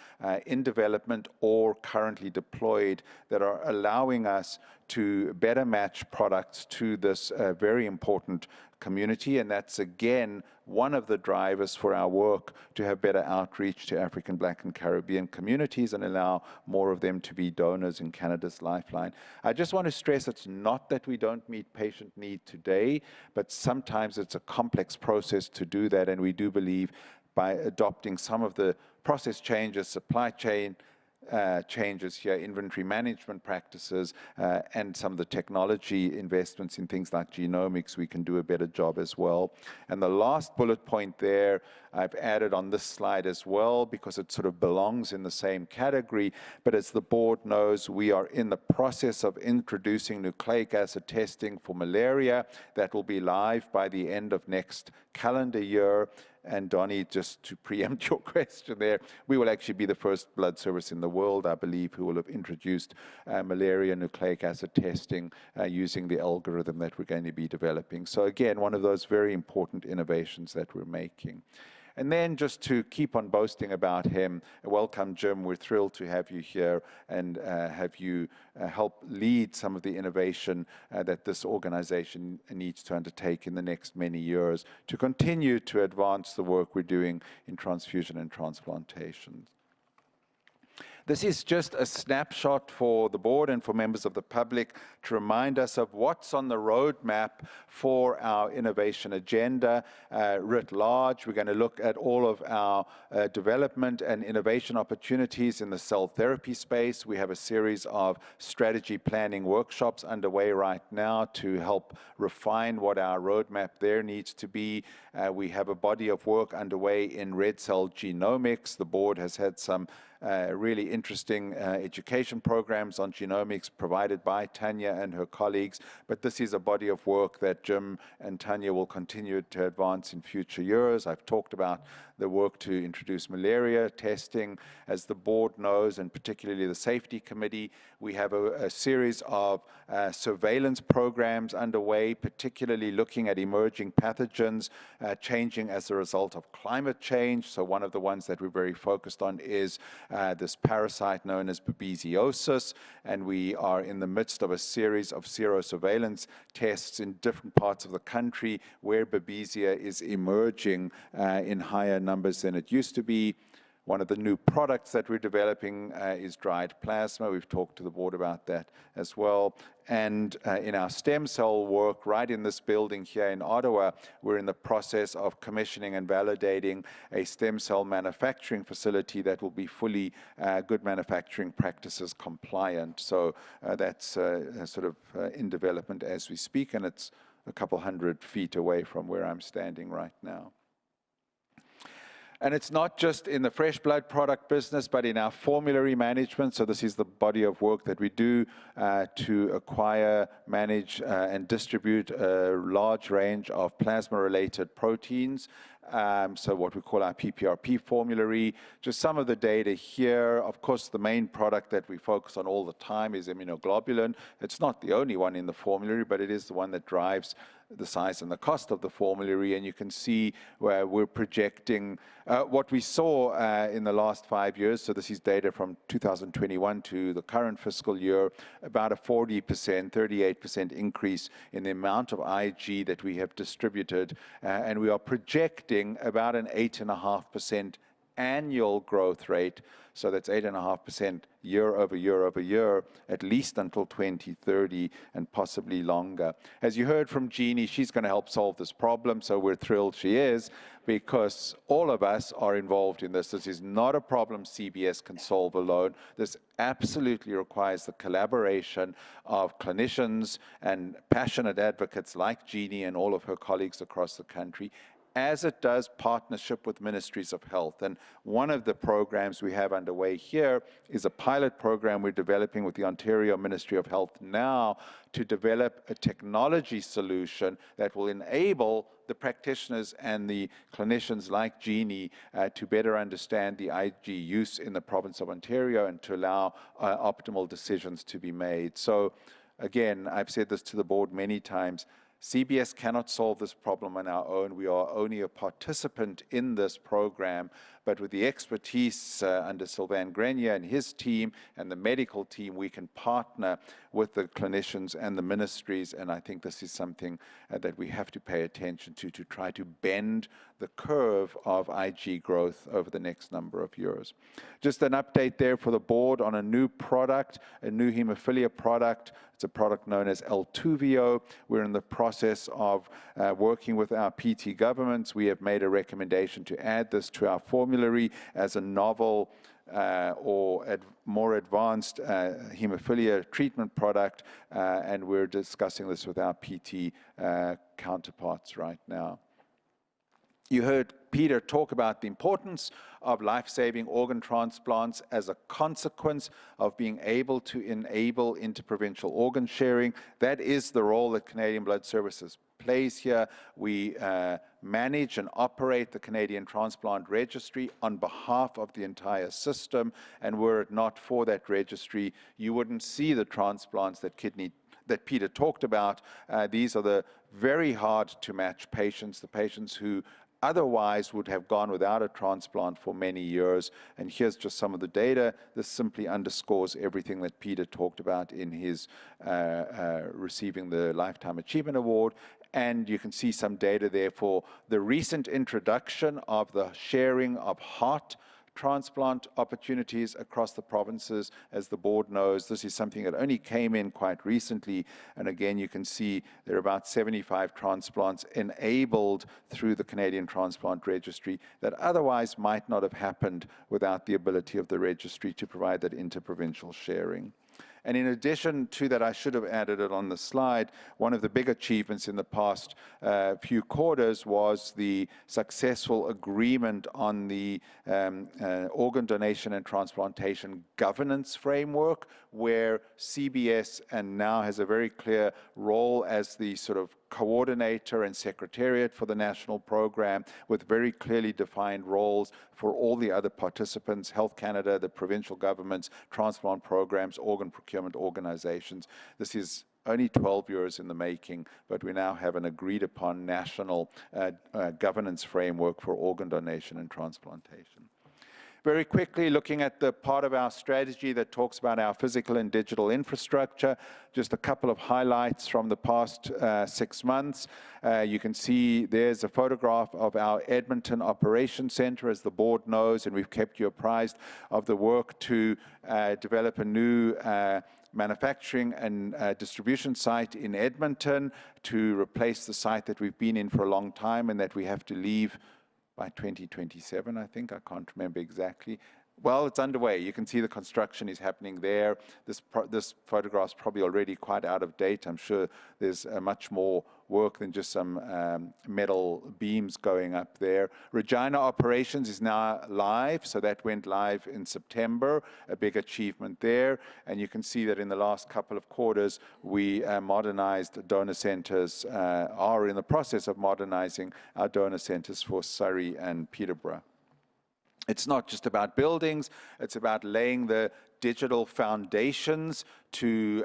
in development or currently deployed that are allowing us to better match products to this very important community. And that's, again, one of the drivers for our work to have better outreach to African, Black, and Caribbean communities and allow more of them to be donors in Canada's Lifeline. I just want to stress it's not that we don't meet patient need today, but sometimes it's a complex process to do that, and we do believe by adopting some of the process changes, supply chain changes here, inventory management practices, and some of the technology investments in things like genomics, we can do a better job as well. And the last bullet point there, I've added on this slide as well, because it sort of belongs in the same category, but as the board knows, we are in the process of introducing nucleic acid testing for malaria. That will be live by the end of next calendar year. And Donnie, just to preempt your question there, we will actually be the first blood service in the world, I believe, who will have introduced malaria nucleic acid testing using the algorithm that we're going to be developing. So again, one of those very important innovations that we're making. And then just to keep on boasting about him, welcome, Jim. We're thrilled to have you here and have you help lead some of the innovation that this organization needs to undertake in the next many years to continue to advance the work we're doing in transfusion and transplantation. This is just a snapshot for the board and for members of the public to remind us of what's on the roadmap for our innovation agenda writ large. We're going to look at all of our development and innovation opportunities in the cell therapy space. We have a series of strategy planning workshops underway right now to help refine what our roadmap there needs to be. We have a body of work underway in red cell genomics. The board has had some really interesting education programs on genomics provided by Tanya and her colleagues, but this is a body of work that Jim and Tanya will continue to advance in future years. I've talked about the work to introduce malaria testing. As the board knows, and particularly the safety committee, we have a series of surveillance programs underway, particularly looking at emerging pathogens changing as a result of climate change. So one of the ones that we're very focused on is this parasite known as babesiosis, and we are in the midst of a series of serosurveillance tests in different parts of the country where Babesia is emerging in higher numbers than it used to be. One of the new products that we're developing is dried plasma. We've talked to the board about that as well. And in our stem cell work, right in this building here in Ottawa, we're in the process of commissioning and validating a stem cell manufacturing facility that will be fully good manufacturing practices compliant. So that's sort of in development as we speak, and it's a couple 100 feet away from where I'm standing right now. And it's not just in the fresh blood product business, but in our formulary management. So this is the body of work that we do to acquire, manage, and distribute a large range of plasma-related proteins. So what we call our PPRP formulary. Just some of the data here. Of course, the main product that we focus on all the time is immunoglobulin. It's not the only one in the formulary, but it is the one that drives the size and the cost of the formulary. And you can see where we're projecting what we saw in the last 5 years. So this is data from 2021 to the current fiscal year, about a 40%, 38% increase in the amount of IG that we have distributed. And we are projecting about an 8.5% annual growth rate. So that's 8.5% year over year over year, at least until 2030 and possibly longer. As you heard from Jeannie, she's going to help solve this problem. So we're thrilled she is, because all of us are involved in this. This is not a problem CBS can solve alone. This absolutely requires the collaboration of clinicians and passionate advocates like Jeannie and all of her colleagues across the country, as it does partnership with ministries of health. And one of the programs we have underway here is a pilot program we're developing with the Ontario Ministry of Health now to develop a technology solution that will enable the practitioners and the clinicians like Jeannie to better understand the IG use in the province of Ontario and to allow optimal decisions to be made. So again, I've said this to the board many times, CBS cannot solve this problem on our own. We are only a participant in this program, but with the expertise under Sylvain Grenier and his team and the medical team, we can partner with the clinicians and the ministries, and I think this is something that we have to pay attention to try to bend the curve of IG growth over the next number of years. Just an update there for the board on a new product, a new hemophilia product. It's a product known as Altuvio. We're in the process of working with our PT governments. We have made a recommendation to add this to our formulary as a novel more advanced hemophilia treatment product, and we're discussing this with our PT counterparts right now. You heard Peter talk about the importance of life-saving organ transplants as a consequence of being able to enable interprovincial organ sharing. That is the role that Canadian Blood Services plays here. We manage and operate the Canadian Transplant Registry on behalf of the entire system, and were it not for that registry, you wouldn't see the transplants that Peter talked about. These are the very hard to match patients, the patients who otherwise would have gone without a transplant for many years. And here's just some of the data. This simply underscores everything that Peter talked about in his receiving the Lifetime Achievement Award. And you can see some data there for the recent introduction of the sharing of heart transplant opportunities across the provinces. As the board knows, this is something that only came in quite recently. And again, you can see there are about 75 transplants enabled through the Canadian Transplant Registry that otherwise might not have happened without the ability of the registry to provide that interprovincial sharing. And in addition to that, I should have added it on the slide, one of the big achievements in the past few quarters was the successful agreement on the organ donation and transplantation governance framework, where CBS and now has a very clear role as the sort of coordinator and secretariat for the national program with very clearly defined roles for all the other participants, Health Canada, the provincial governments, transplant programs, organ procurement organizations. This is only 12 years in the making, but we now have an agreed upon national governance framework for organ donation and transplantation. Very quickly, looking at the part of our strategy that talks about our physical and digital infrastructure, just a couple of highlights from the past 6 months. You can see there's a photograph of our Edmonton Operations Center, as the board knows, and we've kept you apprised of the work to develop a new manufacturing and distribution site in Edmonton to replace the site that we've been in for a long time and that we have to leave by 2027, I think. I can't remember exactly. Well, it's underway. You can see the construction is happening there. This photograph's probably already quite out of date. I'm sure there's much more work than just some metal beams going up there. Regina Operations is now live, so that went live in September, a big achievement there. And you can see that in the last couple of quarters, we modernized donor centers, are in the process of modernizing our donor centers for Surrey and Peterborough. It's not just about buildings, it's about laying the digital foundations to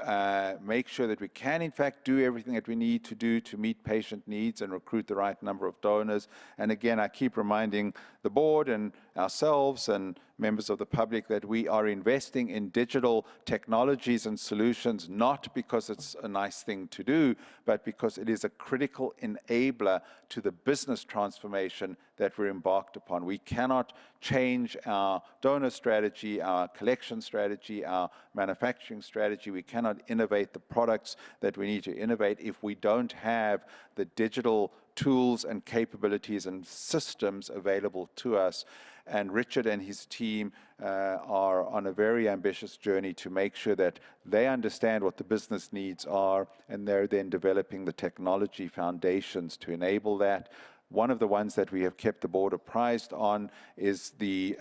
make sure that we can, in fact, do everything that we need to do to meet patient needs and recruit the right number of donors. And again, I keep reminding the board and ourselves and members of the public that we are investing in digital technologies and solutions, not because it's a nice thing to do, but because it is a critical enabler to the business transformation that we're embarked upon. We cannot change our donor strategy, our collection strategy, our manufacturing strategy. We cannot innovate the products that we need to innovate if we don't have the digital tools and capabilities and systems available to us. And Richard and his team are on a very ambitious journey to make sure that they understand what the business needs are, and they're then developing the technology foundations to enable that. One of the ones that we have kept the board apprised on is the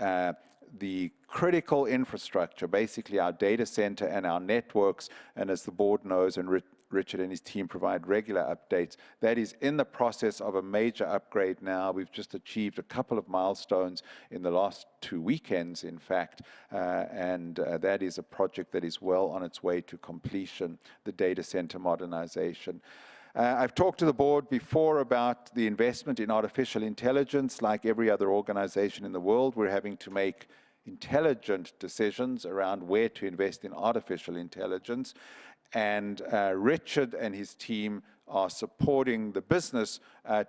critical infrastructure, basically our data center and our networks. And as the board knows, and Richard and his team provide regular updates, that is in the process of a major upgrade now. We've just achieved a couple of milestones in the last 2 weekends, in fact, and that is a project that is well on its way to completion, the data center modernization. I've talked to the board before about the investment in artificial intelligence. Like every other organization in the world, we're having to make intelligent decisions around where to invest in artificial intelligence. And Richard and his team are supporting the business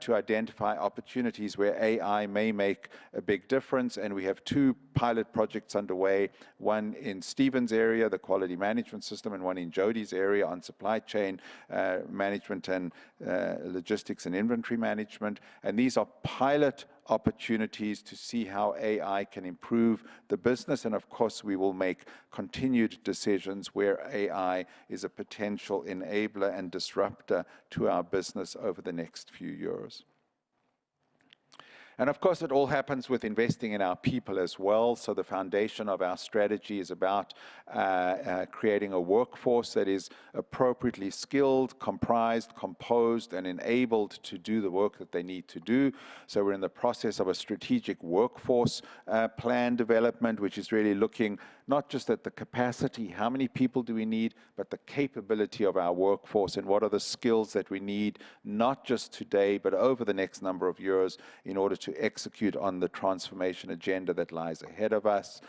to identify opportunities where AI may make a big difference. And we have 2 pilot projects underway, one in Stephen's area, the quality management system, and one in Jody's area on supply chain management and logistics and inventory management. And these are pilot opportunities to see how AI can improve the business. And of course, we will make continued decisions where AI is a potential enabler and disruptor to our business over the next few years. And of course, it all happens with investing in our people as well. So the foundation of our strategy is about creating a workforce that is appropriately skilled, comprised, composed, and enabled to do the work that they need to do. So we're in the process of a strategic workforce plan development, which is really looking not just at the capacity, how many people do we need, but the capability of our workforce and what are the skills that we need, not just today, but over the next number of years in order to execute on the transformation agenda that lies ahead of us.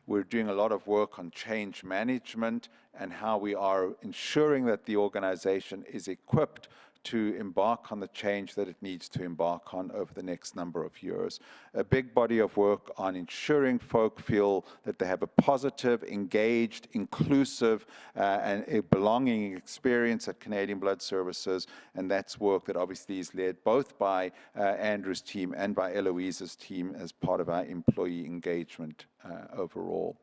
We're doing a lot of work on change management and how we are ensuring that the organization is equipped to embark on the change that it needs to embark on over the next number of years. A big body of work on ensuring folk feel that they have a positive, engaged, inclusive, and a belonging experience at Canadian Blood Services. And that's work that obviously is led both by Andrew's team and by Eloise's team as part of our employee engagement overall.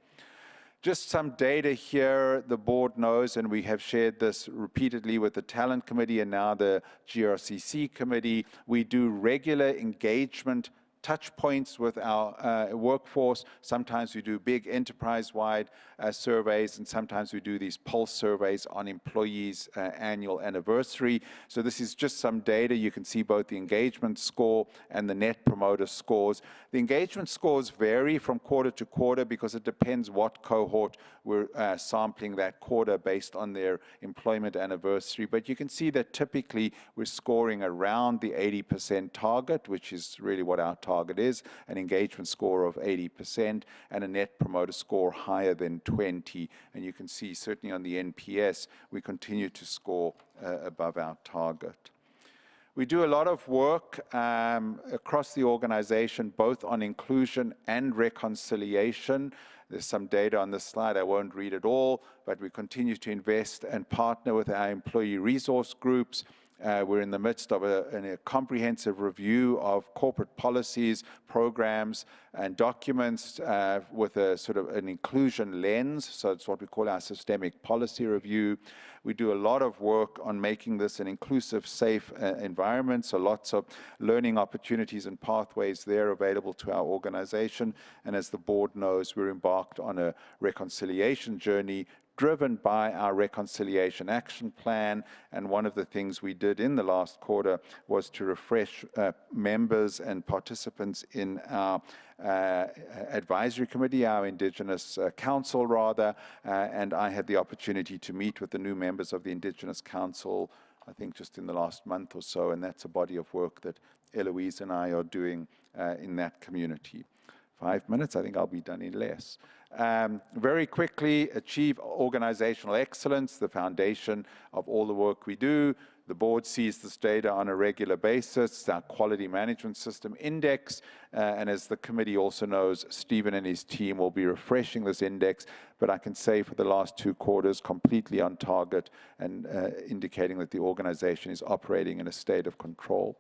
Just some data here. The board knows, and we have shared this repeatedly with the Talent Committee and now the GRCC Committee, we do regular engagement touch points with our workforce. Sometimes we do big enterprise-wide surveys, and sometimes we do these pulse surveys on employees' annual anniversary. So this is just some data. You can see both the engagement score and the Net Promoter scores. The engagement scores vary from quarter to quarter because it depends what cohort we're sampling that quarter based on their employment anniversary. But you can see that typically we're scoring around the 80% target, which is really what our target is, an engagement score of 80% and a Net Promoter score higher than 20. And you can see certainly on the NPS, we continue to score above our target. We do a lot of work across the organization, both on inclusion and reconciliation. There's some data on this slide. I won't read it all, but we continue to invest and partner with our employee resource groups. We're in the midst of a comprehensive review of corporate policies, programs, and documents with a sort of an inclusion lens. So it's what we call our systemic policy review. We do a lot of work on making this an inclusive, safe environment. So lots of learning opportunities and pathways there available to our organization. And as the board knows, we're embarked on a reconciliation journey driven by our Reconciliation Action Plan. And one of the things we did in the last quarter was to refresh members and participants in our advisory committee, our Indigenous Council rather, and I had the opportunity to meet with the new members of the Indigenous Council, I think just in the last month or so, and that's a body of work that Eloise and I are doing in that community. 5 minutes, I think I'll be done in less. Very quickly, achieve organizational excellence, the foundation of all the work we do. The board sees this data on a regular basis, our quality management system index, and as the committee also knows, Stephen and his team will be refreshing this index, but I can say for the last 2 quarters, completely on target and indicating that the organization is operating in a state of control.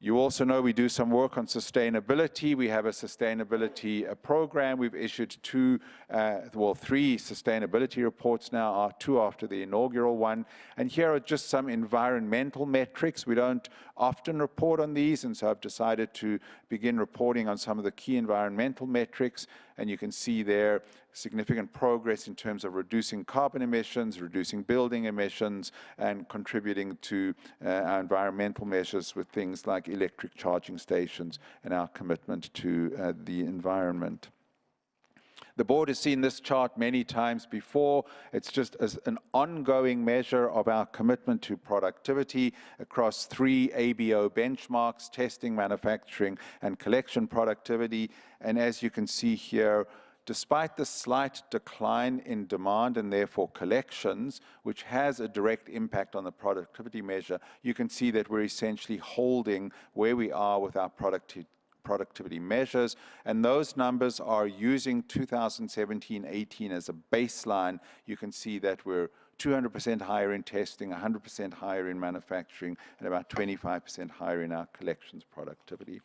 You also know we do some work on sustainability. We have a sustainability program. We've issued 3 sustainability reports now, 2 after the inaugural one. And here are just some environmental metrics. We don't often report on these, and so I've decided to begin reporting on some of the key environmental metrics. And you can see there significant progress in terms of reducing carbon emissions, reducing building emissions, and contributing to our environmental measures with things like electric charging stations and our commitment to the environment. The board has seen this chart many times before. It's just as an ongoing measure of our commitment to productivity across 3 ABO benchmarks: testing, manufacturing, and collection productivity. And as you can see here, despite the slight decline in demand and therefore collections, which has a direct impact on the productivity measure, you can see that we're essentially holding where we are with our productivity measures, and those numbers are using 2017-18 as a baseline. You can see that we're 200% higher in testing, 100% higher in manufacturing, and about 25% higher in our collections productivity.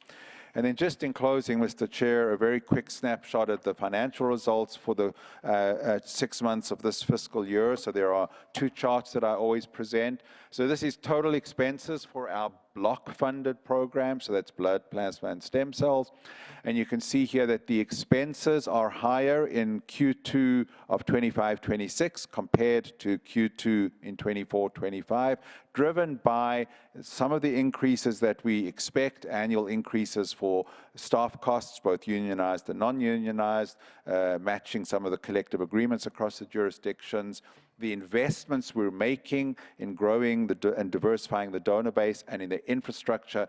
And then just in closing, Mr. Chair, a very quick snapshot at the financial results for the 6 months of this fiscal year. So there are 2 charts that I always present. So this is total expenses for our block-funded program, so that's blood, plasma, and stem cells. And you can see here that the expenses are higher in Q2 of 25-26 compared to Q2 in 24-25, driven by some of the increases that we expect, annual increases for staff costs, both unionized and non-unionized, matching some of the collective agreements across the jurisdictions, the investments we're making in growing and diversifying the donor base, and in the infrastructure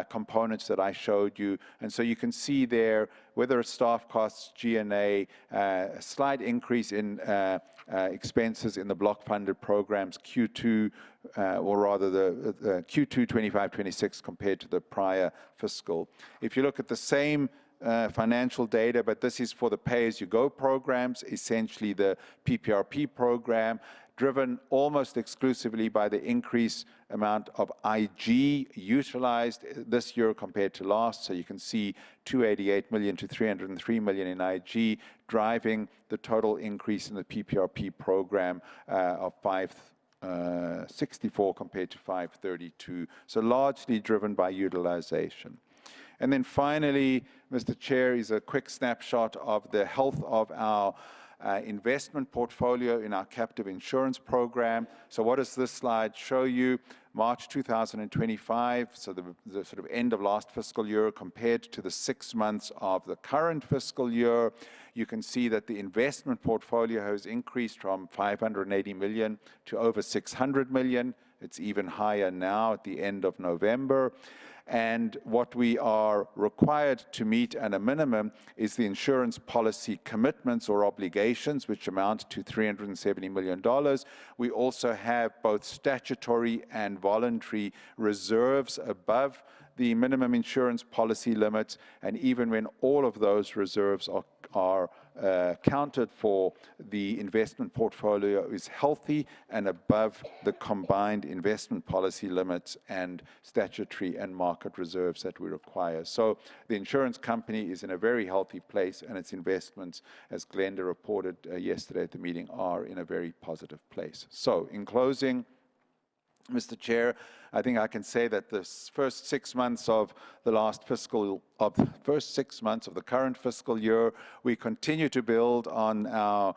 components that I showed you. And so you can see there, whether it's staff costs, G&A, a slight increase in expenses in the block-funded programs Q2, or rather the Q2 25-26 compared to the prior fiscal. If you look at the same financial data, but this is for the pay-as-you-go programs, essentially the PPRP program, driven almost exclusively by the increased amount of IG utilized this year compared to last. So you can see 288 million to 303 million in IG, driving the total increase in the PPRP program of 564 compared to 532. So largely driven by utilization. And then finally, Mr. Chair, is a quick snapshot of the health of our investment portfolio in our captive insurance program. So what does this slide show you? March 2025, so the sort of end of last fiscal year compared to the 6 months of the current fiscal year, you can see that the investment portfolio has increased from 580 million to over 600 million. It's even higher now at the end of November. And what we are required to meet at a minimum is the insurance policy commitments or obligations, which amount to $370 million. We also have both statutory and voluntary reserves above the minimum insurance policy limits, and even when all of those reserves are accounted for, the investment portfolio is healthy and above the combined investment policy limits and statutory and market reserves that we require. So the insurance company is in a very healthy place, and its investments, as Glenda reported yesterday at the meeting, are in a very positive place. So in closing, Mr. Chair, I think I can say that the first 6 months of the current fiscal year, we continue to build on our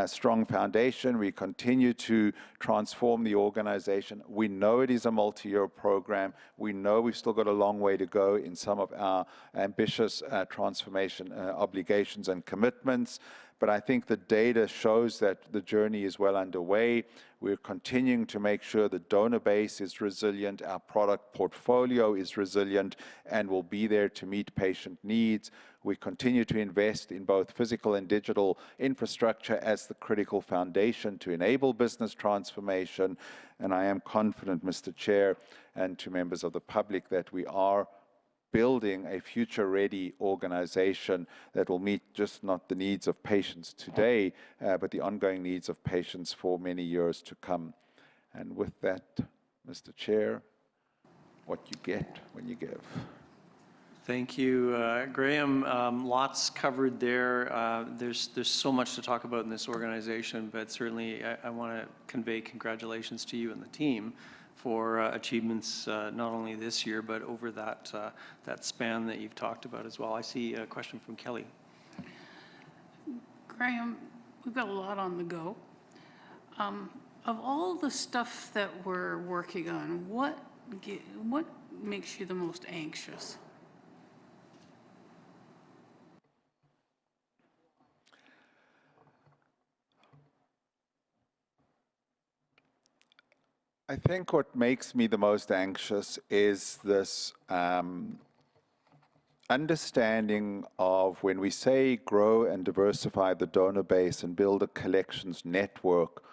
strong foundation. We continue to transform the organization. We know it is a multi-year program. We know we've still got a long way to go in some of our ambitious transformation obligations and commitments. But I think the data shows that the journey is well underway. We're continuing to make sure the donor base is resilient, our product portfolio is resilient, and will be there to meet patient needs. We continue to invest in both physical and digital infrastructure as the critical foundation to enable business transformation. And I am confident, Mr. Chair, and to members of the public, that we are building a future-ready organization that will meet just not the needs of patients today, but the ongoing needs of patients for many years to come. And with that, Mr. Chair, what you get when you give. Thank you, Graham. Lots covered there. There's so much to talk about in this organization, but certainly I want to convey congratulations to you and the team for achievements not only this year, but over that span that you've talked about as well. I see a question from Kelly. Graham, we've got a lot on the go. Of all the stuff that we're working on, what makes you the most anxious? I think what makes me the most anxious is this understanding of when we say grow and diversify the donor base and build a collections network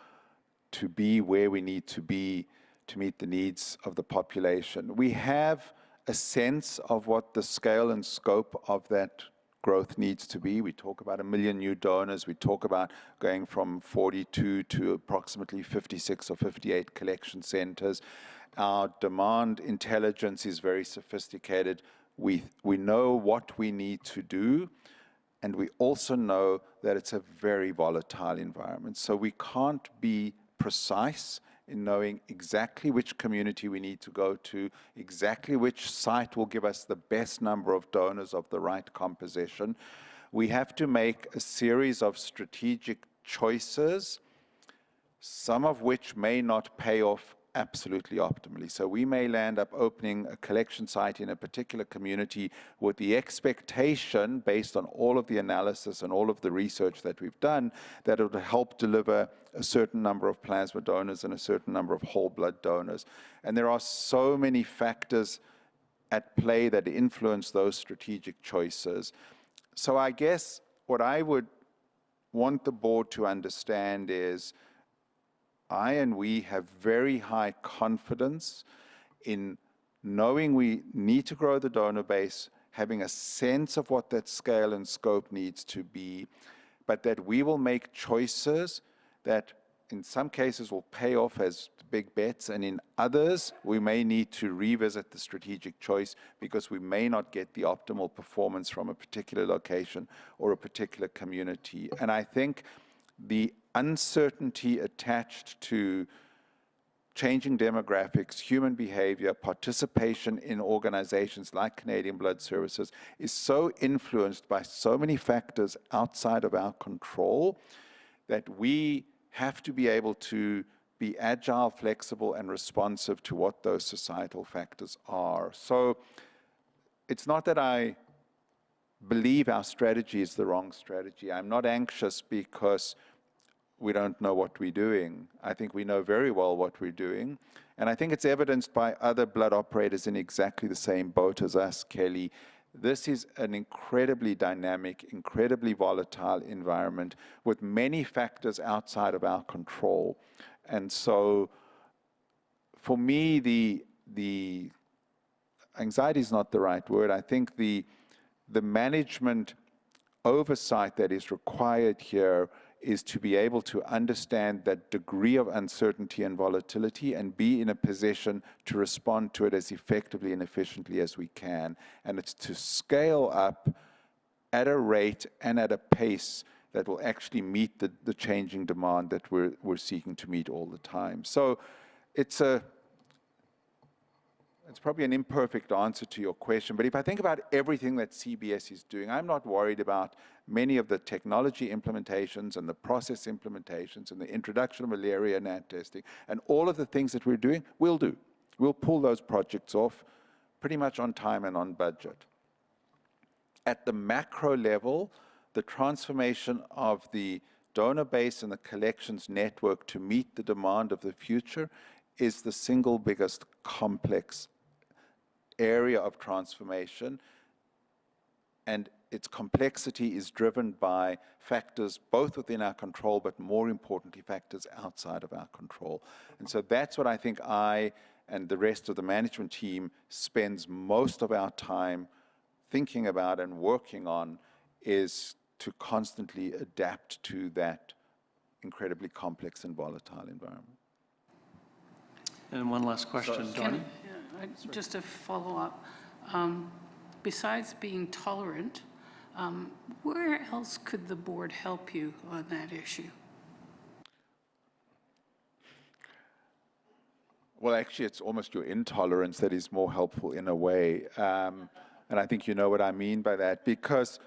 to be where we need to be to meet the needs of the population. We have a sense of what the scale and scope of that growth needs to be. We talk about 1 million new donors. We talk about going from 42 to approximately 56 or 58 collection centers. Our demand intelligence is very sophisticated. We know what we need to do, and we also know that it's a very volatile environment. So we can't be precise in knowing exactly which community we need to go to, exactly which site will give us the best number of donors of the right composition. We have to make a series of strategic choices, some of which may not pay off absolutely optimally. So we may land up opening a collection site in a particular community with the expectation, based on all of the analysis and all of the research that we've done, that it will help deliver a certain number of plasma donors and a certain number of whole blood donors. And there are so many factors at play that influence those strategic choices. So I guess what I would want the board to understand is I and we have very high confidence in knowing we need to grow the donor base, having a sense of what that scale and scope needs to be, but that we will make choices that in some cases will pay off as big bets, and in others we may need to revisit the strategic choice because we may not get the optimal performance from a particular location or a particular community. And I think the uncertainty attached to changing demographics, human behavior, participation in organizations like Canadian Blood Services is so influenced by so many factors outside of our control that we have to be able to be agile, flexible, and responsive to what those societal factors are. So it's not that I believe our strategy is the wrong strategy. I'm not anxious because we don't know what we're doing. I think we know very well what we're doing. And I think it's evidenced by other blood operators in exactly the same boat as us, Kelly. This is an incredibly dynamic, incredibly volatile environment with many factors outside of our control. And so for me, the anxiety is not the right word. I think the management oversight that is required here is to be able to understand that degree of uncertainty and volatility and be in a position to respond to it as effectively and efficiently as we can. And it's to scale up at a rate and at a pace that will actually meet the changing demand that we're seeking to meet all the time. So it's probably an imperfect answer to your question, but if I think about everything that CBS is doing, I'm not worried about many of the technology implementations and the process implementations and the introduction of malaria NAT testing and all of the things that we're doing, we'll do. We'll pull those projects off pretty much on time and on budget. At the macro level, the transformation of the donor base and the collections network to meet the demand of the future is the single biggest complex area of transformation, and its complexity is driven by factors both within our control, but more importantly, factors outside of our control. And so that's what I think I and the rest of the management team spends most of our time thinking about and working on, is to constantly adapt to that incredibly complex and volatile environment. And one last question, Donnie. Just to follow up, besides being tolerant, where else could the board help you on that issue? Well, actually, it's almost your intolerance that is more helpful in a way. And I think you know what I mean by that, because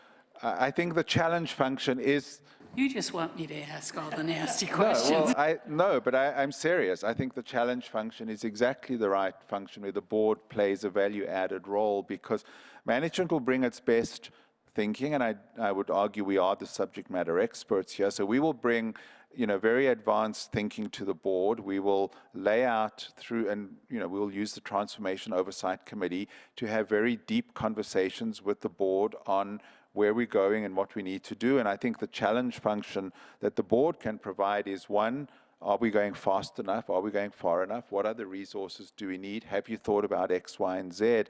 I think the challenge function is... You just want me to ask all the nasty questions. No, but I'm serious. I think the challenge function is exactly the right function where the board plays a value-added role, because management will bring its best thinking, and I would argue we are the subject matter experts here. So we will bring, very advanced thinking to the board. We will lay out through, and we'll use the Transformation Oversight Committee to have very deep conversations with the board on where we're going and what we need to do. And I think the challenge function that the board can provide is, one, are we going fast enough? Are we going far enough? What other resources do we need? Have you thought about X, Y, and Z?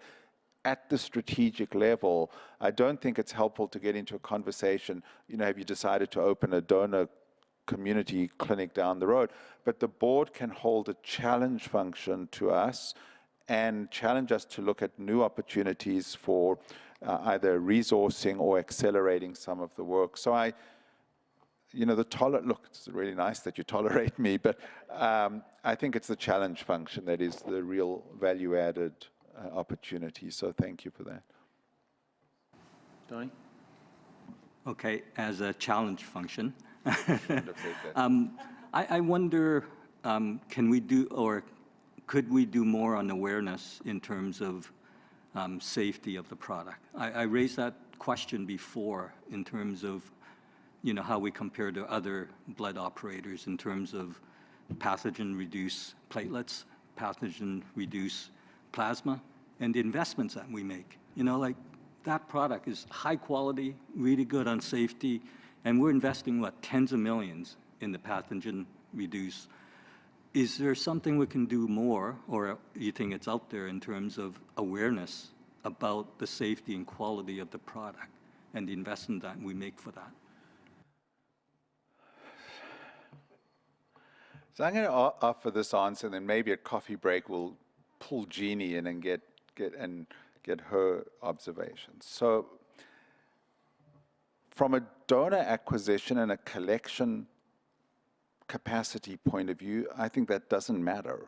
At the strategic level, I don't think it's helpful to get into a conversation, have you decided to open a donor community clinic down the road? But the board can hold a challenge function to us and challenge us to look at new opportunities for either resourcing or accelerating some of the work. So look, it's really nice that you tolerate me, but I think it's the challenge function that is the real value-added opportunity. So thank you for that. Donnie? Okay, as a challenge function, I wonder, can we do, or could we do more on awareness in terms of safety of the product? I raised that question before in terms of, how we compare to other blood operators in terms of pathogen-reduced platelets, pathogen-reduced plasma, and the investments that we make. Like that product is high quality, really good on safety, and we're investing, tens of millions in the pathogen-reduced. Is there something we can do more, or you think it's out there in terms of awareness about the safety and quality of the product and the investment that we make for that? So I'm going to offer this answer, and then maybe a coffee break will pull Jeannie in and get her observations. So from a donor acquisition and a collection capacity point of view, I think that doesn't matter.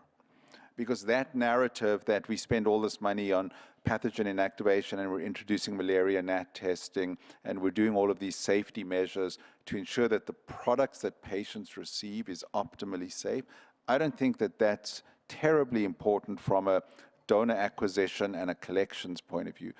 because that narrative that we spend all this money on pathogen inactivation and we're introducing malaria gnat testing and we're doing all of these safety measures to ensure that the products that patients receive is optimally safe, I don't think that that's terribly important from a donor acquisition and a collections point of view.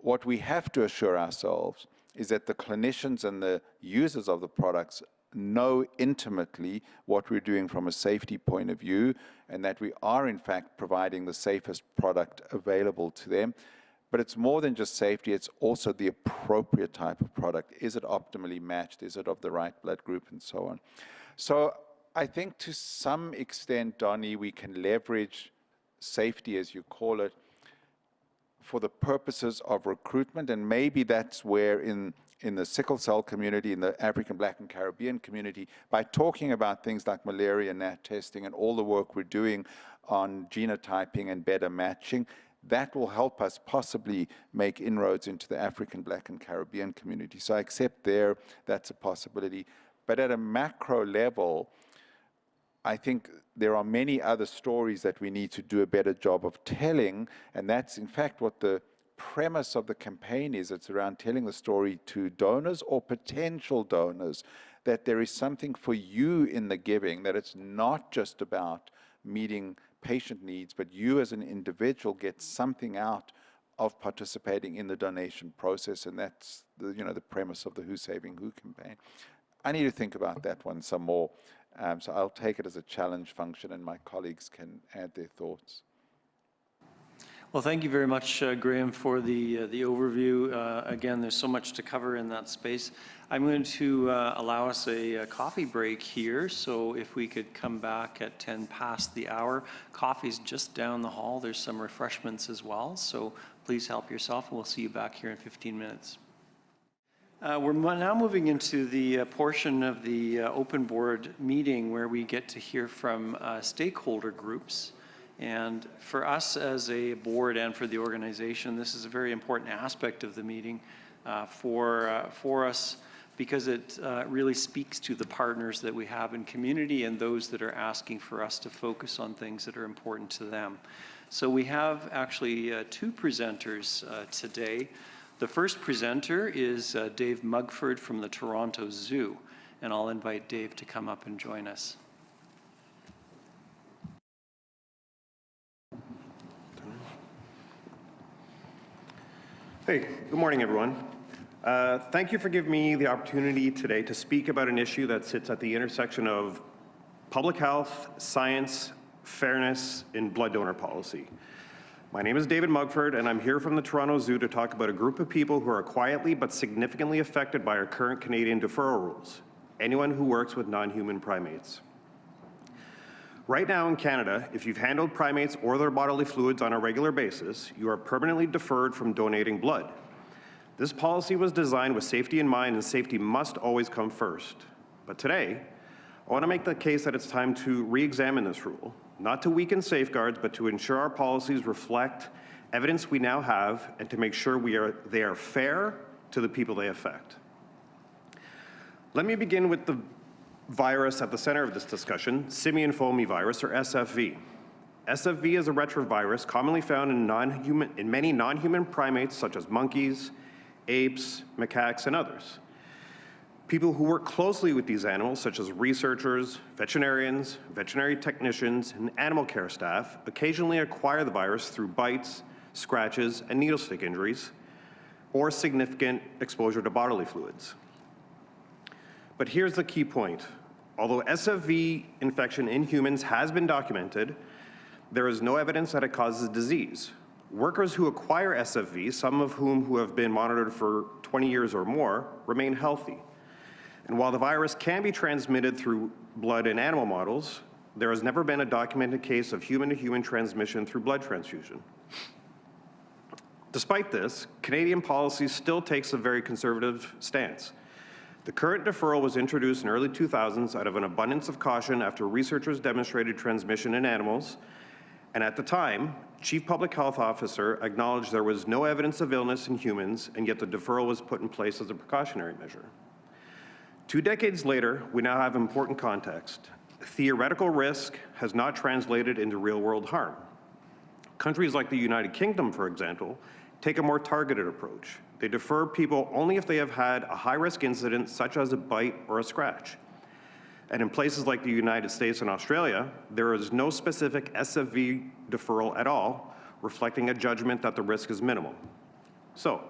What we have to assure ourselves is that the clinicians and the users of the products know intimately what we're doing from a safety point of view, and that we are in fact providing the safest product available to them. But it's more than just safety, it's also the appropriate type of product. Is it optimally matched? Is it of the right blood group, and so on? So I think to some extent, Donnie, we can leverage safety, as you call it, for the purposes of recruitment, and maybe that's where in the sickle cell community, in the African, Black, and Caribbean community, by talking about things like malaria gnat testing and all the work we're doing on genotyping and better matching, that will help us possibly make inroads into the African, Black, and Caribbean community. So I accept that's a possibility. But at a macro level, I think there are many other stories that we need to do a better job of telling, and that's in fact what the premise of the campaign is. It's around telling the story to donors or potential donors, that there is something for you in the giving, that it's not just about meeting patient needs, but you as an individual get something out of participating in the donation process, and that's the premise of the Who's Saving Who campaign. I need to think about that one some more. So I'll take it as a challenge function, and my colleagues can add their thoughts. Well, thank you very much, Graham, for the overview. Again, there's so much to cover in that space. I'm going to allow us a coffee break here, so if we could come back at 10 past the hour. Coffee's just down the hall. There's some refreshments as well, so please help yourself, and we'll see you back here in 15 minutes. We're now moving into the portion of the open board meeting where we get to hear from stakeholder groups. And for us as a board and for the organization, this is a very important aspect of the meeting for us, because it really speaks to the partners that we have in community and those that are asking for us to focus on things that are important to them. So we have actually two presenters today. The first presenter is Dave Mugford from the Toronto Zoo, and I'll invite Dave to come up and join us. Hey, good morning, everyone. Thank you for giving me the opportunity today to speak about an issue that sits at the intersection of public health, science, fairness, and blood donor policy. My name is David Mugford, and I'm here from the Toronto Zoo to talk about a group of people who are quietly but significantly affected by our current Canadian deferral rules: anyone who works with non-human primates. Right now in Canada, if you've handled primates or their bodily fluids on a regular basis, you are permanently deferred from donating blood. This policy was designed with safety in mind, and safety must always come first. But today, I want to make the case that it's time to re-examine this rule, not to weaken safeguards, but to ensure our policies reflect evidence we now have and to make sure they are fair to the people they affect. Let me begin with the virus at the center of this discussion, simian foamy virus, or SFV. SFV is a retrovirus commonly found in many non-human primates such as monkeys, apes, macaques, and others. People who work closely with these animals, such as researchers, veterinarians, veterinary technicians, and animal care staff, occasionally acquire the virus through bites, scratches, and needle stick injuries, or significant exposure to bodily fluids. But here's the key point. Although SFV infection in humans has been documented, there is no evidence that it causes disease. Workers who acquire SFV, some of whom who have been monitored for 20 years or more, remain healthy. And while the virus can be transmitted through blood in animal models, there has never been a documented case of human-to-human transmission through blood transfusion. Despite this, Canadian policy still takes a very conservative stance. The current deferral was introduced in early 2000s out of an abundance of caution after researchers demonstrated transmission in animals, and at the time, Chief Public Health Officer acknowledged there was no evidence of illness in humans, and yet the deferral was put in place as a precautionary measure. 2 decades later, we now have important context. theoretical risk has not translated into real-world harm. Countries like the United Kingdom, for example, take a more targeted approach. They defer people only if they have had a high-risk incident, such as a bite or a scratch. And in places like the United States and Australia, there is no specific SFV deferral at all, reflecting a judgment that the risk is minimal. So,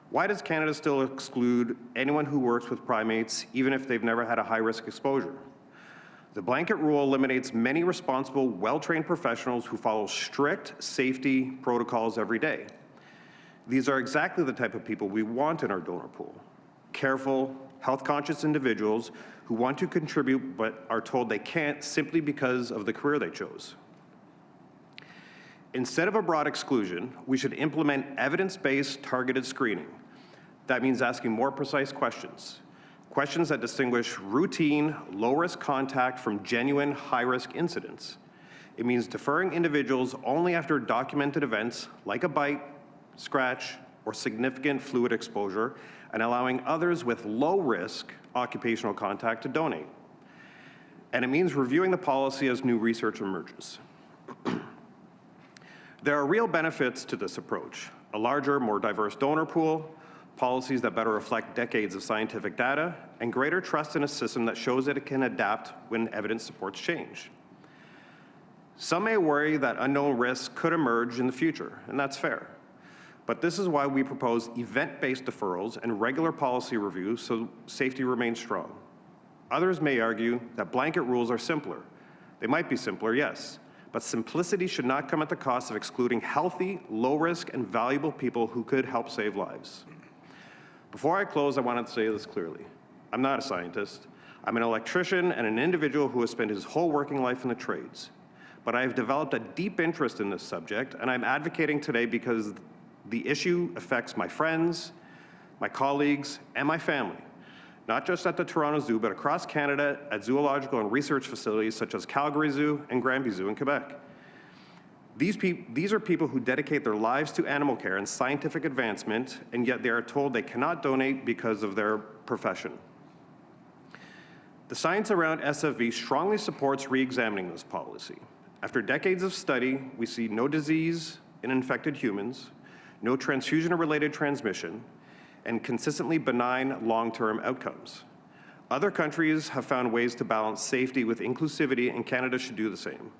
why does Canada still exclude anyone who works with primates, even if they've never had a high-risk exposure? The blanket rule eliminates many responsible, well-trained professionals who follow strict safety protocols every day. These are exactly the type of people we want in our donor pool. Careful, health-conscious individuals who want to contribute but are told they can't simply because of the career they chose. Instead of a broad exclusion, we should implement evidence-based targeted screening. That means asking more precise questions. Questions that distinguish routine, low-risk contact from genuine, high-risk incidents. It means deferring individuals only after documented events like a bite, scratch, or significant fluid exposure, and allowing others with low-risk occupational contact to donate. And it means reviewing the policy as new research emerges. There are real benefits to this approach: a larger, more diverse donor pool, policies that better reflect decades of scientific data, and greater trust in a system that shows that it can adapt when evidence supports change. Some may worry that unknown risks could emerge in the future, and that's fair. But this is why we propose event-based deferrals and regular policy reviews so safety remains strong. Others may argue that blanket rules are simpler. They might be simpler, yes, but simplicity should not come at the cost of excluding healthy, low-risk, and valuable people who could help save lives. Before I close, I wanted to say this clearly. I'm not a scientist. I'm an electrician and an individual who has spent his whole working life in the trades. But I have developed a deep interest in this subject, and I'm advocating today because the issue affects my friends, my colleagues, and my family, not just at the Toronto Zoo, but across Canada at zoological and research facilities such as Calgary Zoo and Granby Zoo in Quebec. These are people who dedicate their lives to animal care and scientific advancement, and yet they are told they cannot donate because of their profession. The science around SFV strongly supports re-examining this policy. After decades of study, we see no disease in infected humans, no transfusion-related transmission, and consistently benign long-term outcomes. Other countries have found ways to balance safety with inclusivity, and Canada should do the same.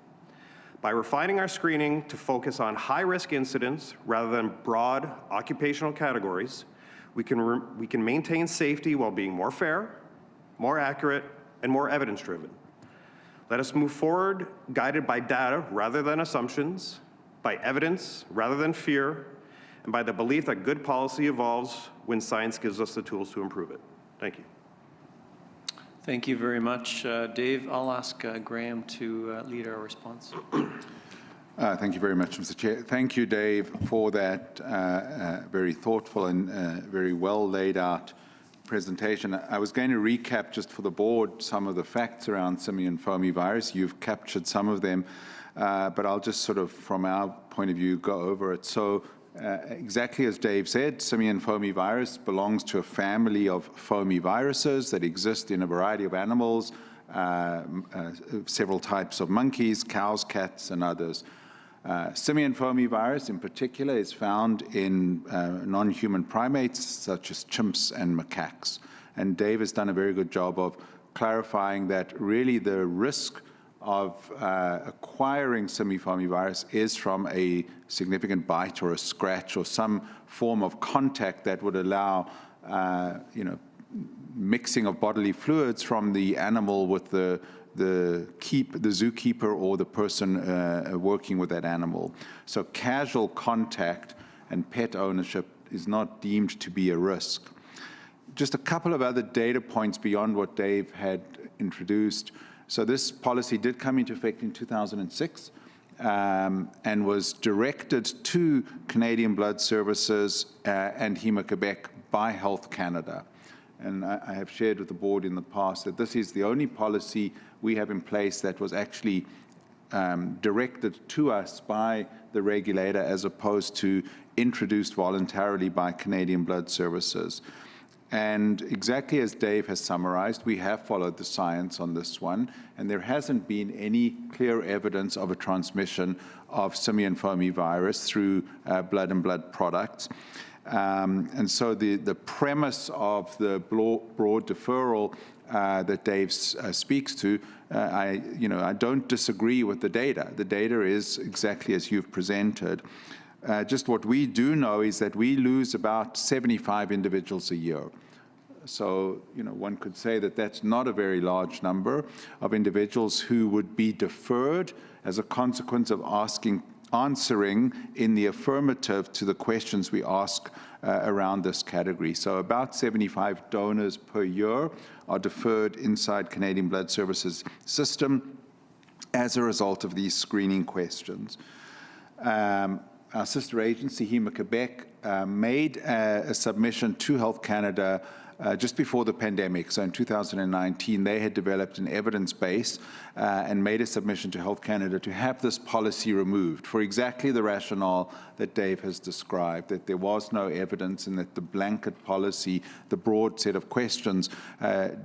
By refining our screening to focus on high-risk incidents rather than broad occupational categories, we can maintain safety while being more fair, more accurate, and more evidence-driven. Let us move forward guided by data rather than assumptions, by evidence rather than fear, and by the belief that good policy evolves when science gives us the tools to improve it. Thank you. Thank you very much, Dave. I'll ask Graham to lead our response. Thank you very much, Mr. Chair. Thank you, Dave, for that very thoughtful and very well laid out presentation. I was going to recap just for the board some of the facts around simian foamy virus. You've captured some of them, but I'll just sort of, from our point of view, go over it. So exactly as Dave said, simian foamy virus belongs to a family of foamy viruses that exist in a variety of animals, several types of monkeys, cows, cats, and others. Simian foamy virus in particular is found in non-human primates such as chimps and macaques. And Dave has done a very good job of clarifying that really the risk of acquiring simian foamy virus is from a significant bite or a scratch or some form of contact that would allow mixing of bodily fluids from the animal with the zookeeper or the person working with that animal. So casual contact and pet ownership is not deemed to be a risk. Just a couple of other data points beyond what Dave had introduced. So this policy did come into effect in 2006 and was directed to Canadian Blood Services and Héma-Québec by Health Canada. And I have shared with the board in the past that this is the only policy we have in place that was actually directed to us by the regulator as opposed to introduced voluntarily by Canadian Blood Services. And exactly as Dave has summarized, we have followed the science on this one, and there hasn't been any clear evidence of a transmission of simian foamy virus through blood and blood products. And so the premise of the broad deferral that Dave speaks to, I don't disagree with the data. The data is exactly as you've presented. Just what we do know is that we lose about 75 individuals a year. So, one could say that that's not a very large number of individuals who would be deferred as a consequence of answering in the affirmative to the questions we ask around this category. So about 75 donors per year are deferred inside Canadian Blood Services system as a result of these screening questions. Our sister agency, Héma-Québec, made a submission to Health Canada just before the pandemic. So in 2019, they had developed an evidence base and made a submission to Health Canada to have this policy removed for exactly the rationale that Dave has described, that there was no evidence and that the blanket policy, the broad set of questions,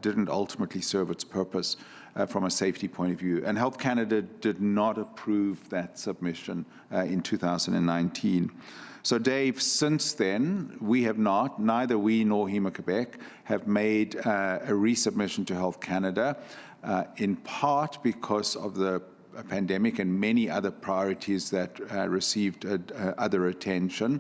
didn't ultimately serve its purpose from a safety point of view. And Health Canada did not approve that submission in 2019. So Dave, since then, we have not, neither we nor Héma-Québec, have made a resubmission to Health Canada, in part because of the pandemic and many other priorities that received other attention.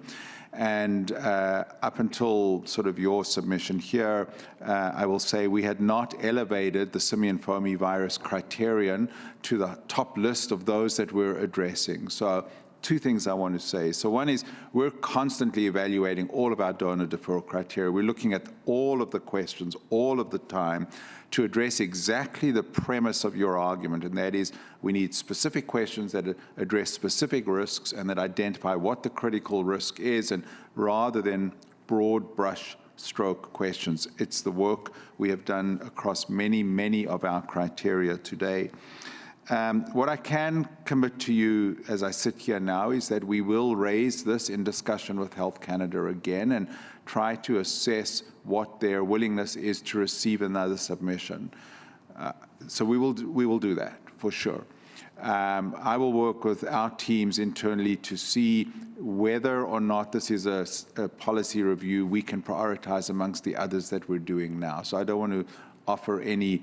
And up until sort of your submission here, I will say we had not elevated the simian foamy virus criterion to the top list of those that we're addressing. So two things I want to say. So one is we're constantly evaluating all of our donor deferral criteria. We're looking at all of the questions all of the time to address exactly the premise of your argument, and that is we need specific questions that address specific risks and that identify what the critical risk is, and rather than broad brush stroke questions. It's the work we have done across many, many of our criteria today. What I can commit to you as I sit here now is that we will raise this in discussion with Health Canada again and try to assess what their willingness is to receive another submission. So we will do that for sure. I will work with our teams internally to see whether or not this is a policy review we can prioritize amongst the others that we're doing now. So I don't want to offer any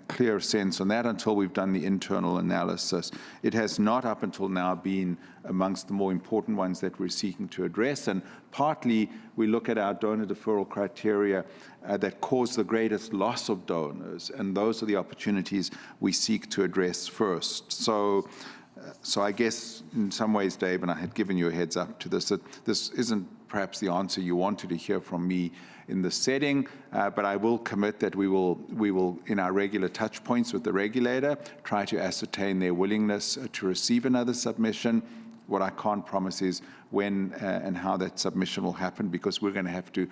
clear sense on that until we've done the internal analysis. It has not up until now been amongst the more important ones that we're seeking to address, and partly we look at our donor deferral criteria that cause the greatest loss of donors, and those are the opportunities we seek to address first. So I guess in some ways, Dave, and I had given you a heads up to this, that this isn't perhaps the answer you wanted to hear from me in the setting, but I will commit that we will, in our regular touch points with the regulator, try to ascertain their willingness to receive another submission. What I can't promise is when and how that submission will happen, because we're going to have to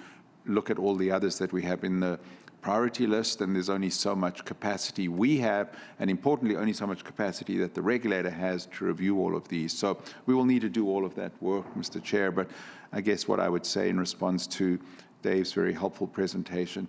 look at all the others that we have in the priority list, and there's only so much capacity we have, and importantly, only so much capacity that the regulator has to review all of these. So we will need to do all of that work, Mr. Chair, but I guess what I would say in response to Dave's very helpful presentation,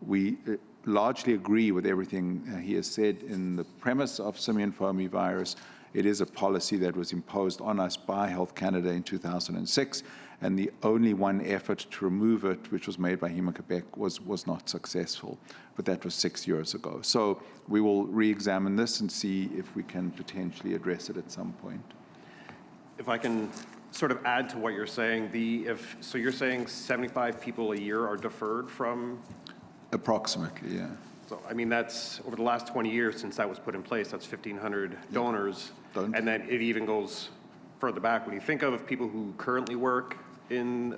we largely agree with everything he has said in the premise of simian foamy virus. It is a policy that was imposed on us by Health Canada in 2006, and the only one effort to remove it, which was made by Héma-Québec, was not successful. But that was 6 years ago. So we will re-examine this and see if we can potentially address it at some point. If I can sort of add to what you're saying, so you're saying 75 people a year are deferred from? Approximately, yeah. So, I mean, that's over the last 20 years since that was put in place, that's 1,500 donors. And then it even goes further back. When you think of people who currently work in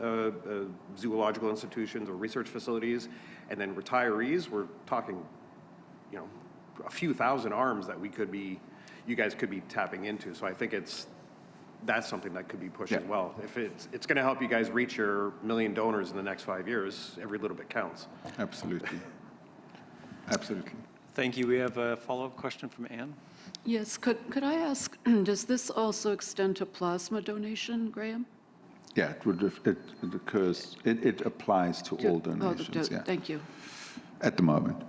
zoological institutions or research facilities, and then retirees, we're talking, a few thousand arms that you guys could be tapping into. So I think that's something that could be pushed as well. If it's going to help you guys reach your 1 million donors in the next 5 years, every little bit counts. Absolutely. Absolutely. Thank you. We have a follow-up question from Anne. Yes, could I ask, does this also extend to plasma donation, Graham? Yeah, it occurs, it applies to all donations, yeah, Thank you. at the moment.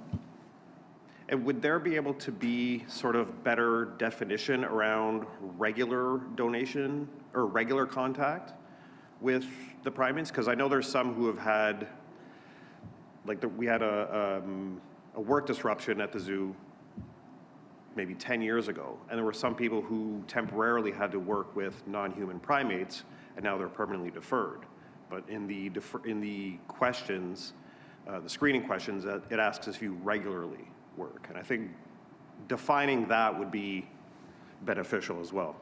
And would there be able to be sort of better definition around regular donation or regular contact with the primates? Because I know there's some who have had, we had a work disruption at the zoo maybe 10 years ago, and there were some people who temporarily had to work with non-human primates, and now they're permanently deferred. But in the questions, the screening questions, it asks if you regularly work. And I think defining that would be beneficial as well.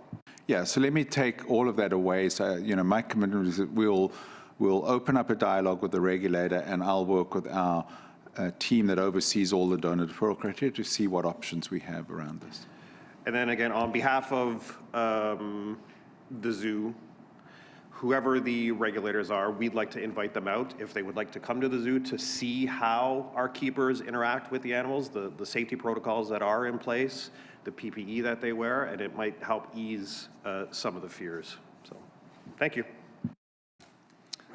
Yeah, so let me take all of that away. So, my commitment is that we'll open up a dialogue with the regulator, and I'll work with our team that oversees all the donor deferral criteria to see what options we have around this. And then again, on behalf of the zoo, whoever the regulators are, we'd like to invite them out if they would like to come to the zoo to see how our keepers interact with the animals, the safety protocols that are in place, the PPE that they wear, and it might help ease some of the fears. So, thank you.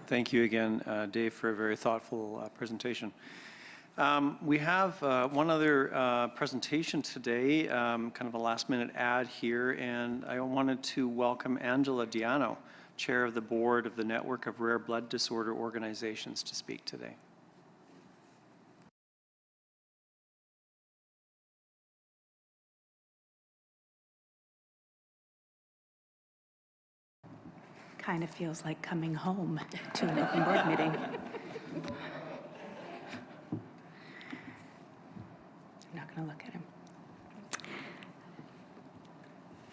Thank you again, Dave, for a very thoughtful presentation. We have one other presentation today, kind of a last-minute ad here, and I wanted to welcome Angela Diano, Chair of the Board of the Network of Rare Blood Disorder Organizations, to speak today. Kind of feels like coming home to an open board meeting. I'm not going to look at him.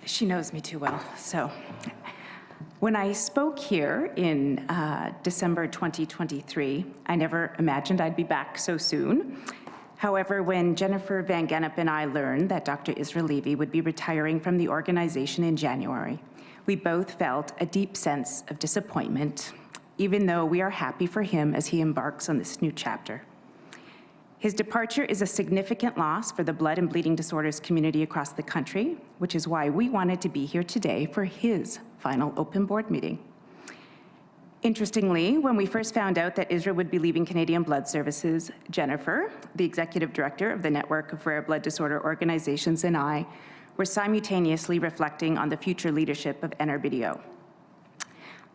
She knows me too well, so. When I spoke here in December 2023, I never imagined I'd be back so soon. However, when Jennifer Van Gennep and I learned that Dr. Israel Levy would be retiring from the organization in January, we both felt a deep sense of disappointment, even though we are happy for him as he embarks on this new chapter. His departure is a significant loss for the blood and bleeding disorders community across the country, which is why we wanted to be here today for his final open board meeting. Interestingly, when we first found out that Israel would be leaving Canadian Blood Services, Jennifer, the executive director of the Network of Rare Blood Disorder Organizations, and I were simultaneously reflecting on the future leadership of NRBDO.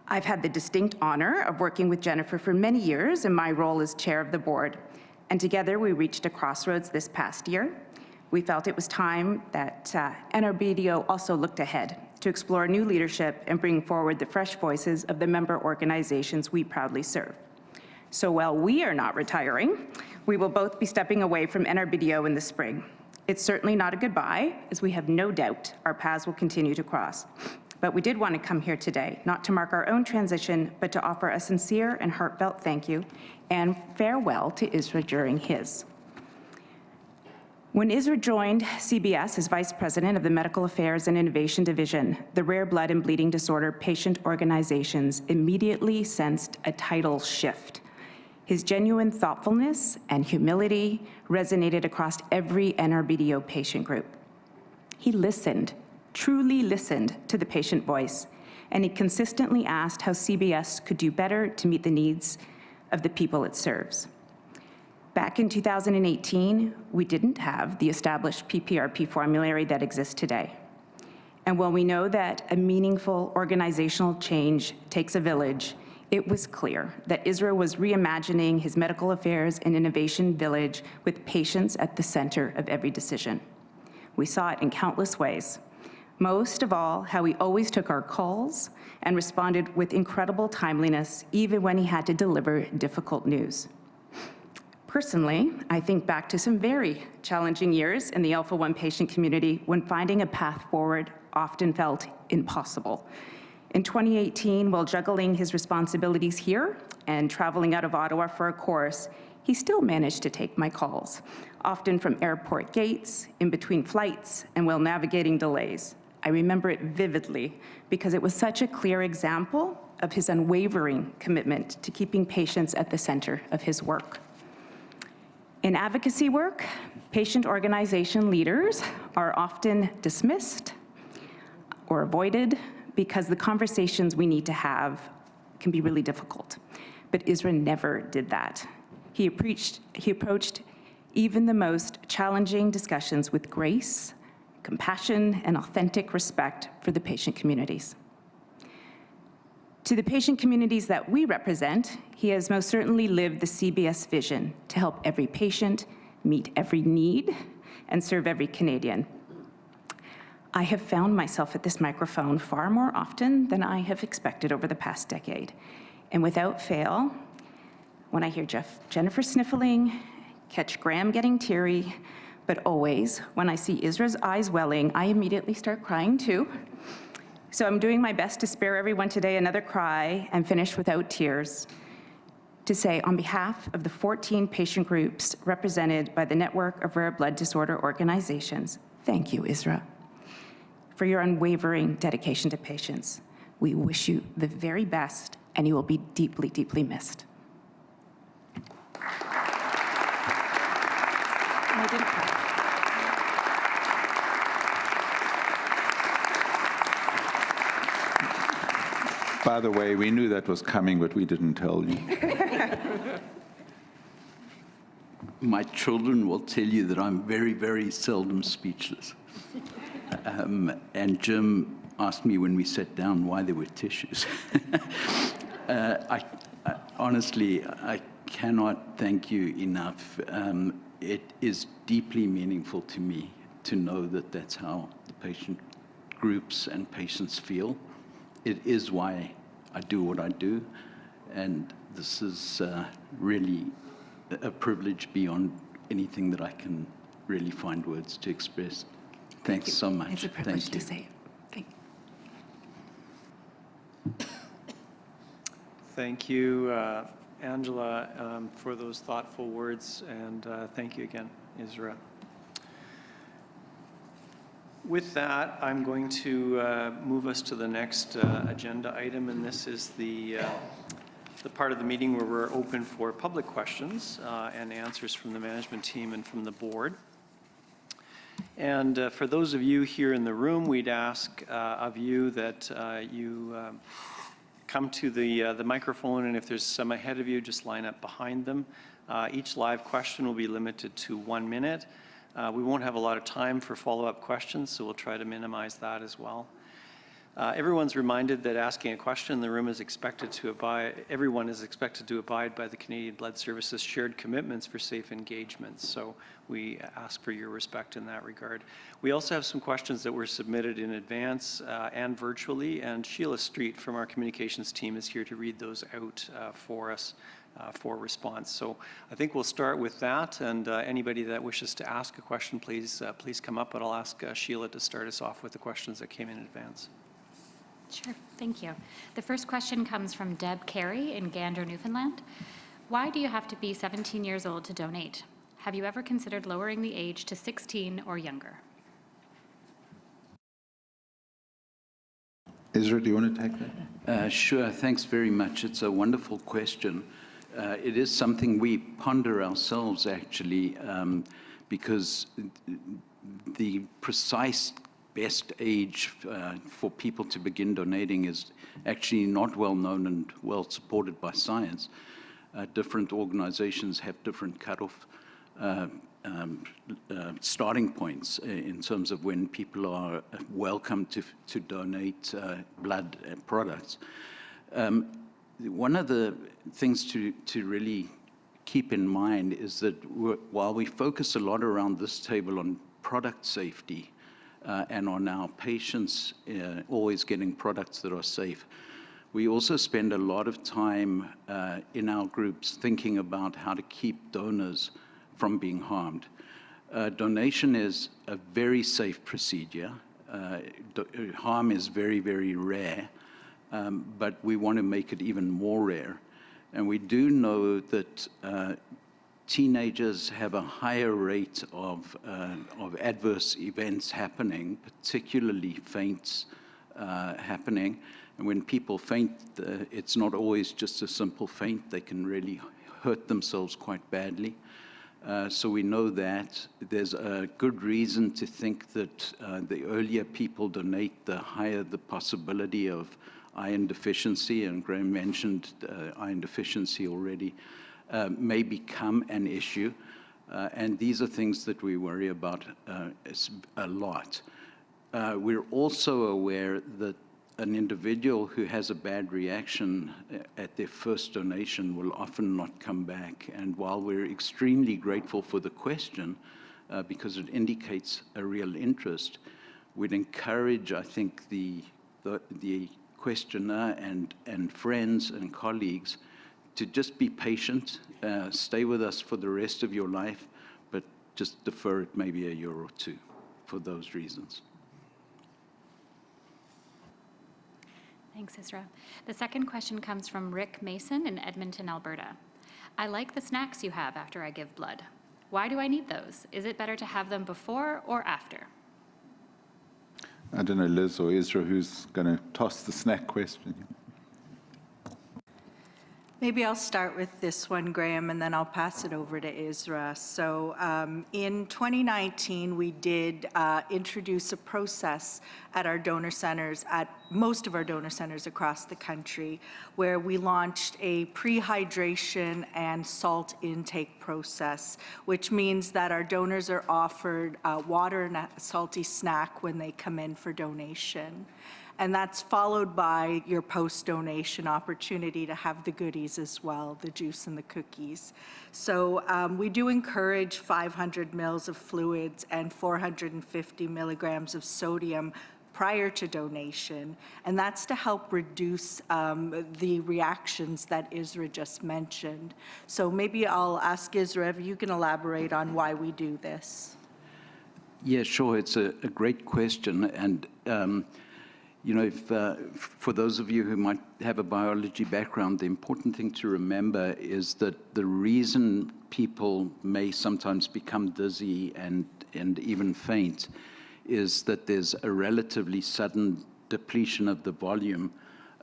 I've had the distinct honor of working with Jennifer for many years in my role as chair of the board, and together we reached a crossroads this past year. We felt it was time that NRBDO also looked ahead to explore new leadership and bring forward the fresh voices of the member organizations we proudly serve. So while we are not retiring, we will both be stepping away from NRBDO in the spring. It's certainly not a goodbye, as we have no doubt our paths will continue to cross. But we did want to come here today, not to mark our own transition, but to offer a sincere and heartfelt thank you and farewell to Isra during his. When Isra joined CBS as Vice President of the Medical Affairs and Innovation Division, the Rare Blood and Bleeding Disorder patient organizations immediately sensed a tidal shift. His genuine thoughtfulness and humility resonated across every NRBDO patient group. He listened, truly listened to the patient voice, and he consistently asked how CBS could do better to meet the needs of the people it serves. Back in 2018, we didn't have the established PPRP formulary that exists today. And while we know that a meaningful organizational change takes a village, it was clear that Israel was reimagining his medical affairs and innovation village with patients at the center of every decision. We saw it in countless ways. Most of all, how he always took our calls and responded with incredible timeliness, even when he had to deliver difficult news. Personally, I think back to some very challenging years in the Alpha-1 patient community when finding a path forward often felt impossible. In 2018, while juggling his responsibilities here and traveling out of Ottawa for a course, he still managed to take my calls, often from airport gates, in between flights, and while navigating delays. I remember it vividly because it was such a clear example of his unwavering commitment to keeping patients at the center of his work. In advocacy work, patient organization leaders are often dismissed or avoided because the conversations we need to have can be really difficult. But Isra never did that. He approached even the most challenging discussions with grace, compassion, and authentic respect for the patient communities. To the patient communities that we represent, he has most certainly lived the CBS vision to help every patient, meet every need, and serve every Canadian. I have found myself at this microphone far more often than I have expected over the past decade. And without fail, when I hear Jennifer sniffling, catch Graham getting teary, but always, when I see Isra's eyes welling, I immediately start crying too. So I'm doing my best to spare everyone today another cry and finish without tears, to say on behalf of the 14 patient groups represented by the Network of Rare Blood Disorder Organizations, thank you, Isra, for your unwavering dedication to patients. We wish you the very best, and you will be deeply, deeply missed. By the way, we knew that was coming, but we didn't tell you. My children will tell you that I'm very, very seldom speechless. And Jim asked me when we sat down why there were tissues. Honestly, I cannot thank you enough. It is deeply meaningful to me to know that that's how the patient groups and patients feel. It is why I do what I do, and this is really a privilege beyond anything that I can really find words to express. Thanks so much. It's a privilege to say. Thank you, Angela, for those thoughtful words, and thank you again, Isra. With that, I'm going to move us to the next agenda item, and this is the part of the meeting where we're open for public questions and answers from the management team and from the board. And for those of you here in the room, we'd ask of you that you come to the microphone, and if there's some ahead of you, just line up behind them. Each live question will be limited to 1 minute. We won't have a lot of time for follow-up questions, so we'll try to minimize that as well. Everyone's reminded that asking a question in the room is expected to abide, everyone is expected to abide by the Canadian Blood Services shared commitments for safe engagement. So we ask for your respect in that regard. We also have some questions that were submitted in advance and virtually, and Sheila Street from our communications team is here to read those out for us for response. So I think we'll start with that, and anybody that wishes to ask a question, please come up, but I'll ask Sheila to start us off with the questions that came in advance. Sure, thank you. The first question comes from Deb Carey in Gander, Newfoundland. Why do you have to be 17 years old to donate? Have you ever considered lowering the age to 16 or younger? Isra, do you want to take that? Sure, thanks very much. It's a wonderful question. It is something we ponder ourselves, actually, because the precise best age for people to begin donating is actually not well known and well supported by science. Different organizations have different cutoff starting points in terms of when people are welcome to donate blood products. One of the things to really keep in mind is that while we focus a lot around this table on product safety, and on our patients always getting products that are safe, we also spend a lot of time in our groups thinking about how to keep donors from being harmed. Donation is a very safe procedure. Harm is very, very rare, but we want to make it even more rare. And we do know that teenagers have a higher rate of adverse events happening, particularly faints happening. And when people faint, it's not always just a simple faint. They can really hurt themselves quite badly. So we know that. There's a good reason to think that the earlier people donate, the higher the possibility of iron deficiency, and Graham mentioned iron deficiency already, may become an issue. And these are things that we worry about a lot. We're also aware that an individual who has a bad reaction at their first donation will often not come back. And while we're extremely grateful for the question, because it indicates a real interest, we'd encourage, I think, the questioner and friends and colleagues to just be patient, stay with us for the rest of your life, but just defer it maybe a year or two for those reasons. Thanks, Isra. The second question comes from Rick Mason in Edmonton, Alberta. I like the snacks you have after I give blood. Why do I need those? Is it better to have them before or after? I don't know, Liz or Isra, who's going to toss the snack question. Maybe I'll start with this one, Graham, and then I'll pass it over to Isra. So in 2019, we did introduce a process at our donor centers, at most of our donor centers across the country, where we launched a pre-hydration and salt intake process, which means that our donors are offered water and a salty snack when they come in for donation. And that's followed by your post-donation opportunity to have the goodies as well, the juice and the cookies. So we do encourage 500 mils of fluids and 450 milligrams of sodium prior to donation, and that's to help reduce the reactions that Isra just mentioned. So maybe I'll ask Isra if you can elaborate on why we do this. Yeah, sure. It's a great question. And you know, for those of you who might have a biology background, the important thing to remember is that the reason people may sometimes become dizzy and even faint is that there's a relatively sudden depletion of the volume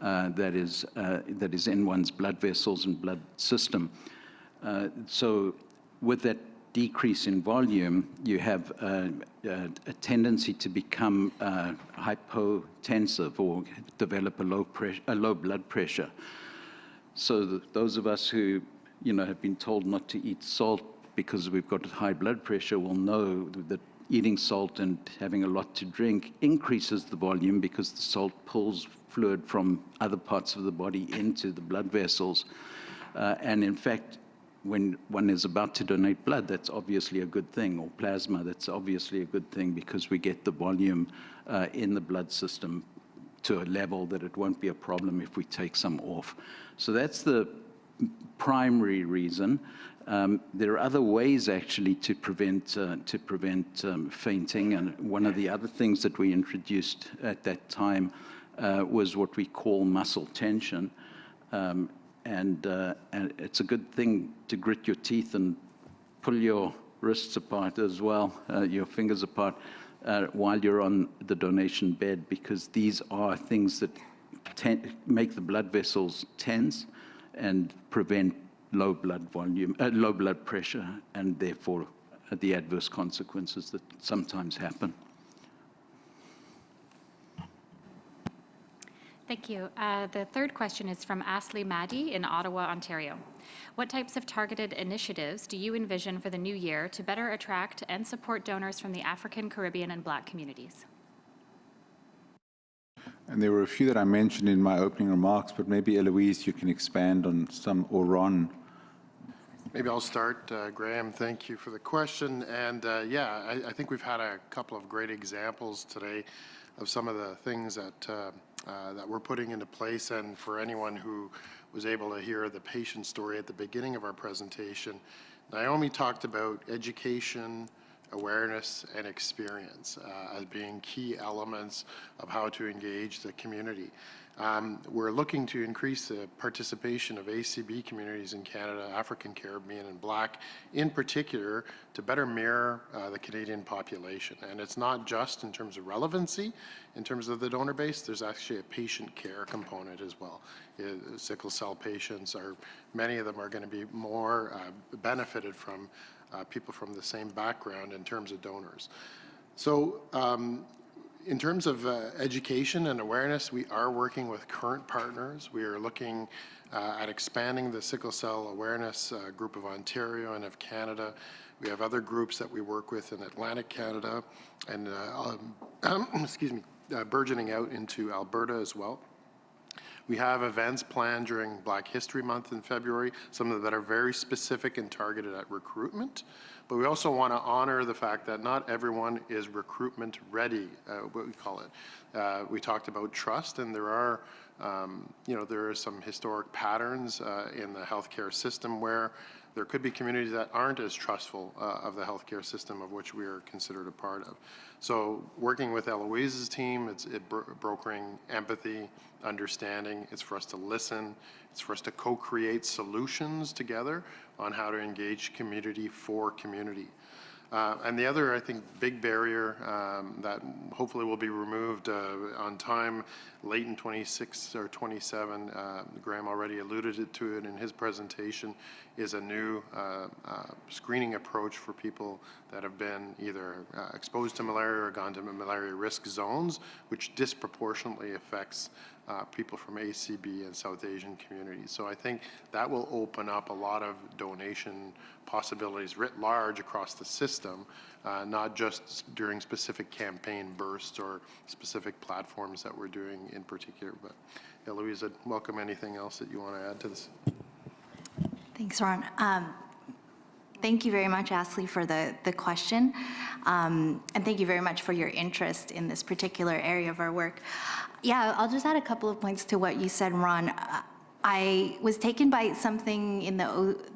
that is in one's blood vessels and blood system. So with that decrease in volume, you have a tendency to become hypotensive or develop a low blood pressure. So those of us who, you know, have been told not to eat salt because we've got high blood pressure will know that eating salt and having a lot to drink increases the volume because the salt pulls fluid from other parts of the body into the blood vessels. And in fact, when one is about to donate blood, that's obviously a good thing, or plasma, that's obviously a good thing because we get the volume in the blood system to a level that it won't be a problem if we take some off. So that's the primary reason. There are other ways actually to prevent fainting, and one of the other things that we introduced at that time was what we call muscle tension. And it's a good thing to grit your teeth and pull your wrists apart as well, your fingers apart, while you're on the donation bed, because these are things that make the blood vessels tense and prevent low blood volume, low blood pressure, and therefore the adverse consequences that sometimes happen. Thank you. The third question is from Ashley Maddy in Ottawa, Ontario. What types of targeted initiatives do you envision for the new year to better attract and support donors from the African, Caribbean, and Black communities? And there were a few that I mentioned in my opening remarks, but maybe Eloise, you can expand on some, or Ron. Maybe I'll start. Graham, thank you for the question. And yeah, I think we've had a couple of great examples today of some of the things that we're putting into place. And for anyone who was able to hear the patient story at the beginning of our presentation, Naomi talked about education, awareness, and experience as being key elements of how to engage the community. We're looking to increase the participation of ACB communities in Canada, African, Caribbean, and Black in particular, to better mirror the Canadian population. And it's not just in terms of relevancy, in terms of the donor base, there's actually a patient care component as well. Sickle cell patients, many of them are going to be more benefited from people from the same background in terms of donors. So In terms of education and awareness, we are working with current partners. We are looking at expanding the sickle cell awareness group of Ontario and of Canada. We have other groups that we work with in Atlantic Canada and, excuse me, burgeoning out into Alberta as well. We have events planned during Black History Month in February, some of that are very specific and targeted at recruitment. But we also want to honor the fact that not everyone is recruitment ready, what we call it. We talked about trust, and there are, there are some historic patterns in the healthcare system where there could be communities that aren't as trustful of the healthcare system of which we are considered a part of. So working with Eloise's team, it's brokering empathy, understanding. It's for us to listen. It's for us to co-create solutions together on how to engage community for community. And the other, I think, big barrier that hopefully will be removed on time, late in 26 or 27, Graham already alluded to it in his presentation, is a new screening approach for people that have been either exposed to malaria or gone to malaria risk zones, which disproportionately affects people from ACB and South Asian communities. So I think that will open up a lot of donation possibilities writ large across the system, not just during specific campaign bursts or specific platforms that we're doing in particular. But Eloise, I'd welcome anything else that you want to add to this. Thanks, Ron. Thank you very much, Ashley, for the question. And thank you very much for your interest in this particular area of our work. Yeah, I'll just add a couple of points to what you said, Ron. I was taken by something in the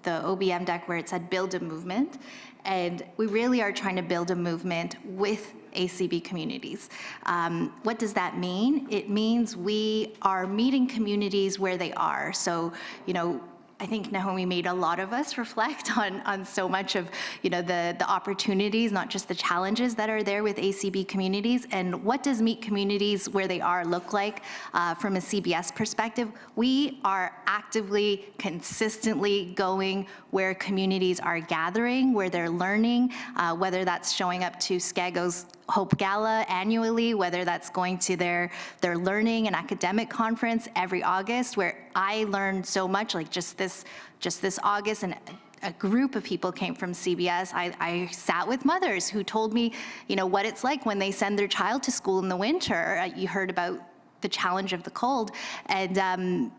OBM deck where it said build a movement. And we really are trying to build a movement with ACB communities. What does that mean? It means we are meeting communities where they are. So, I think Naomi made a lot of us reflect on so much of, the opportunities, not just the challenges that are there with ACB communities. And what does meet communities where they are look like from a CBS perspective? We are actively, consistently going where communities are gathering, where they're learning, whether that's showing up to SCAGO's Hope Gala annually, whether that's going to their learning and academic conference every August, where I learned so much, like just this August, and a group of people came from CBS. I sat with mothers who told me, what it's like when they send their child to school in the winter. You heard about the challenge of the cold, and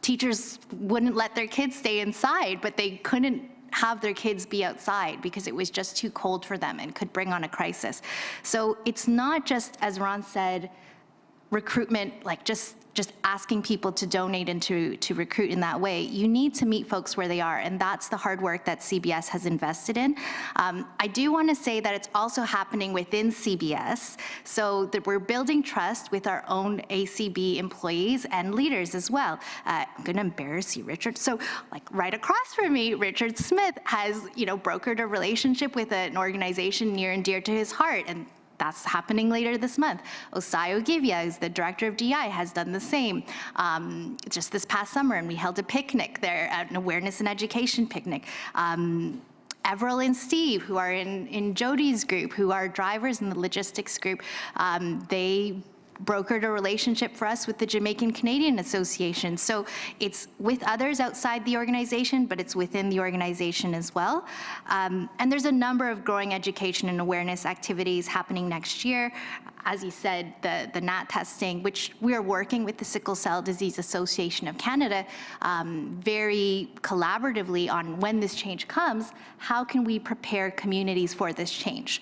teachers wouldn't let their kids stay inside, but they couldn't have their kids be outside because it was just too cold for them and could bring on a crisis. So it's not just, as Ron said, recruitment, like just asking people to donate and to recruit in that way. You need to meet folks where they are, and that's the hard work that CBS has invested in. I do want to say that it's also happening within CBS, so that we're building trust with our own ACB employees and leaders as well. I'm going to embarrass you, Richard. So, like right across from me, Richard Smith has, brokered a relationship with an organization near and dear to his heart, and that's happening later this month. Osai Ogivia, who's the director of DI, has done the same. Just this past summer, and we held a picnic there, an awareness and education picnic. Everil and Steve, who are in Jody's group, who are drivers in the logistics group, they brokered a relationship for us with the Jamaican Canadian Association. So it's with others outside the organization, but it's within the organization as well. And there's a number of growing education and awareness activities happening next year. As you said, the NAT testing, which we are working with the Sickle Cell Disease Association of Canada very collaboratively on when this change comes, how can we prepare communities for this change?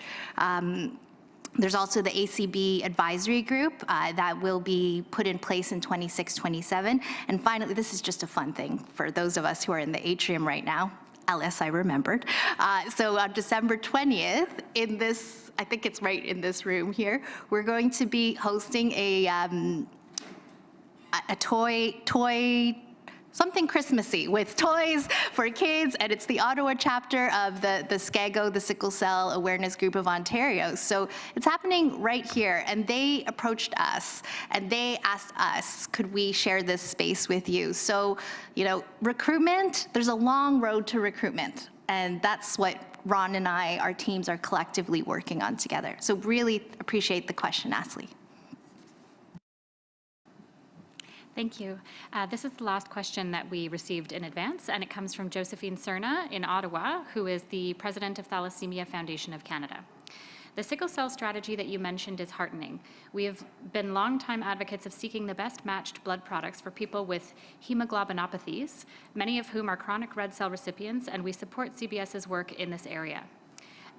There's also the ACB advisory group that will be put in place in 26-27. And finally, this is just a fun thing for those of us who are in the atrium right now. Alice, I remembered. So on December 20th, in this, I think it's right in this room here, we're going to be hosting a toy something Christmassy with toys for kids, and it's the Ottawa chapter of the SCAGO, the Sickle Cell Awareness Group of Ontario. So it's happening right here, and they approached us, and they asked us, could we share this space with you? So, recruitment, there's a long road to recruitment. And that's what Ron and I, our teams are collectively working on together. So really appreciate the question, Ashley. Thank you. This is the last question that we received in advance, and it comes from Josephine Cerna in Ottawa, who is the president of Thalassemia Foundation of Canada. The sickle cell strategy that you mentioned is heartening. We have been longtime advocates of seeking the best matched blood products for people with hemoglobinopathies, many of whom are chronic red cell recipients, and we support CBS's work in this area.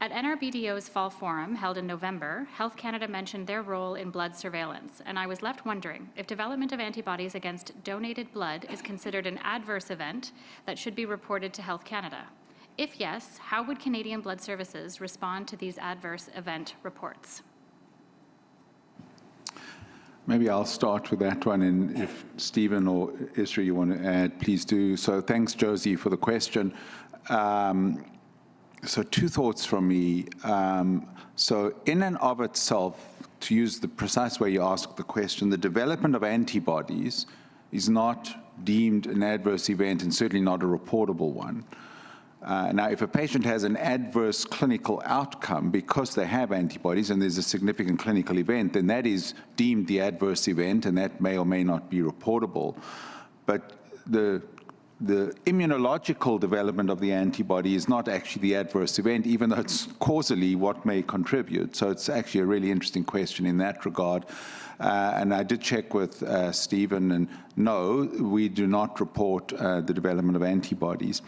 At NRBDO's Fall Forum, held in November, Health Canada mentioned their role in blood surveillance, and I was left wondering if development of antibodies against donated blood is considered an adverse event that should be reported to Health Canada. If yes, how would Canadian Blood Services respond to these adverse event reports? Maybe I'll start with that one, and if Stephen or Isra you want to add, please do. So thanks, Josie, for the question. So two thoughts from me. So in and of itself, to use the precise way you asked the question, the development of antibodies is not deemed an adverse event and certainly not a reportable one. Now, if a patient has an adverse clinical outcome because they have antibodies and there's a significant clinical event, then that is deemed the adverse event, and that may or may not be reportable. But the immunological development of the antibody is not actually the adverse event, even though it's causally what may contribute. So it's actually a really interesting question in that regard. And I did check with Stephen, and no, we do not report the development of antibodies.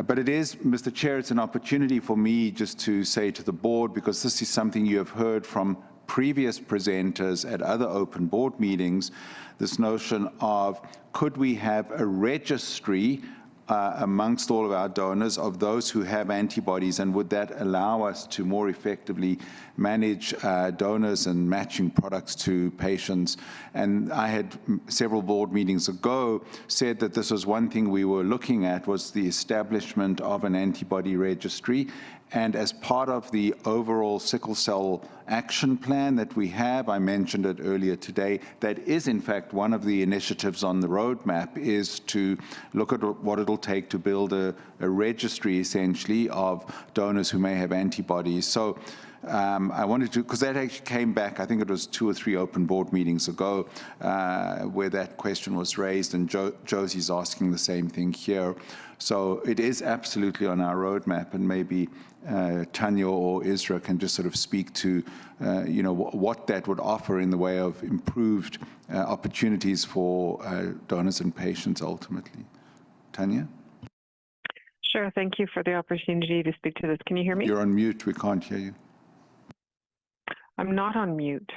But it is, Mr. Chair, it's an opportunity for me just to say to the board, because this is something you have heard from previous presenters at other open board meetings, this notion of could we have a registry amongst all of our donors of those who have antibodies, and would that allow us to more effectively manage donors and matching products to patients? And I had several board meetings ago said that this was one thing we were looking at, was the establishment of an antibody registry. And as part of the overall sickle cell action plan that we have, I mentioned it earlier today, that is in fact one of the initiatives on the roadmap, is to look at what it'll take to build a registry essentially of donors who may have antibodies. So I wanted to, because that actually came back, I think it was 2 or 3 open board meetings ago, where that question was raised, and Josie's asking the same thing here. So it is absolutely on our roadmap, and maybe Tanya or Isra can just sort of speak to, what that would offer in the way of improved opportunities for donors and patients ultimately. Tanya? Sure, thank you for the opportunity to speak to this. Can you hear me? You're on mute, we can't hear you. I'm not on mute.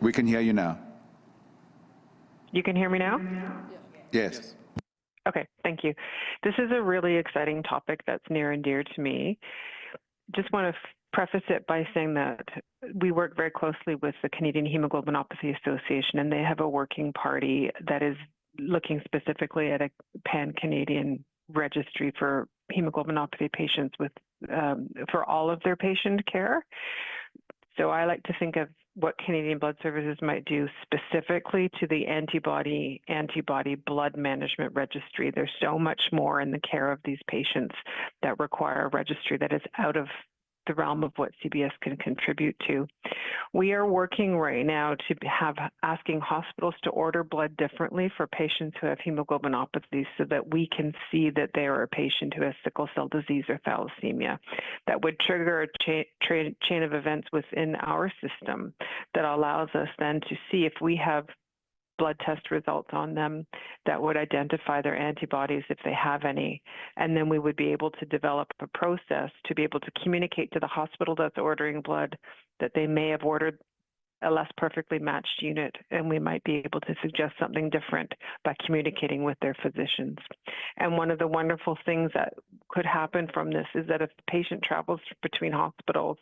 We can hear you now. You can hear me now? Yes. Okay, thank you. This is a really exciting topic that's near and dear to me. Just want to preface it by saying that we work very closely with the Canadian Hemoglobinopathy Association, and they have a working party that is looking specifically at a pan-Canadian registry for hemoglobinopathy patients with for all of their patient care. So I like to think of what Canadian Blood Services might do specifically to the antibody blood management registry. There's so much more in the care of these patients that require a registry that is out of the realm of what CBS can contribute to. We are working right now to have asking hospitals to order blood differently for patients who have hemoglobinopathies, so that we can see that they are a patient who has sickle cell disease or thalassemia. That would trigger a chain of events within our system that allows us then to see if we have blood test results on them that would identify their antibodies if they have any. And then we would be able to develop a process to be able to communicate to the hospital that's ordering blood that they may have ordered a less perfectly matched unit, and we might be able to suggest something different by communicating with their physicians. And one of the wonderful things that could happen from this is that if the patient travels between hospitals,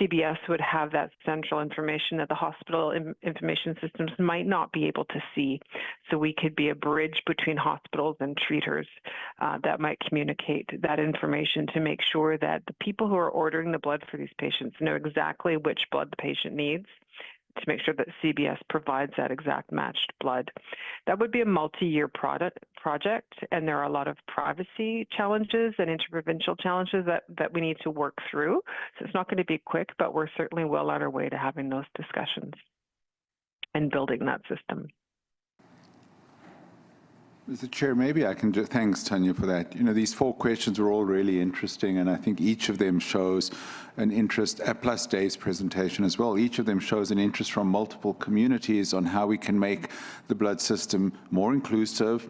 CBS would have that central information that the hospital information systems might not be able to see. So we could be a bridge between hospitals and treaters that might communicate that information to make sure that the people who are ordering the blood for these patients know exactly which blood the patient needs, to make sure that CBS provides that exact matched blood. That would be a multi-year project, and there are a lot of privacy challenges and interprovincial challenges that we need to work through. So it's not going to be quick, but we're certainly well on our way to having those discussions and building that system. Mr. Chair, maybe I can just, thanks, Tanya, for that. You know, these 4 questions were all really interesting, and I think each of them shows an interest, plus Dave's presentation as well, each of them shows an interest from multiple communities on how we can make the blood system more inclusive,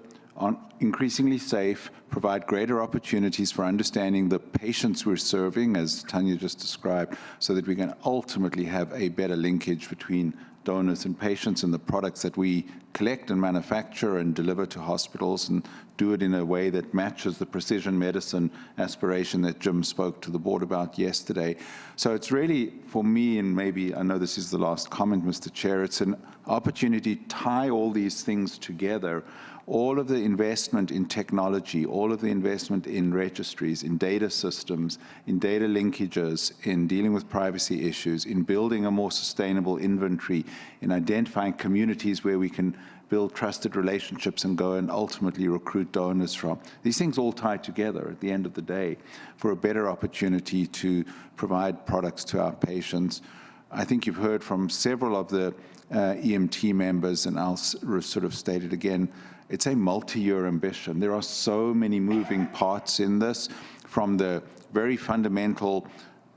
increasingly safe, provide greater opportunities for understanding the patients we're serving, as Tanya just described, so that we can ultimately have a better linkage between donors and patients and the products that we collect and manufacture and deliver to hospitals, and do it in a way that matches the precision medicine aspiration that Jim spoke to the board about yesterday. So it's really, for me, and maybe I know this is the last comment, Mr. Chair, it's an opportunity to tie all these things together. All of the investment in technology, all of the investment in registries, in data systems, in data linkages, in dealing with privacy issues, in building a more sustainable inventory, in identifying communities where we can build trusted relationships and go and ultimately recruit donors from. These things all tie together at the end of the day for a better opportunity to provide products to our patients. I think you've heard from several of the EMT members, and I'll sort of state it again, it's a multi-year ambition. There are so many moving parts in this, from the very fundamental,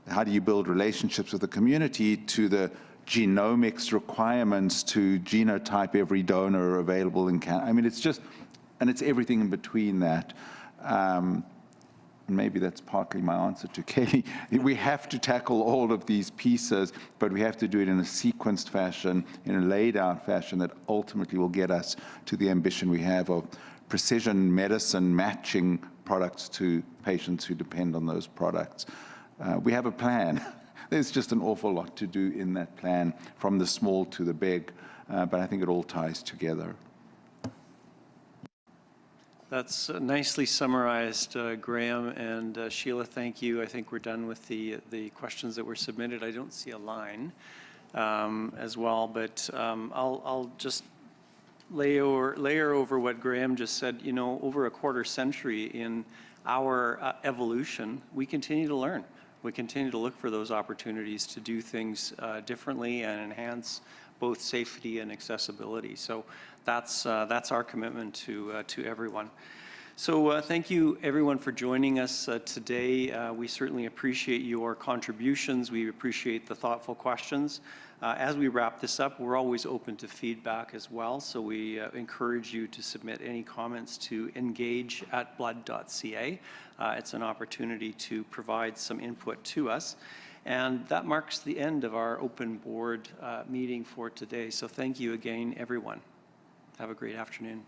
how do you build relationships with the community, to the genomics requirements to genotype every donor available in Canada. I mean, it's just, and it's everything in between that. Maybe that's partly my answer to Kelly. We have to tackle all of these pieces, but we have to do it in a sequenced fashion, in a laid out fashion that ultimately will get us to the ambition we have of precision medicine matching products to patients who depend on those products. We have a plan. There's just an awful lot to do in that plan, from the small to the big, but I think it all ties together. That's nicely summarized, Graham and Sheila. Thank you. I think we're done with the questions that were submitted. I don't see a line as well, but I'll just layer over what Graham just said. You know, over a quarter century in our evolution, we continue to learn. We continue to look for those opportunities to do things differently and enhance both safety and accessibility. So that's our commitment to everyone. So thank you everyone for joining us today. We certainly appreciate your contributions. We appreciate the thoughtful questions. As we wrap this up, we're always open to feedback as well. So we encourage you to submit any comments to engage@blood.ca. It's an opportunity to provide some input to us. And that marks the end of our open board meeting for today. So thank you again, everyone. Have a great afternoon.